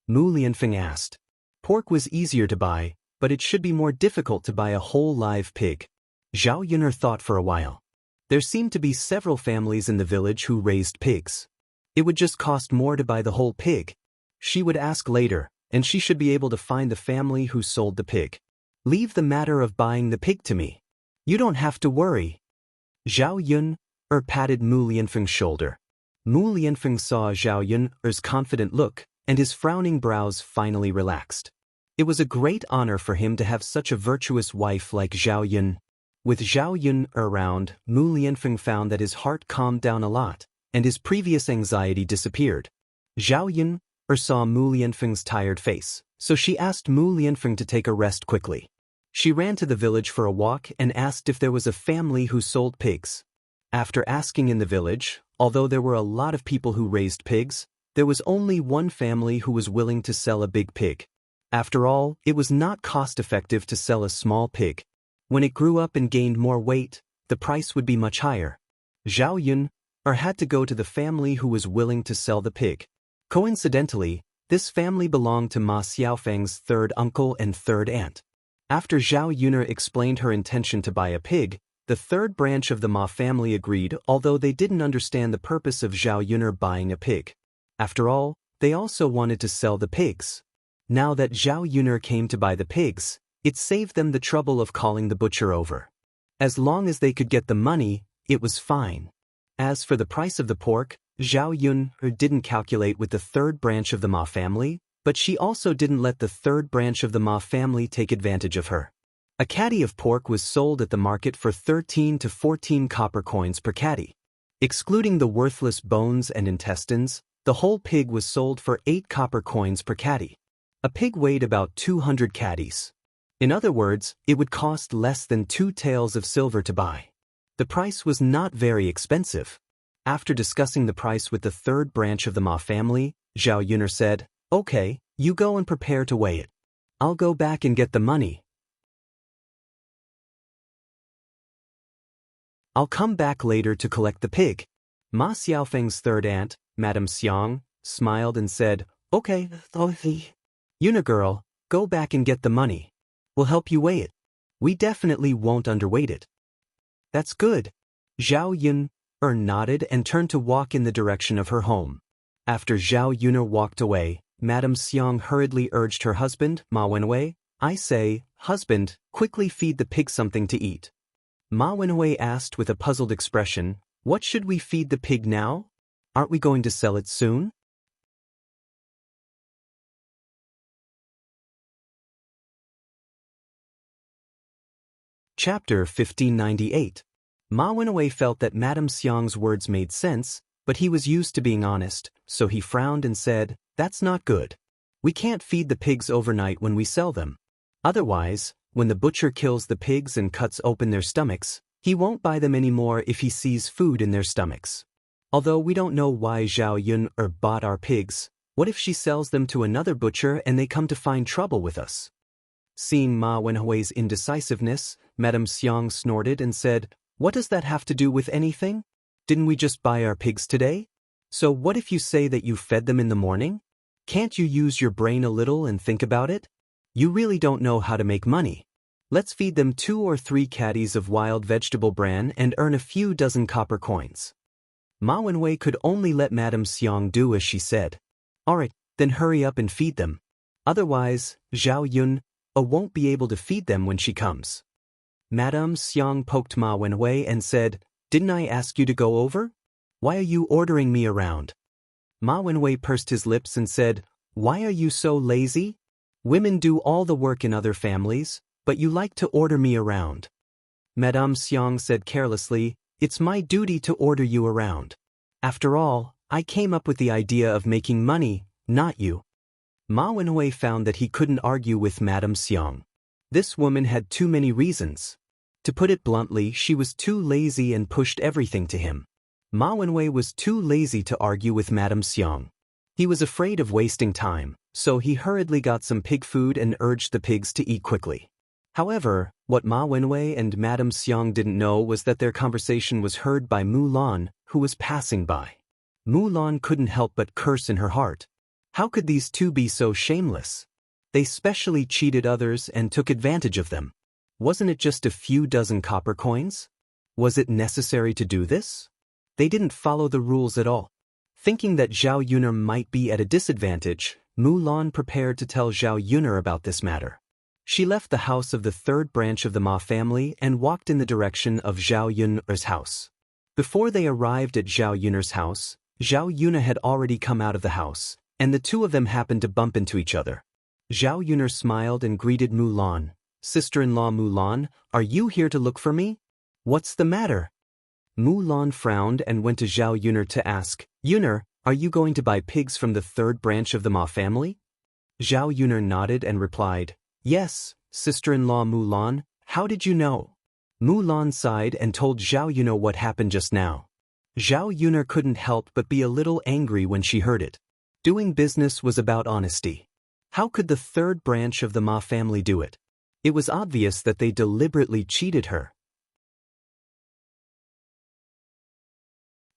Mu Lianfeng asked. Pork was easier to buy, but it should be more difficult to buy a whole live pig. Zhao Yun thought for a while. There seemed to be several families in the village who raised pigs. It would just cost more to buy the whole pig. She would ask later, and she should be able to find the family who sold the pig. Leave the matter of buying the pig to me. You don't have to worry. Zhao Yun patted Mu Lianfeng's shoulder. Mu Lianfeng saw Zhao Yun's confident look, and his frowning brows finally relaxed. It was a great honor for him to have such a virtuous wife like Zhao Yun. With Zhao Yun around, Mu Lianfeng found that his heart calmed down a lot, and his previous anxiety disappeared. Zhao Yun saw Mu Lianfeng's tired face, so she asked Mu Lianfeng to take a rest quickly. She ran to the village for a walk and asked if there was a family who sold pigs. After asking in the village, although there were a lot of people who raised pigs, there was only one family who was willing to sell a big pig. After all, it was not cost-effective to sell a small pig. When it grew up and gained more weight, the price would be much higher. Zhao Yun had to go to the family who was willing to sell the pig. Coincidentally, this family belonged to Ma Xiaofeng's third uncle and third aunt. After Zhao Yun explained her intention to buy a pig, The third branch of the Ma family agreed, although they didn't understand the purpose of Zhao Yuner buying a pig. After all, they also wanted to sell the pigs. Now that Zhao Yuner came to buy the pigs, it saved them the trouble of calling the butcher over. As long as they could get the money, it was fine. As for the price of the pork, Zhao Yuner didn't calculate with the third branch of the Ma family, but she also didn't let the third branch of the Ma family take advantage of her. A caddy of pork was sold at the market for 13 to 14 copper coins per caddy. Excluding the worthless bones and intestines, the whole pig was sold for 8 copper coins per caddy. A pig weighed about 200 caddies. In other words, it would cost less than 2 taels of silver to buy. The price was not very expensive. After discussing the price with the third branch of the Ma family, Zhao Yuner said, "Okay, you go and prepare to weigh it. I'll go back and get the money. I'll come back later to collect the pig." Ma Xiaofeng's third aunt, Madame Xiang, smiled and said, "Okay, Yuner girl, go back and get the money. We'll help you weigh it. We definitely won't underweight it." "That's good." Zhao Yuner nodded and turned to walk in the direction of her home. After Zhao Yuner walked away, Madame Xiang hurriedly urged her husband, Ma Wenwei, "I say, husband, quickly feed the pig something to eat." Ma Wenwei asked with a puzzled expression, "What should we feed the pig now? Aren't we going to sell it soon?" Chapter 1598. Ma Wenwei felt that Madame Xiang's words made sense, but he was used to being honest, so he frowned and said, "That's not good. We can't feed the pigs overnight when we sell them. Otherwise, when the butcher kills the pigs and cuts open their stomachs, he won't buy them anymore if he sees food in their stomachs. Although we don't know why Zhao Yuner bought our pigs, what if she sells them to another butcher and they come to find trouble with us?" Seeing Ma Wenwei's indecisiveness, Madame Xiang snorted and said, "What does that have to do with anything? Didn't we just buy our pigs today? So what if you say that you fed them in the morning? Can't you use your brain a little and think about it? You really don't know how to make money. Let's feed them 2 or 3 caddies of wild vegetable bran and earn a few dozen copper coins." Ma Wenwei could only let Madame Xiang do as she said. "Alright, then hurry up and feed them. Otherwise, Zhao Yuner won't be able to feed them when she comes." Madame Xiang poked Ma Wenwei and said, "Didn't I ask you to go over? Why are you ordering me around?" Ma Wenwei pursed his lips and said, "Why are you so lazy? Women do all the work in other families, but you like to order me around." Madame Xiang said carelessly, "It's my duty to order you around. After all, I came up with the idea of making money, not you." Ma Wenwei found that he couldn't argue with Madame Xiang. This woman had too many reasons. To put it bluntly, she was too lazy and pushed everything to him. Ma Wenwei was too lazy to argue with Madame Xiang. He was afraid of wasting time, so he hurriedly got some pig food and urged the pigs to eat quickly. However, what Ma Wenwei and Madame Xiang didn't know was that their conversation was heard by Mulan, who was passing by. Mulan couldn't help but curse in her heart. How could these two be so shameless? They specially cheated others and took advantage of them. Wasn't it just a few dozen copper coins? Was it necessary to do this? They didn't follow the rules at all. Thinking that Zhao Yuner might be at a disadvantage, Mulan prepared to tell Zhao Yuner about this matter. She left the house of the third branch of the Ma family and walked in the direction of Zhao Yuner's house. Before they arrived at Zhao Yuner's house, Zhao Yuner had already come out of the house, and the two of them happened to bump into each other. Zhao Yuner smiled and greeted Mulan. "Sister-in-law Mulan, are you here to look for me? What's the matter?" Mulan frowned and went to Zhao Yuner to ask, "Yuner, are you going to buy pigs from the third branch of the Ma family?" Zhao Yuner nodded and replied, "Yes, sister-in-law Mulan, how did you know?" Mulan sighed and told Zhao Yuner what happened just now. Zhao Yuner couldn't help but be a little angry when she heard it. Doing business was about honesty. How could the third branch of the Ma family do it? It was obvious that they deliberately cheated her.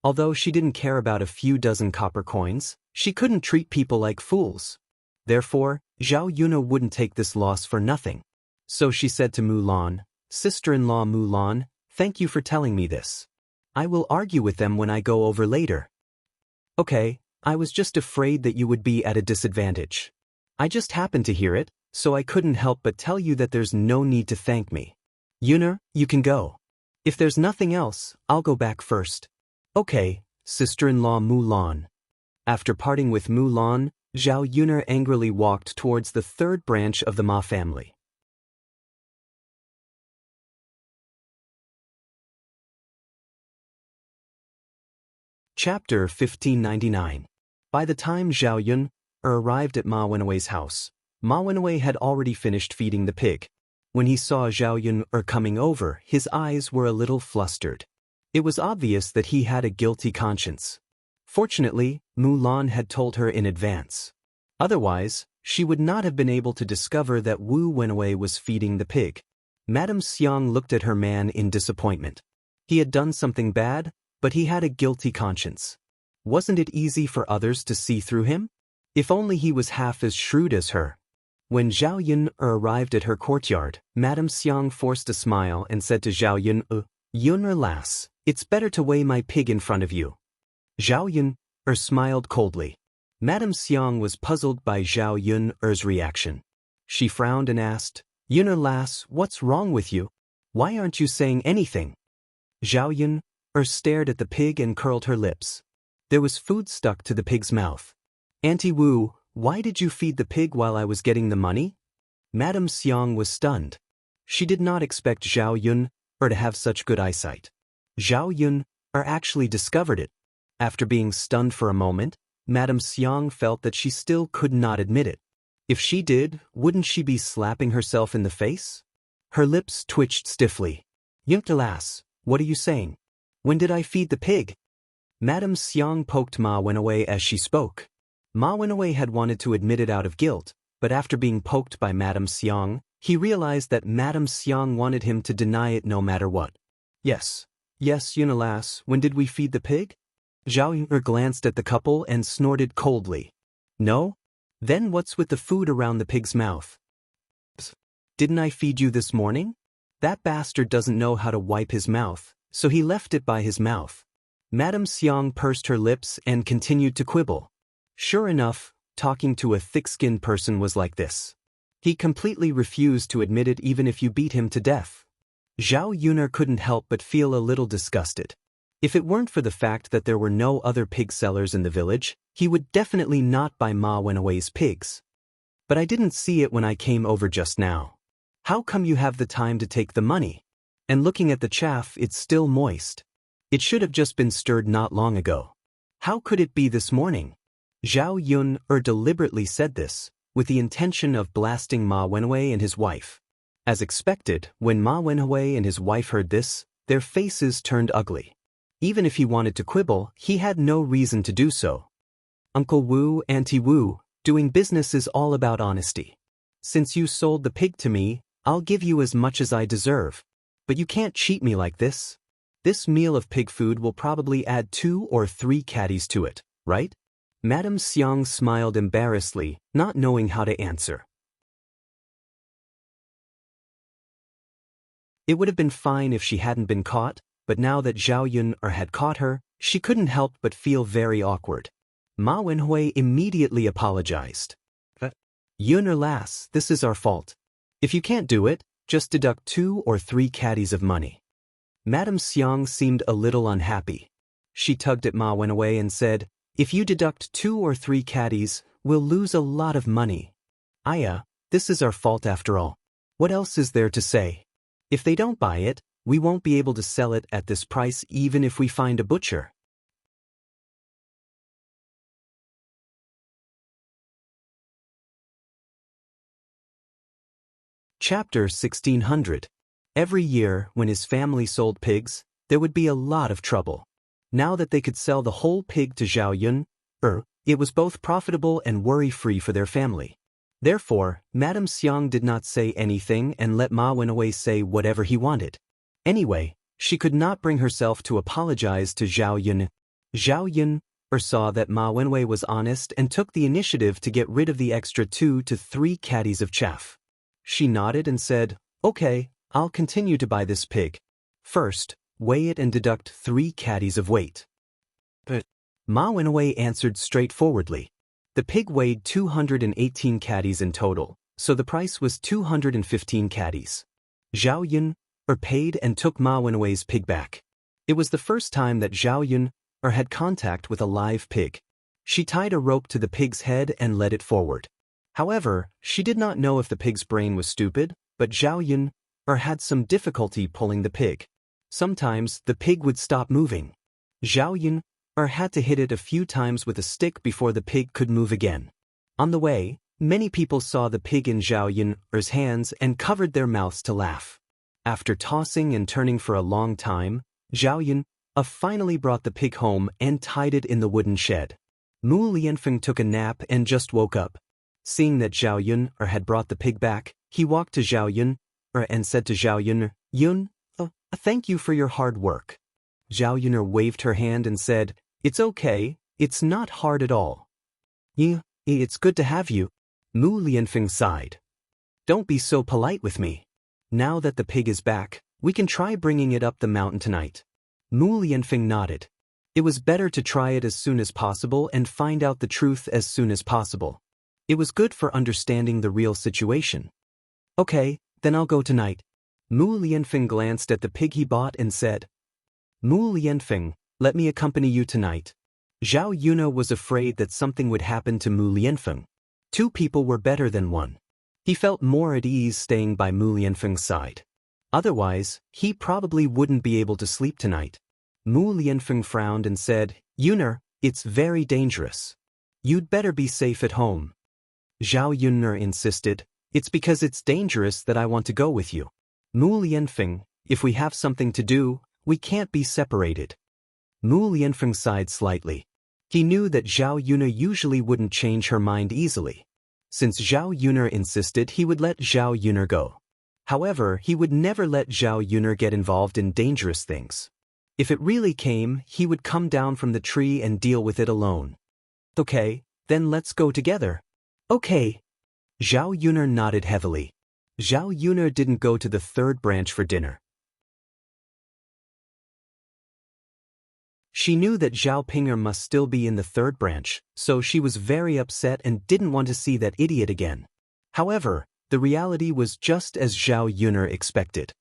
Although she didn't care about a few dozen copper coins, she couldn't treat people like fools. Therefore, Zhao Yuner wouldn't take this loss for nothing. So she said to Mulan, "Sister-in-law Mulan, Thank you for telling me this. I will argue with them when I go over later. Okay, I was just afraid that you would be at a disadvantage. I just happened to hear it, so I couldn't help but tell you that there's no need to thank me. Yun'er, you can go. If there's nothing else, I'll go back first. Okay, sister-in-law Mulan. After parting with Mulan, Zhao Yun'er angrily walked towards the third branch of the Ma family. Chapter 1599. By the time Zhao Yun'er arrived at Ma Wenwei's house, Ma Wenwei had already finished feeding the pig. When he saw Zhao Yun'er coming over, his eyes were a little flustered. It was obvious that he had a guilty conscience. Fortunately, Mulan had told her in advance. Otherwise, she would not have been able to discover that Wu Wenwei was feeding the pig. Madame Xiang looked at her man in disappointment. He had done something bad, but he had a guilty conscience. Wasn't it easy for others to see through him? If only he was half as shrewd as her. When Zhao Yun'er arrived at her courtyard, Madame Xiang forced a smile and said to Zhao Yun'er, "Yun'er lass, it's better to weigh my pig in front of you." Zhao Yun'er smiled coldly. Madame Xiang was puzzled by Zhao Yun'er's reaction. She frowned and asked, "Yun'er lass, what's wrong with you? Why aren't you saying anything?" Zhao Yun'er stared at the pig and curled her lips. There was food stuck to the pig's mouth. "Auntie Wu, why did you feed the pig while I was getting the money?" Madame Xiang was stunned. She did not expect Zhao Yun'er to have such good eyesight. Zhao Yun'er actually discovered it. After being stunned for a moment, Madame Xiang felt that she still could not admit it. If she did, wouldn't she be slapping herself in the face? Her lips twitched stiffly. "Yun'er lass, what are you saying? When did I feed the pig?" Madame Xiang poked Ma Wenwei as she spoke. Ma Wenwei had wanted to admit it out of guilt, but after being poked by Madame Xiang, he realized that Madame Xiang wanted him to deny it no matter what. Yes, Yun'er lass, when did we feed the pig?" Zhao Yun'er glanced at the couple and snorted coldly. "No? Then what's with the food around the pig's mouth?" "Didn't I feed you this morning? That bastard doesn't know how to wipe his mouth, so he left it by his mouth." Madame Xiang pursed her lips and continued to quibble. Sure enough, talking to a thick-skinned person was like this. He completely refused to admit it even if you beat him to death. Zhao Yun'er couldn't help but feel a little disgusted. If it weren't for the fact that there were no other pig sellers in the village, he would definitely not buy Ma Wenwei's pigs. "But I didn't see it when I came over just now. How come you have the time to take the money? And looking at the chaff, it's still moist. It should have just been stirred not long ago. How could it be this morning?" Zhao Yun'er deliberately said this, with the intention of blasting Ma Wenwei and his wife. As expected, when Ma Wenwei and his wife heard this, their faces turned ugly. Even if he wanted to quibble, he had no reason to do so. "Uncle Wu, Auntie Wu, doing business is all about honesty. Since you sold the pig to me, I'll give you as much as I deserve. But you can't cheat me like this. This meal of pig food will probably add 2 or 3 caddies to it, right?" Madame Xiang smiled embarrassedly, not knowing how to answer. It would have been fine if she hadn't been caught, but now that Zhao Yun'er had caught her, she couldn't help but feel very awkward. Ma Wenwei immediately apologized. "Yun'er lass, this is our fault. If you can't do it, just deduct 2 or 3 caddies of money." Madame Xiang seemed a little unhappy. She tugged at Ma Wenwei and said, "If you deduct 2 or 3 caddies, we'll lose a lot of money. Aya, this is our fault after all. What else is there to say? If they don't buy it, we won't be able to sell it at this price even if we find a butcher." Chapter 1600. Every year, when his family sold pigs, there would be a lot of trouble. Now that they could sell the whole pig to Zhao Yun'er, it was both profitable and worry-free for their family. Therefore, Madame Xiang did not say anything and let Ma Wenwei say whatever he wanted. Anyway, she could not bring herself to apologize to Zhao Yun'er. Zhao Yun'er saw that Ma Wenwei was honest and took the initiative to get rid of the extra 2 to 3 caddies of chaff. She nodded and said, "Okay, I'll continue to buy this pig. First, weigh it and deduct 3 caddies of weight. But Ma Wenwei answered straightforwardly. The pig weighed 218 caddies in total, so the price was 215 caddies. Zhao Yun paid and took Ma Wenwei's pig back. It was the first time that Zhao Yun had contact with a live pig. She tied a rope to the pig's head and led it forward. However, she did not know if the pig's brain was stupid, but Zhao Yun had some difficulty pulling the pig. Sometimes the pig would stop moving. Zhao Yun had to hit it a few times with a stick before the pig could move again. On the way, many people saw the pig in Zhao Yun's hands and covered their mouths to laugh. After tossing and turning for a long time, Zhao Yun finally brought the pig home and tied it in the wooden shed. Mu Lianfeng took a nap and just woke up. Seeing that Zhao Yun had brought the pig back, he walked to Zhao Yun and said to Zhao Yun, thank you for your hard work. Zhao Yun waved her hand and said, it's okay, it's not hard at all. It's good to have you. Mu Lianfeng sighed. Don't be so polite with me. Now that the pig is back, we can try bringing it up the mountain tonight. Mu Lianfeng nodded. It was better to try it as soon as possible and find out the truth as soon as possible. It was good for understanding the real situation. Okay, then I'll go tonight. Mu Lianfeng glanced at the pig he bought and said, Mu Lianfeng, let me accompany you tonight. Zhao Yun was afraid that something would happen to Mu Lianfeng. 2 people were better than 1. He felt more at ease staying by Mu Lianfeng's side. Otherwise, he probably wouldn't be able to sleep tonight. Mu Lianfeng frowned and said, Yun'er, it's very dangerous. You'd better be safe at home. Zhao Yun'er insisted, it's because it's dangerous that I want to go with you. Mu Lianfeng, if we have something to do, we can't be separated. Mu Lianfeng sighed slightly. He knew that Zhao Yun usually wouldn't change her mind easily. Since Zhao Yun insisted, he would let Zhao Yun go. However, he would never let Zhao Yun get involved in dangerous things. If it really came, he would come down from the tree and deal with it alone. Okay, then let's go together. Okay. Zhao Yun nodded heavily. Zhao Yun didn't go to the 3rd branch for dinner. She knew that Zhao Pinger must still be in the 3rd branch, so she was very upset and didn't want to see that idiot again. However, the reality was just as Zhao Yun expected.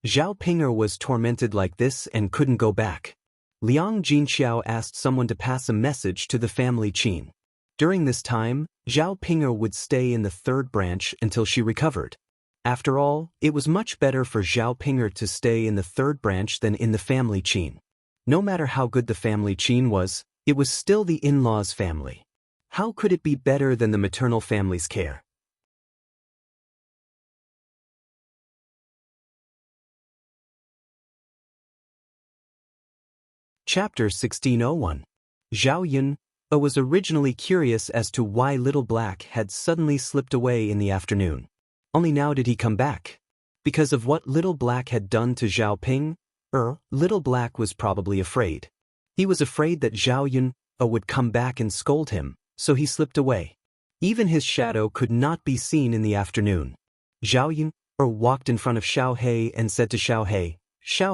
Zhao Pinger was tormented like this and couldn't go back. Liang Jinxiao asked someone to pass a message to the family Qin. During this time, Zhao Pinger would stay in the 3rd branch until she recovered. After all, it was much better for Zhao Pinger to stay in the 3rd branch than in the family Qin. No matter how good the family Qin was, it was still the in-laws' family. How could it be better than the maternal family's care? Chapter 1601. Zhao Yun was originally curious as to why Little Black had suddenly slipped away in the afternoon. Only now did he come back. Because of what Little Black had done to Zhao Ping, Little Black was probably afraid. He was afraid that Zhao Yun would come back and scold him, so he slipped away. Even his shadow could not be seen in the afternoon. Zhao Yun walked in front of Xiao He and said to Xiao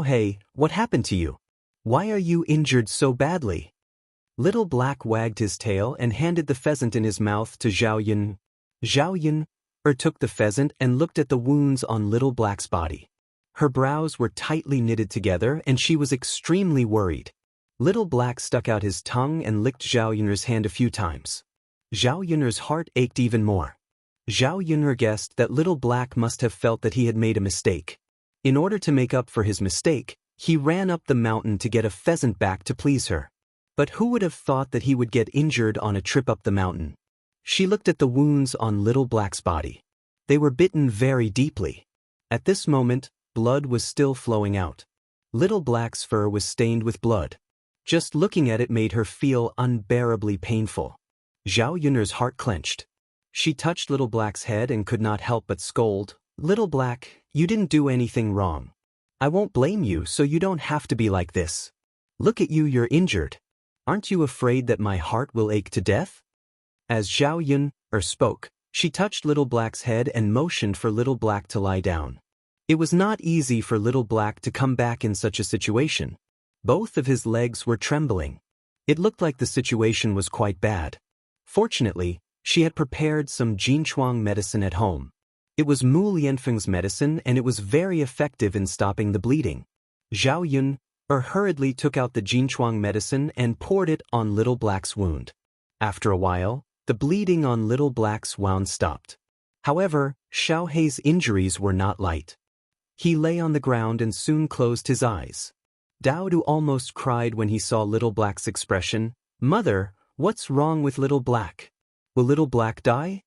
He, what happened to you? Why are you injured so badly? Little Black wagged his tail and handed the pheasant in his mouth to Zhao Yun. Zhao Yun took the pheasant and looked at the wounds on Little Black's body. Her brows were tightly knitted together and she was extremely worried. Little Black stuck out his tongue and licked Zhao Yun's hand a few times. Zhao Yun's heart ached even more. Zhao Yun guessed that Little Black must have felt that he had made a mistake. In order to make up for his mistake, he ran up the mountain to get a pheasant back to please her. But who would have thought that he would get injured on a trip up the mountain? She looked at the wounds on Little Black's body. They were bitten very deeply. At this moment, blood was still flowing out. Little Black's fur was stained with blood. Just looking at it made her feel unbearably painful. Zhao Yun's heart clenched. She touched Little Black's head and could not help but scold, Little Black, you didn't do anything wrong. I won't blame you, so you don't have to be like this. Look at you, you're injured. Aren't you afraid that my heart will ache to death? As Zhao Yun spoke, she touched Little Black's head and motioned for Little Black to lie down. It was not easy for Little Black to come back in such a situation. Both of his legs were trembling. It looked like the situation was quite bad. Fortunately, she had prepared some Jinchuang medicine at home. It was Mu Lianfeng's medicine and it was very effective in stopping the bleeding. Zhao Yun hurriedly took out the Jinchuang medicine and poured it on Little Black's wound. After a while, the bleeding on Little Black's wound stopped. However, Xiao Hei's injuries were not light. He lay on the ground and soon closed his eyes. Daodu almost cried when he saw Little Black's expression. "Mother, what's wrong with Little Black? Will Little Black die?"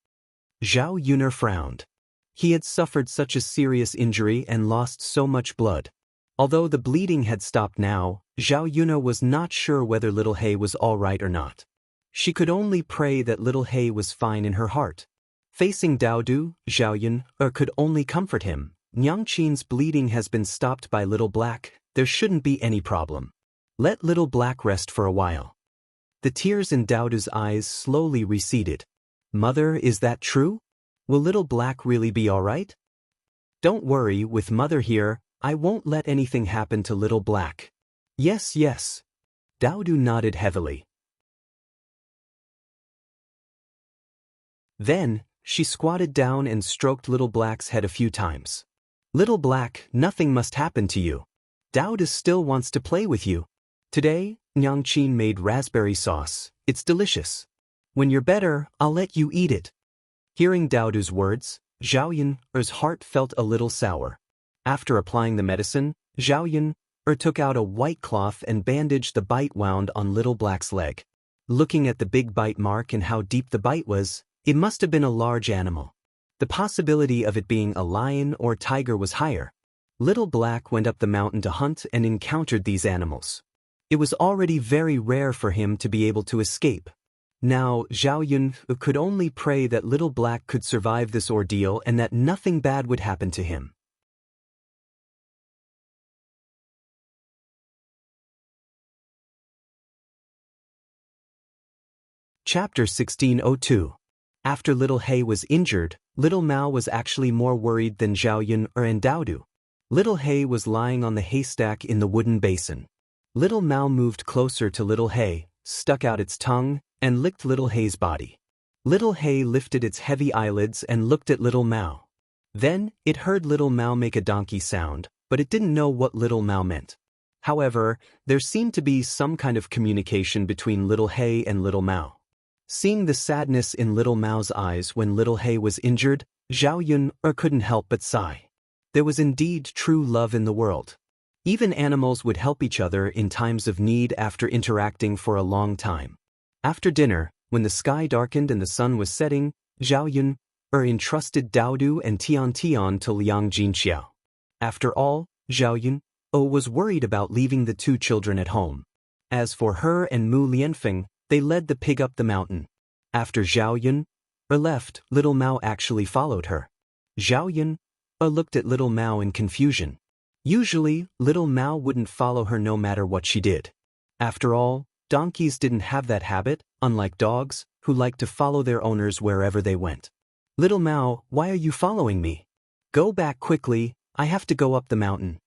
Zhao Yun frowned. He had suffered such a serious injury and lost so much blood. Although the bleeding had stopped now, Zhao Yun was not sure whether Little Hei was all right or not. She could only pray that Little Hei was fine in her heart. Facing Daodu, Zhao Yun could only comfort him. "Nyangqin's bleeding has been stopped by Little Black. There shouldn't be any problem. Let Little Black rest for a while." The tears in Daodu's eyes slowly receded. "Mother, is that true? Will Little Black really be all right?" "Don't worry, with Mother here, I won't let anything happen to Little Black." "Yes, yes." Daodu nodded heavily. Then, she squatted down and stroked Little Black's head a few times. "Little Black, nothing must happen to you. Daodu still wants to play with you. Today, Nyangqin made raspberry sauce. It's delicious. When you're better, I'll let you eat it." Hearing Daodu's words, Zhao Yun's heart felt a little sour. After applying the medicine, Zhao Yun took out a white cloth and bandaged the bite wound on Little Black's leg. Looking at the big bite mark and how deep the bite was, it must have been a large animal. The possibility of it being a lion or tiger was higher. Little Black went up the mountain to hunt and encountered these animals. It was already very rare for him to be able to escape. Now, Zhao Yun could only pray that Little Black could survive this ordeal and that nothing bad would happen to him. Chapter 1602. After Little Hei was injured, Little Mao was actually more worried than Zhao Yun and Daodu. Little Hei was lying on the haystack in the wooden basin. Little Mao moved closer to Little Hei, stuck out its tongue, and licked Little Hei's body. Little Hei lifted its heavy eyelids and looked at Little Mao. Then, it heard Little Mao make a donkey sound, but it didn't know what Little Mao meant. However, there seemed to be some kind of communication between Little Hei and Little Mao. Seeing the sadness in Little Mao's eyes when Little Hei was injured, Zhao Yun couldn't help but sigh. There was indeed true love in the world. Even animals would help each other in times of need after interacting for a long time. After dinner, when the sky darkened and the sun was setting, Zhao Yun entrusted Daodu and Tian Tian to Liang Jinxiao. After all, Zhao Yun was worried about leaving the two children at home. As for her and Mu Lianfeng, they led the pig up the mountain. After Zhao Yun left, Little Mao actually followed her. Zhao Yun looked at Little Mao in confusion. Usually, Little Mao wouldn't follow her no matter what she did. After all, donkeys didn't have that habit, unlike dogs, who liked to follow their owners wherever they went. "Little Mao, why are you following me? Go back quickly, I have to go up the mountain."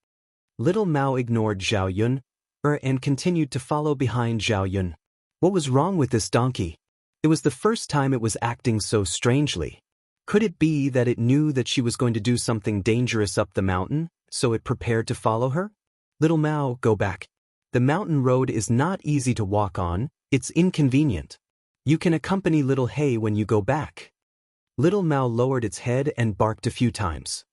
Little Mao ignored Zhao Yun and continued to follow behind Zhao Yun. What was wrong with this donkey? It was the first time it was acting so strangely. Could it be that it knew that she was going to do something dangerous up the mountain, so it prepared to follow her? "Little Mao, go back. The mountain road is not easy to walk on, it's inconvenient. You can accompany Little Hei when you go back." Little Mao lowered its head and barked a few times.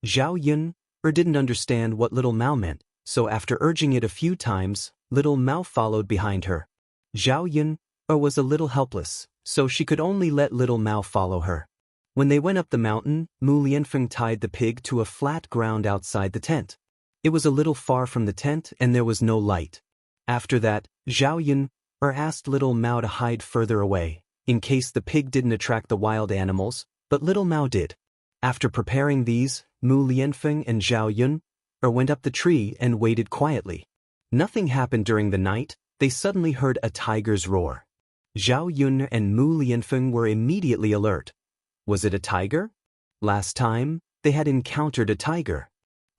Zhao Yun didn't understand what Little Mao meant, so after urging it a few times, Little Mao followed behind her. Zhao Yun was a little helpless, so she could only let Little Mao follow her. When they went up the mountain, Mu Lianfeng tied the pig to a flat ground outside the tent. It was a little far from the tent and there was no light. After that, Zhao Yun asked Little Mao to hide further away, in case the pig didn't attract the wild animals, but Little Mao did. After preparing these, Mu Lianfeng and Zhao Yun went up the tree and waited quietly. Nothing happened during the night. They suddenly heard a tiger's roar. Zhao Yun and Mu Lianfeng were immediately alert. Was it a tiger? Last time, they had encountered a tiger.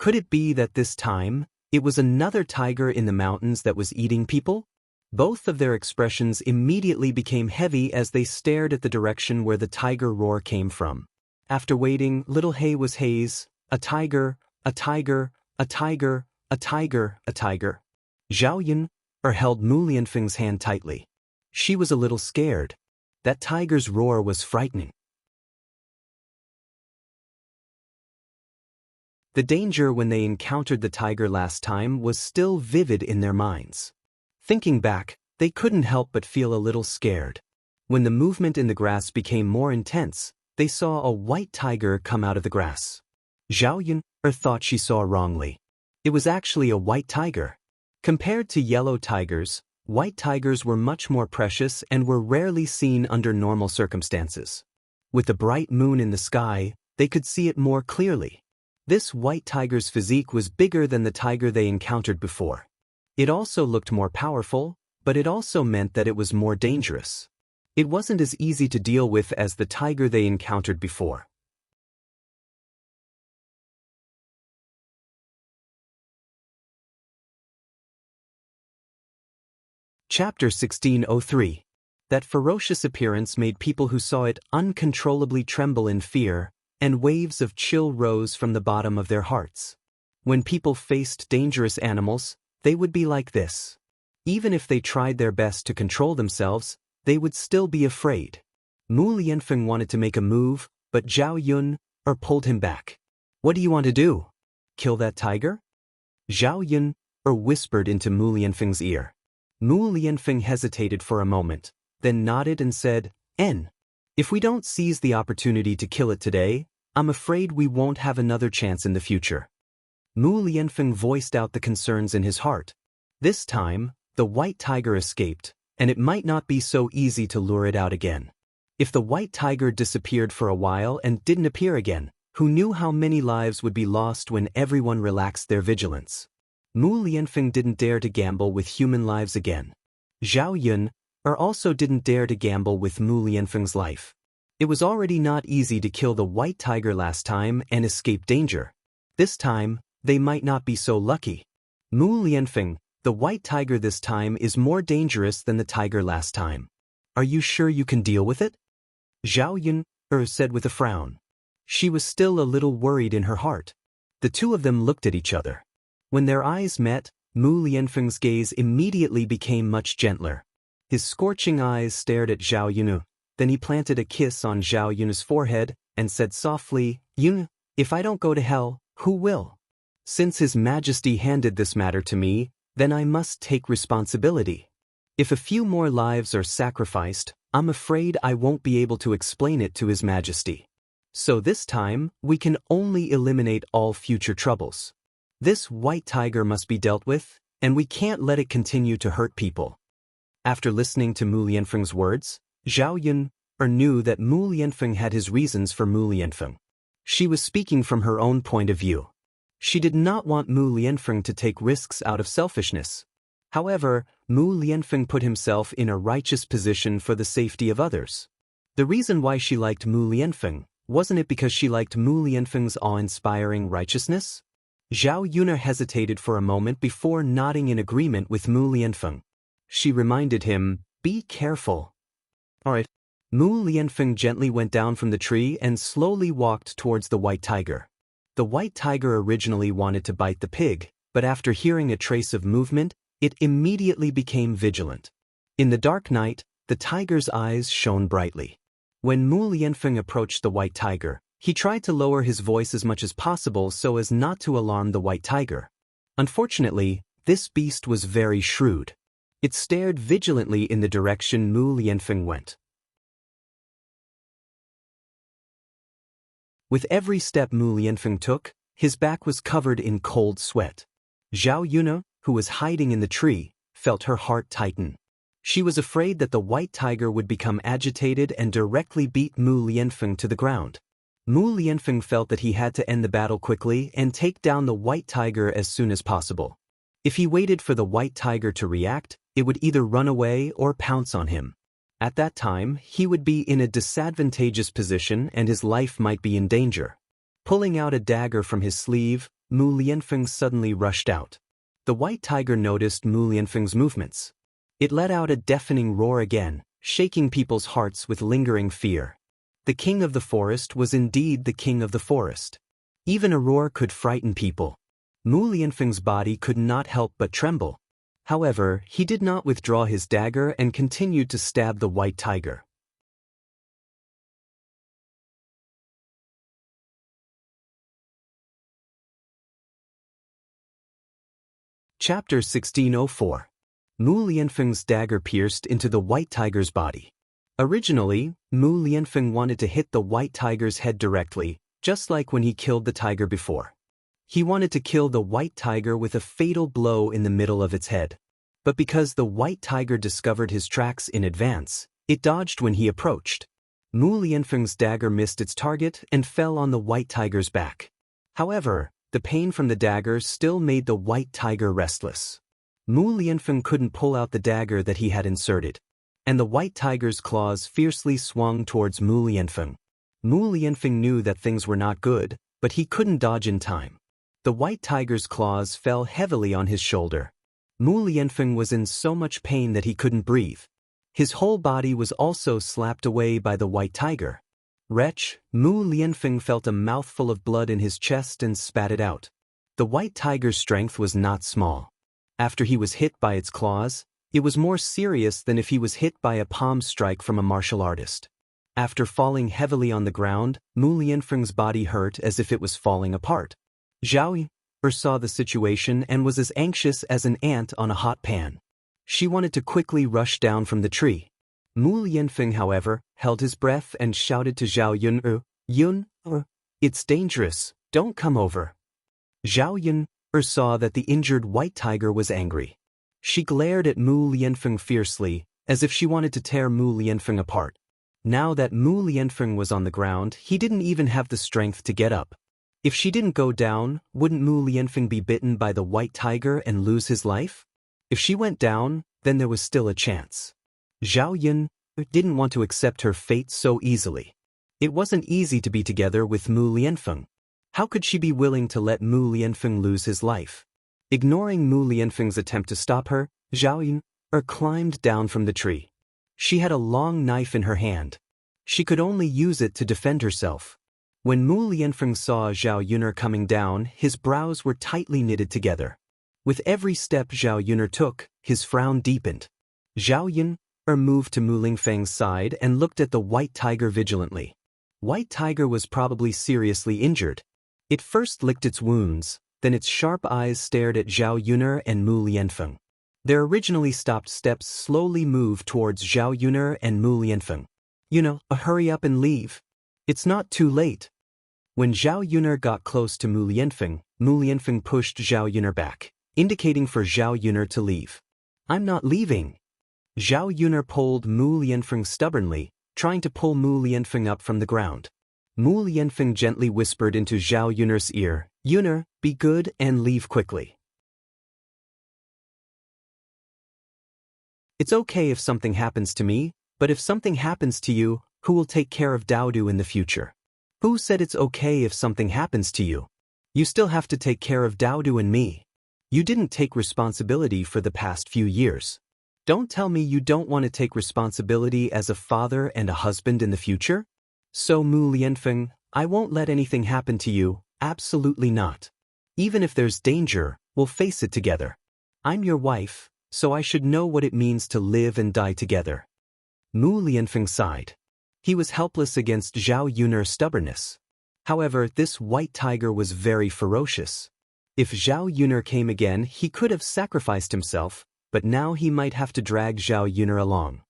Could it be that this time, it was another tiger in the mountains that was eating people? Both of their expressions immediately became heavy as they stared at the direction where the tiger roar came from. After waiting, little Hay was Hayes, a tiger, a tiger, a tiger, a tiger, a tiger. Zhao Yun held Mu Lianfeng's hand tightly. She was a little scared. That tiger's roar was frightening. The danger when they encountered the tiger last time was still vivid in their minds. Thinking back, they couldn't help but feel a little scared. When the movement in the grass became more intense, they saw a white tiger come out of the grass. Zhao Yun thought she saw wrongly. It was actually a white tiger. Compared to yellow tigers, white tigers were much more precious and were rarely seen under normal circumstances. With the bright moon in the sky, they could see it more clearly. This white tiger's physique was bigger than the tiger they encountered before. It also looked more powerful, but it also meant that it was more dangerous. It wasn't as easy to deal with as the tiger they encountered before. Chapter 1603. That ferocious appearance made people who saw it uncontrollably tremble in fear, and waves of chill rose from the bottom of their hearts. When people faced dangerous animals, they would be like this. Even if they tried their best to control themselves, they would still be afraid. Mu Lianfeng wanted to make a move, but Zhao Yun pulled him back. What do you want to do? Kill that tiger? Zhao Yun whispered into Mu Lianfeng's ear. Mu Lianfeng hesitated for a moment, then nodded and said, If we don't seize the opportunity to kill it today, I'm afraid we won't have another chance in the future. Mu Lianfeng voiced out the concerns in his heart. This time, the white tiger escaped, and it might not be so easy to lure it out again. If the white tiger disappeared for a while and didn't appear again, who knew how many lives would be lost when everyone relaxed their vigilance? Mu Lianfeng didn't dare to gamble with human lives again. Zhao Yun also didn't dare to gamble with Mu Lianfeng's life. It was already not easy to kill the white tiger last time and escape danger. This time, they might not be so lucky. Mu Lianfeng, the white tiger this time is more dangerous than the tiger last time. Are you sure you can deal with it? Zhao Yun said with a frown. She was still a little worried in her heart. The two of them looked at each other. When their eyes met, Mu Lianfeng's gaze immediately became much gentler. His scorching eyes stared at Zhao Yun. Then he planted a kiss on Zhao Yun's forehead and said softly, Yun, if I don't go to hell, who will? Since His Majesty handed this matter to me, then I must take responsibility. If a few more lives are sacrificed, I'm afraid I won't be able to explain it to His Majesty. So this time, we can only eliminate all future troubles. This white tiger must be dealt with, and we can't let it continue to hurt people. After listening to Mu Lianfeng's words, Zhao Yun knew that Mu Lianfeng had his reasons for Mu Lianfeng. She was speaking from her own point of view. She did not want Mu Lianfeng to take risks out of selfishness. However, Mu Lianfeng put himself in a righteous position for the safety of others. The reason why she liked Mu Lianfeng, wasn't it because she liked Mu Lianfeng's awe-inspiring righteousness? Zhao Yun hesitated for a moment before nodding in agreement with Mu Lianfeng. She reminded him, be careful. Alright. Mu Lianfeng gently went down from the tree and slowly walked towards the white tiger. The white tiger originally wanted to bite the pig, but after hearing a trace of movement, it immediately became vigilant. In the dark night, the tiger's eyes shone brightly. When Mu Lianfeng approached the white tiger, he tried to lower his voice as much as possible so as not to alarm the white tiger. Unfortunately, this beast was very shrewd. It stared vigilantly in the direction Mu Lianfeng went. With every step Mu Lianfeng took, his back was covered in cold sweat. Zhao Yun, who was hiding in the tree, felt her heart tighten. She was afraid that the white tiger would become agitated and directly beat Mu Lianfeng to the ground. Mu Lianfeng felt that he had to end the battle quickly and take down the white tiger as soon as possible. If he waited for the white tiger to react, it would either run away or pounce on him. At that time, he would be in a disadvantageous position and his life might be in danger. Pulling out a dagger from his sleeve, Mu Lianfeng suddenly rushed out. The white tiger noticed Mu Lianfeng's movements. It let out a deafening roar again, shaking people's hearts with lingering fear. The king of the forest was indeed the king of the forest. Even a roar could frighten people. Mu Lianfeng's body could not help but tremble. However, he did not withdraw his dagger and continued to stab the white tiger. Chapter 1604. Mu Lianfeng's dagger pierced into the white tiger's body. Originally, Mu Lianfeng wanted to hit the white tiger's head directly, just like when he killed the tiger before. He wanted to kill the white tiger with a fatal blow in the middle of its head. But because the white tiger discovered his tracks in advance, it dodged when he approached. Mu Lianfeng's dagger missed its target and fell on the white tiger's back. However, the pain from the dagger still made the white tiger restless. Mu Lianfeng couldn't pull out the dagger that he had inserted, and the white tiger's claws fiercely swung towards Mu Lianfeng. Mu Lianfeng knew that things were not good, but he couldn't dodge in time. The white tiger's claws fell heavily on his shoulder. Mu Lianfeng was in so much pain that he couldn't breathe. His whole body was also slapped away by the white tiger. Wretch, Mu Lianfeng felt a mouthful of blood in his chest and spat it out. The white tiger's strength was not small. After he was hit by its claws, it was more serious than if he was hit by a palm strike from a martial artist. After falling heavily on the ground, Mu Lianfeng's body hurt as if it was falling apart. Zhao Yun saw the situation and was as anxious as an ant on a hot pan. She wanted to quickly rush down from the tree. Mu Lianfeng, however, held his breath and shouted to Zhao Yun, it's dangerous, don't come over. Zhao Yun saw that the injured white tiger was angry. She glared at Mu Lianfeng fiercely, as if she wanted to tear Mu Lianfeng apart. Now that Mu Lianfeng was on the ground, he didn't even have the strength to get up. If she didn't go down, wouldn't Mu Lianfeng be bitten by the white tiger and lose his life? If she went down, then there was still a chance. Zhao Yun didn't want to accept her fate so easily. It wasn't easy to be together with Mu Lianfeng. How could she be willing to let Mu Lianfeng lose his life? Ignoring Mu Lianfeng's attempt to stop her, Zhao Yun climbed down from the tree. She had a long knife in her hand. She could only use it to defend herself. When Mu Lianfeng saw Zhao Yun coming down, his brows were tightly knitted together. With every step Zhao Yun took, his frown deepened. Zhao Yun moved to Mu Lianfeng's side and looked at the white tiger vigilantly. White tiger was probably seriously injured. It first licked its wounds, then its sharp eyes stared at Zhao Yun and Mu Lianfeng. Their originally stopped steps slowly moved towards Zhao Yun and Mu Lianfeng. Hurry up and leave. It's not too late. When Zhao Yun got close to Mu Lianfeng pushed Zhao Yun back, indicating for Zhao Yun to leave. I'm not leaving. Zhao Yun pulled Mu Lianfeng stubbornly, trying to pull Mu Lianfeng up from the ground. Mu Lianfeng gently whispered into Zhao Yun's ear, Yun, be good and leave quickly. It's okay if something happens to me, but if something happens to you, who will take care of Daodu in the future? Who said it's okay if something happens to you? You still have to take care of Daodu and me. You didn't take responsibility for the past few years. Don't tell me you don't want to take responsibility as a father and a husband in the future? So Mu Lianfeng, I won't let anything happen to you, absolutely not. Even if there's danger, we'll face it together. I'm your wife, so I should know what it means to live and die together. Mu Lianfeng sighed. He was helpless against Zhao Yun's stubbornness. However, this white tiger was very ferocious. If Zhao Yun came again, he could have sacrificed himself, but now he might have to drag Zhao Yun along.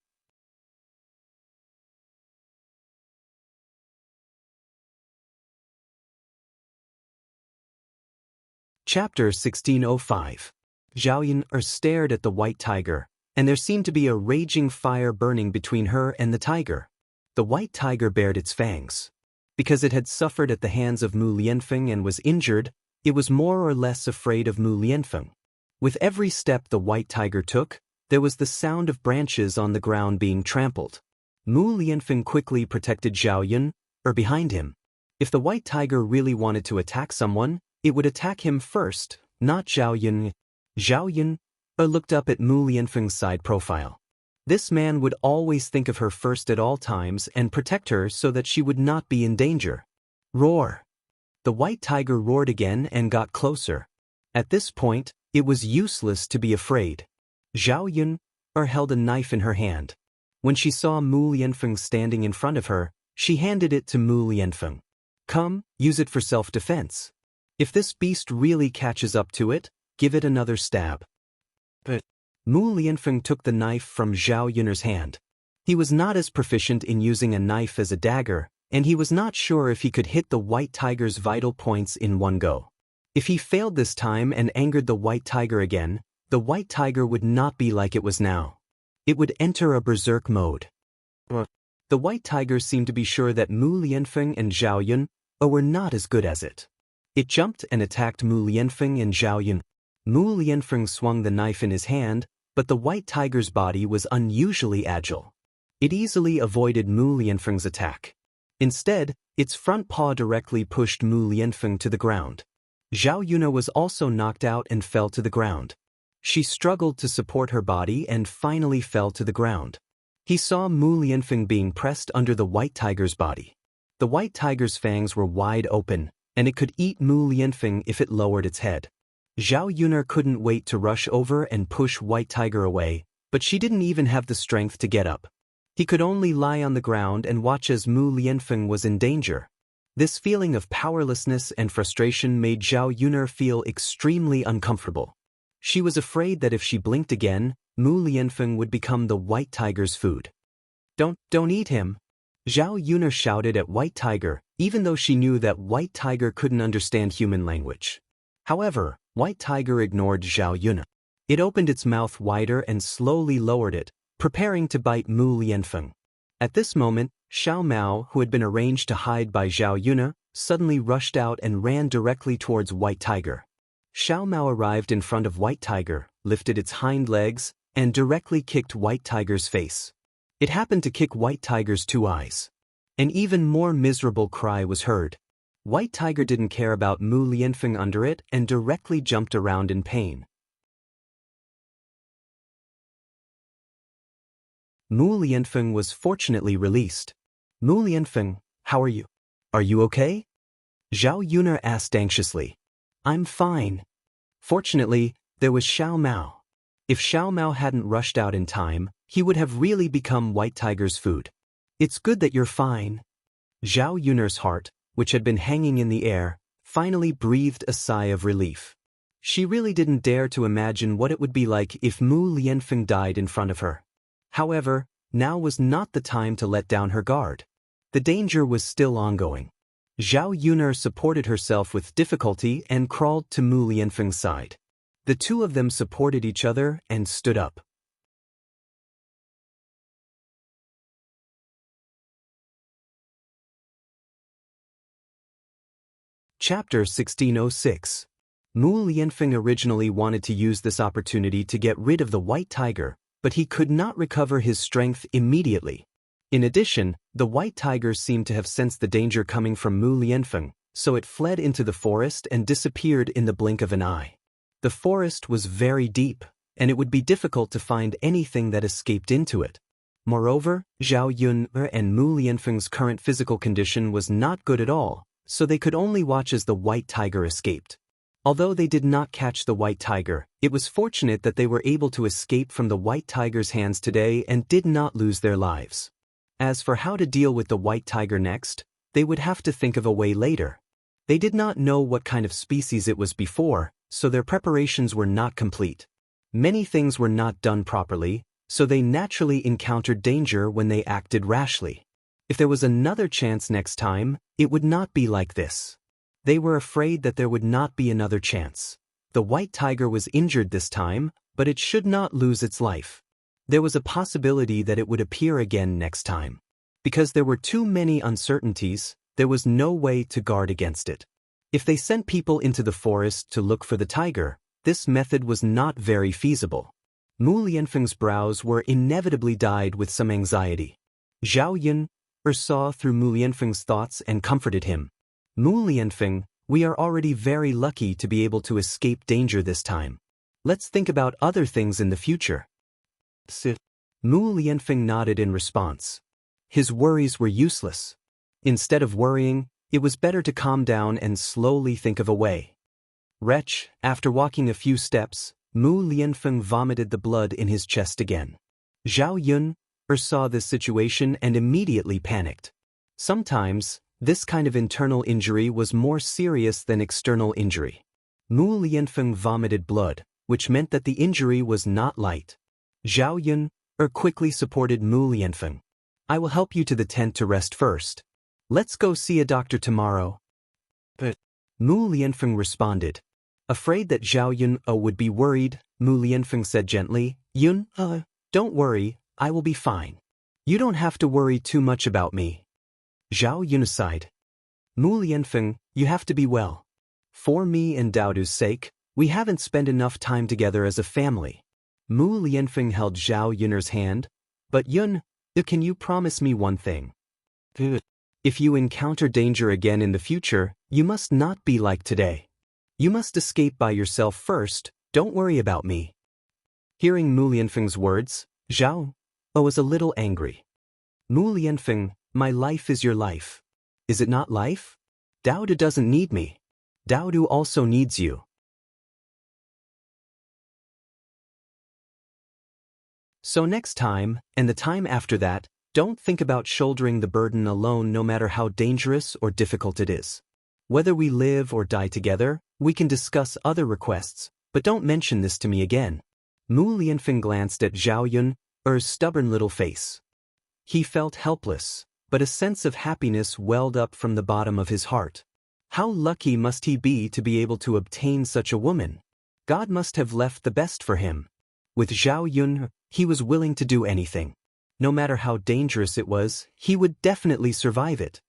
Chapter 1605. Zhao Yun stared at the white tiger, and there seemed to be a raging fire burning between her and the tiger. The white tiger bared its fangs. Because it had suffered at the hands of Mu Lianfeng and was injured, it was more or less afraid of Mu Lianfeng. With every step the white tiger took, there was the sound of branches on the ground being trampled. Mu Lianfeng quickly protected Zhao Yun behind him. If the white tiger really wanted to attack someone, it would attack him first, not Zhao Yun. Zhao Yun looked up at Mu Lianfeng's side profile. This man would always think of her first at all times and protect her so that she would not be in danger. Roar! The white tiger roared again and got closer. At this point, it was useless to be afraid. Zhao Yun held a knife in her hand. When she saw Mu Lianfeng standing in front of her, she handed it to Mu Lianfeng. Come, use it for self-defense. If this beast really catches up to it, give it another stab. But Mu Lianfeng took the knife from Zhao Yun's hand. He was not as proficient in using a knife as a dagger, and he was not sure if he could hit the white tiger's vital points in one go. If he failed this time and angered the white tiger again, the white tiger would not be like it was now. It would enter a berserk mode. The white tiger seemed to be sure that Mu Lianfeng and Zhao Yun were not as good as it. It jumped and attacked Mu Lianfeng and Zhao Yun. Mu Lianfeng swung the knife in his hand, but the white tiger's body was unusually agile. It easily avoided Mu Lianfeng's attack. Instead, its front paw directly pushed Mu Lianfeng to the ground. Zhao Yun was also knocked out and fell to the ground. She struggled to support her body and finally fell to the ground. He saw Mu Lianfeng being pressed under the white tiger's body. The white tiger's fangs were wide open, and it could eat Mu Lianfeng if it lowered its head. Zhao Yun couldn't wait to rush over and push White Tiger away, but she didn't even have the strength to get up. He could only lie on the ground and watch as Mu Lianfeng was in danger. This feeling of powerlessness and frustration made Zhao Yun feel extremely uncomfortable. She was afraid that if she blinked again, Mu Lianfeng would become the White Tiger's food. Don't eat him! Zhao Yun shouted at White Tiger, even though she knew that White Tiger couldn't understand human language. However, White Tiger ignored Zhao Yun. It opened its mouth wider and slowly lowered it, preparing to bite Mu Lianfeng. At this moment, Xiao Mao, who had been arranged to hide by Zhao Yun, suddenly rushed out and ran directly towards White Tiger. Xiao Mao arrived in front of White Tiger, lifted its hind legs, and directly kicked White Tiger's face. It happened to kick White Tiger's 2 eyes. An even more miserable cry was heard. White Tiger didn't care about Mu Lianfeng under it and directly jumped around in pain. Mu Lianfeng was fortunately released. Mu Lianfeng, how are you? Are you okay? Zhao Yun asked anxiously. I'm fine. Fortunately, there was Xiao Mao. If Xiao Mao hadn't rushed out in time, he would have really become White Tiger's food. It's good that you're fine. Zhao Yun's heart, which had been hanging in the air, finally breathed a sigh of relief. She really didn't dare to imagine what it would be like if Mu Lianfeng died in front of her. However, now was not the time to let down her guard. The danger was still ongoing. Zhao Yun supported herself with difficulty and crawled to Mu Lianfeng's side. The two of them supported each other and stood up. Chapter 1606. Mu Lianfeng originally wanted to use this opportunity to get rid of the White Tiger, but he could not recover his strength immediately. In addition, the White Tiger seemed to have sensed the danger coming from Mu Lianfeng, so it fled into the forest and disappeared in the blink of an eye. The forest was very deep, and it would be difficult to find anything that escaped into it. Moreover, Zhao Yun and Mu Lianfeng's current physical condition was not good at all, so they could only watch as the White Tiger escaped. Although they did not catch the White Tiger, it was fortunate that they were able to escape from the White Tiger's hands today and did not lose their lives. As for how to deal with the White Tiger next, they would have to think of a way later. They did not know what kind of species it was before, so their preparations were not complete. Many things were not done properly, so they naturally encountered danger when they acted rashly. If there was another chance next time, it would not be like this. They were afraid that there would not be another chance. The White Tiger was injured this time, but it should not lose its life. There was a possibility that it would appear again next time. Because there were too many uncertainties, there was no way to guard against it. If they sent people into the forest to look for the tiger, this method was not very feasible. Mu Lianfeng's brows were inevitably dyed with some anxiety. Zhao Yun saw through Mu Lianfeng's thoughts and comforted him. Mu Lianfeng, We are already very lucky to be able to escape danger this time. Let's think about other things in the future. Mu Lianfeng nodded in response. His worries were useless. Instead of worrying, it was better to calm down and slowly think of a way. Wretch, after walking a few steps, Mu Lianfeng vomited the blood in his chest again. Zhao Yun saw this situation and immediately panicked. Sometimes, this kind of internal injury was more serious than external injury. Mu Lianfeng vomited blood, which meant that the injury was not light. Zhao Yun quickly supported Mu Lianfeng. I will help you to the tent to rest first. Let's go see a doctor tomorrow. But Mu Lianfeng responded. Afraid that Zhao Yun would be worried, Mu Lianfeng said gently, Yun, don't worry, I will be fine. You don't have to worry too much about me. Zhao Yun sighed. Mu Lianfeng, you have to be well. For me and Daodu's sake, we haven't spent enough time together as a family. Mu Lianfeng held Zhao Yun's hand. But Yun, can you promise me one thing? If you encounter danger again in the future, you must not be like today. You must escape by yourself first, don't worry about me. Hearing Mu Lianfeng's words, Zhao was a little angry. Mu Lianfeng, my life is your life. Is it not life? Daodu doesn't need me. Daodu also needs you. So next time, and the time after that, don't think about shouldering the burden alone no matter how dangerous or difficult it is. Whether we live or die together, we can discuss other requests, but don't mention this to me again. Mu Lianfeng glanced at Zhao Yun's stubborn little face. He felt helpless, but a sense of happiness welled up from the bottom of his heart. How lucky must he be to be able to obtain such a woman? God must have left the best for him. With Zhao Yun, he was willing to do anything. No matter how dangerous it was, he would definitely survive it.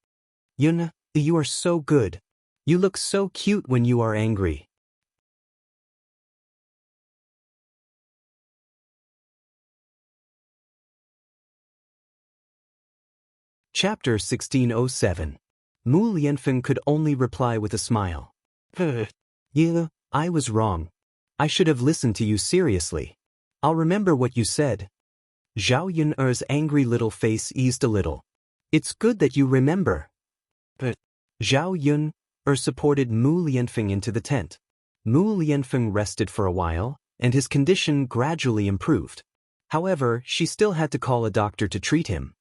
Yun, you are so good. You look so cute when you are angry. Chapter 1607. Mu Lianfeng could only reply with a smile. Yeah, I was wrong. I should have listened to you seriously. I'll remember what you said. Zhao Yun's angry little face eased a little. It's good that you remember. But Zhao Yun supported Mu Lianfeng into the tent. Mu Lianfeng rested for a while, and his condition gradually improved. However, she still had to call a doctor to treat him.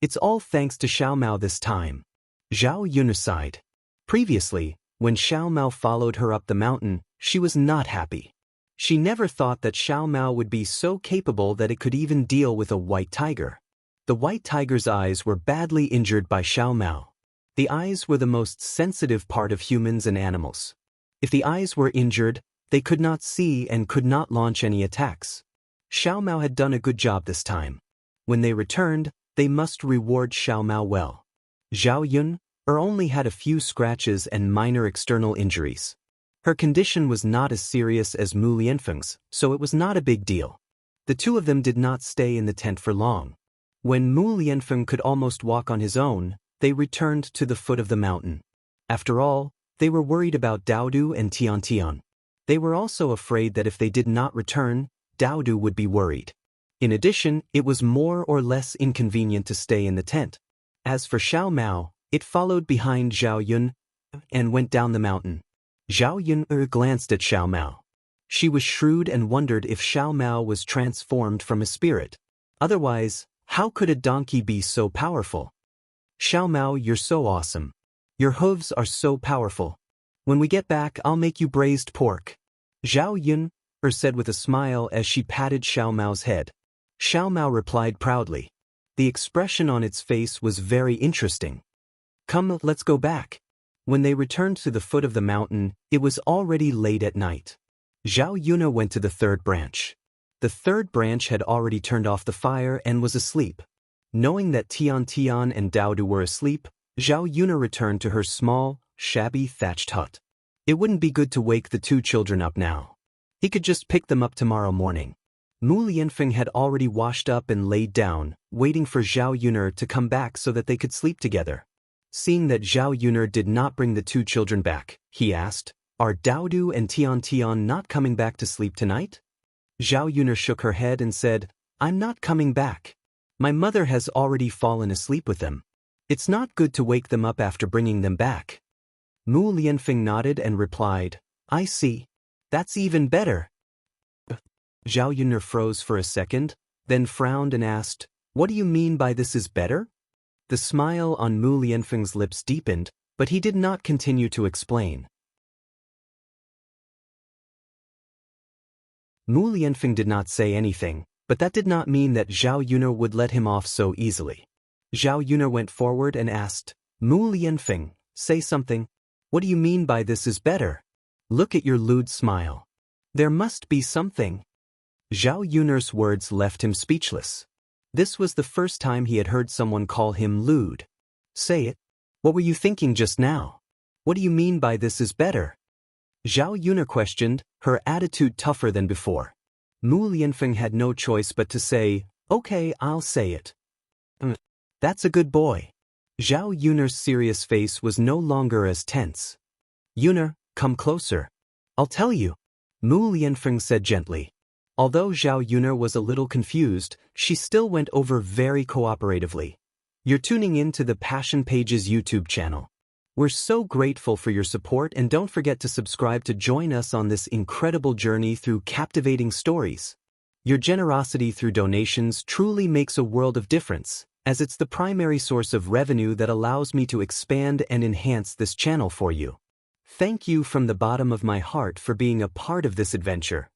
It's all thanks to Xiao Mao this time. Zhao Yun sighed. Previously, when Xiao Mao followed her up the mountain, she was not happy. She never thought that Xiao Mao would be so capable that it could even deal with a white tiger. The white tiger's eyes were badly injured by Xiao Mao. The eyes were the most sensitive part of humans and animals. If the eyes were injured, they could not see and could not launch any attacks. Xiao Mao had done a good job this time. When they returned, they must reward Xiao Mao well. Zhao Yun only had a few scratches and minor external injuries. Her condition was not as serious as Mu Lianfeng's, so it was not a big deal. The two of them did not stay in the tent for long. When Mu Lianfeng could almost walk on his own, they returned to the foot of the mountain. After all, they were worried about Daodu and Tian. They were also afraid that if they did not return, Daodu would be worried. In addition, it was more or less inconvenient to stay in the tent. As for Xiao Mao, it followed behind Zhao Yun and went down the mountain. Zhao Yun glanced at Xiao Mao. She was shrewd and wondered if Xiao Mao was transformed from a spirit. Otherwise, how could a donkey be so powerful? Xiao Mao, you're so awesome. Your hooves are so powerful. When we get back, I'll make you braised pork. Zhao Yun said with a smile as she patted Xiao Mao's head. Xiao Mao replied proudly. The expression on its face was very interesting. Come, let's go back. When they returned to the foot of the mountain, it was already late at night. Zhao Yun went to the third branch. The third branch had already turned off the fire and was asleep. Knowing that Tian and Daodu were asleep, Zhao Yun returned to her small, shabby thatched hut. It wouldn't be good to wake the two children up now. He could just pick them up tomorrow morning. Mu Lianfeng had already washed up and laid down, waiting for Zhao Yun to come back so that they could sleep together. Seeing that Zhao Yuner did not bring the two children back, he asked, "Are Daodu and Tian Tian not coming back to sleep tonight?" Zhao Yuner shook her head and said, "I'm not coming back. My mother has already fallen asleep with them. It's not good to wake them up after bringing them back." Mu Lianfeng nodded and replied, "I see. That's even better." Zhao Yuner froze for a second, then frowned and asked, "What do you mean by this is better?" The smile on Mu Lianfeng's lips deepened, but he did not continue to explain. Mu Lianfeng did not say anything, but that did not mean that Zhao Yuner would let him off so easily. Zhao Yuner went forward and asked, "Mu Lianfeng, say something. What do you mean by this is better? Look at your lewd smile. There must be something." Zhao Yuner's words left him speechless. This was the first time he had heard someone call him lewd. "Say it. What were you thinking just now? What do you mean by this is better?" Zhao Yuner questioned, her attitude tougher than before. Mu Lianfeng had no choice but to say, "Okay, I'll say it." That's a good boy." Zhao Yuner's serious face was no longer as tense. "Yuner, come closer. I'll tell you," Mu Lianfeng said gently. Although Zhao Yuner was a little confused, she still went over very cooperatively. "You're tuning in to the Passion Pages YouTube channel. We're so grateful for your support, and don't forget to subscribe to join us on this incredible journey through captivating stories. Your generosity through donations truly makes a world of difference, as it's the primary source of revenue that allows me to expand and enhance this channel for you. Thank you from the bottom of my heart for being a part of this adventure.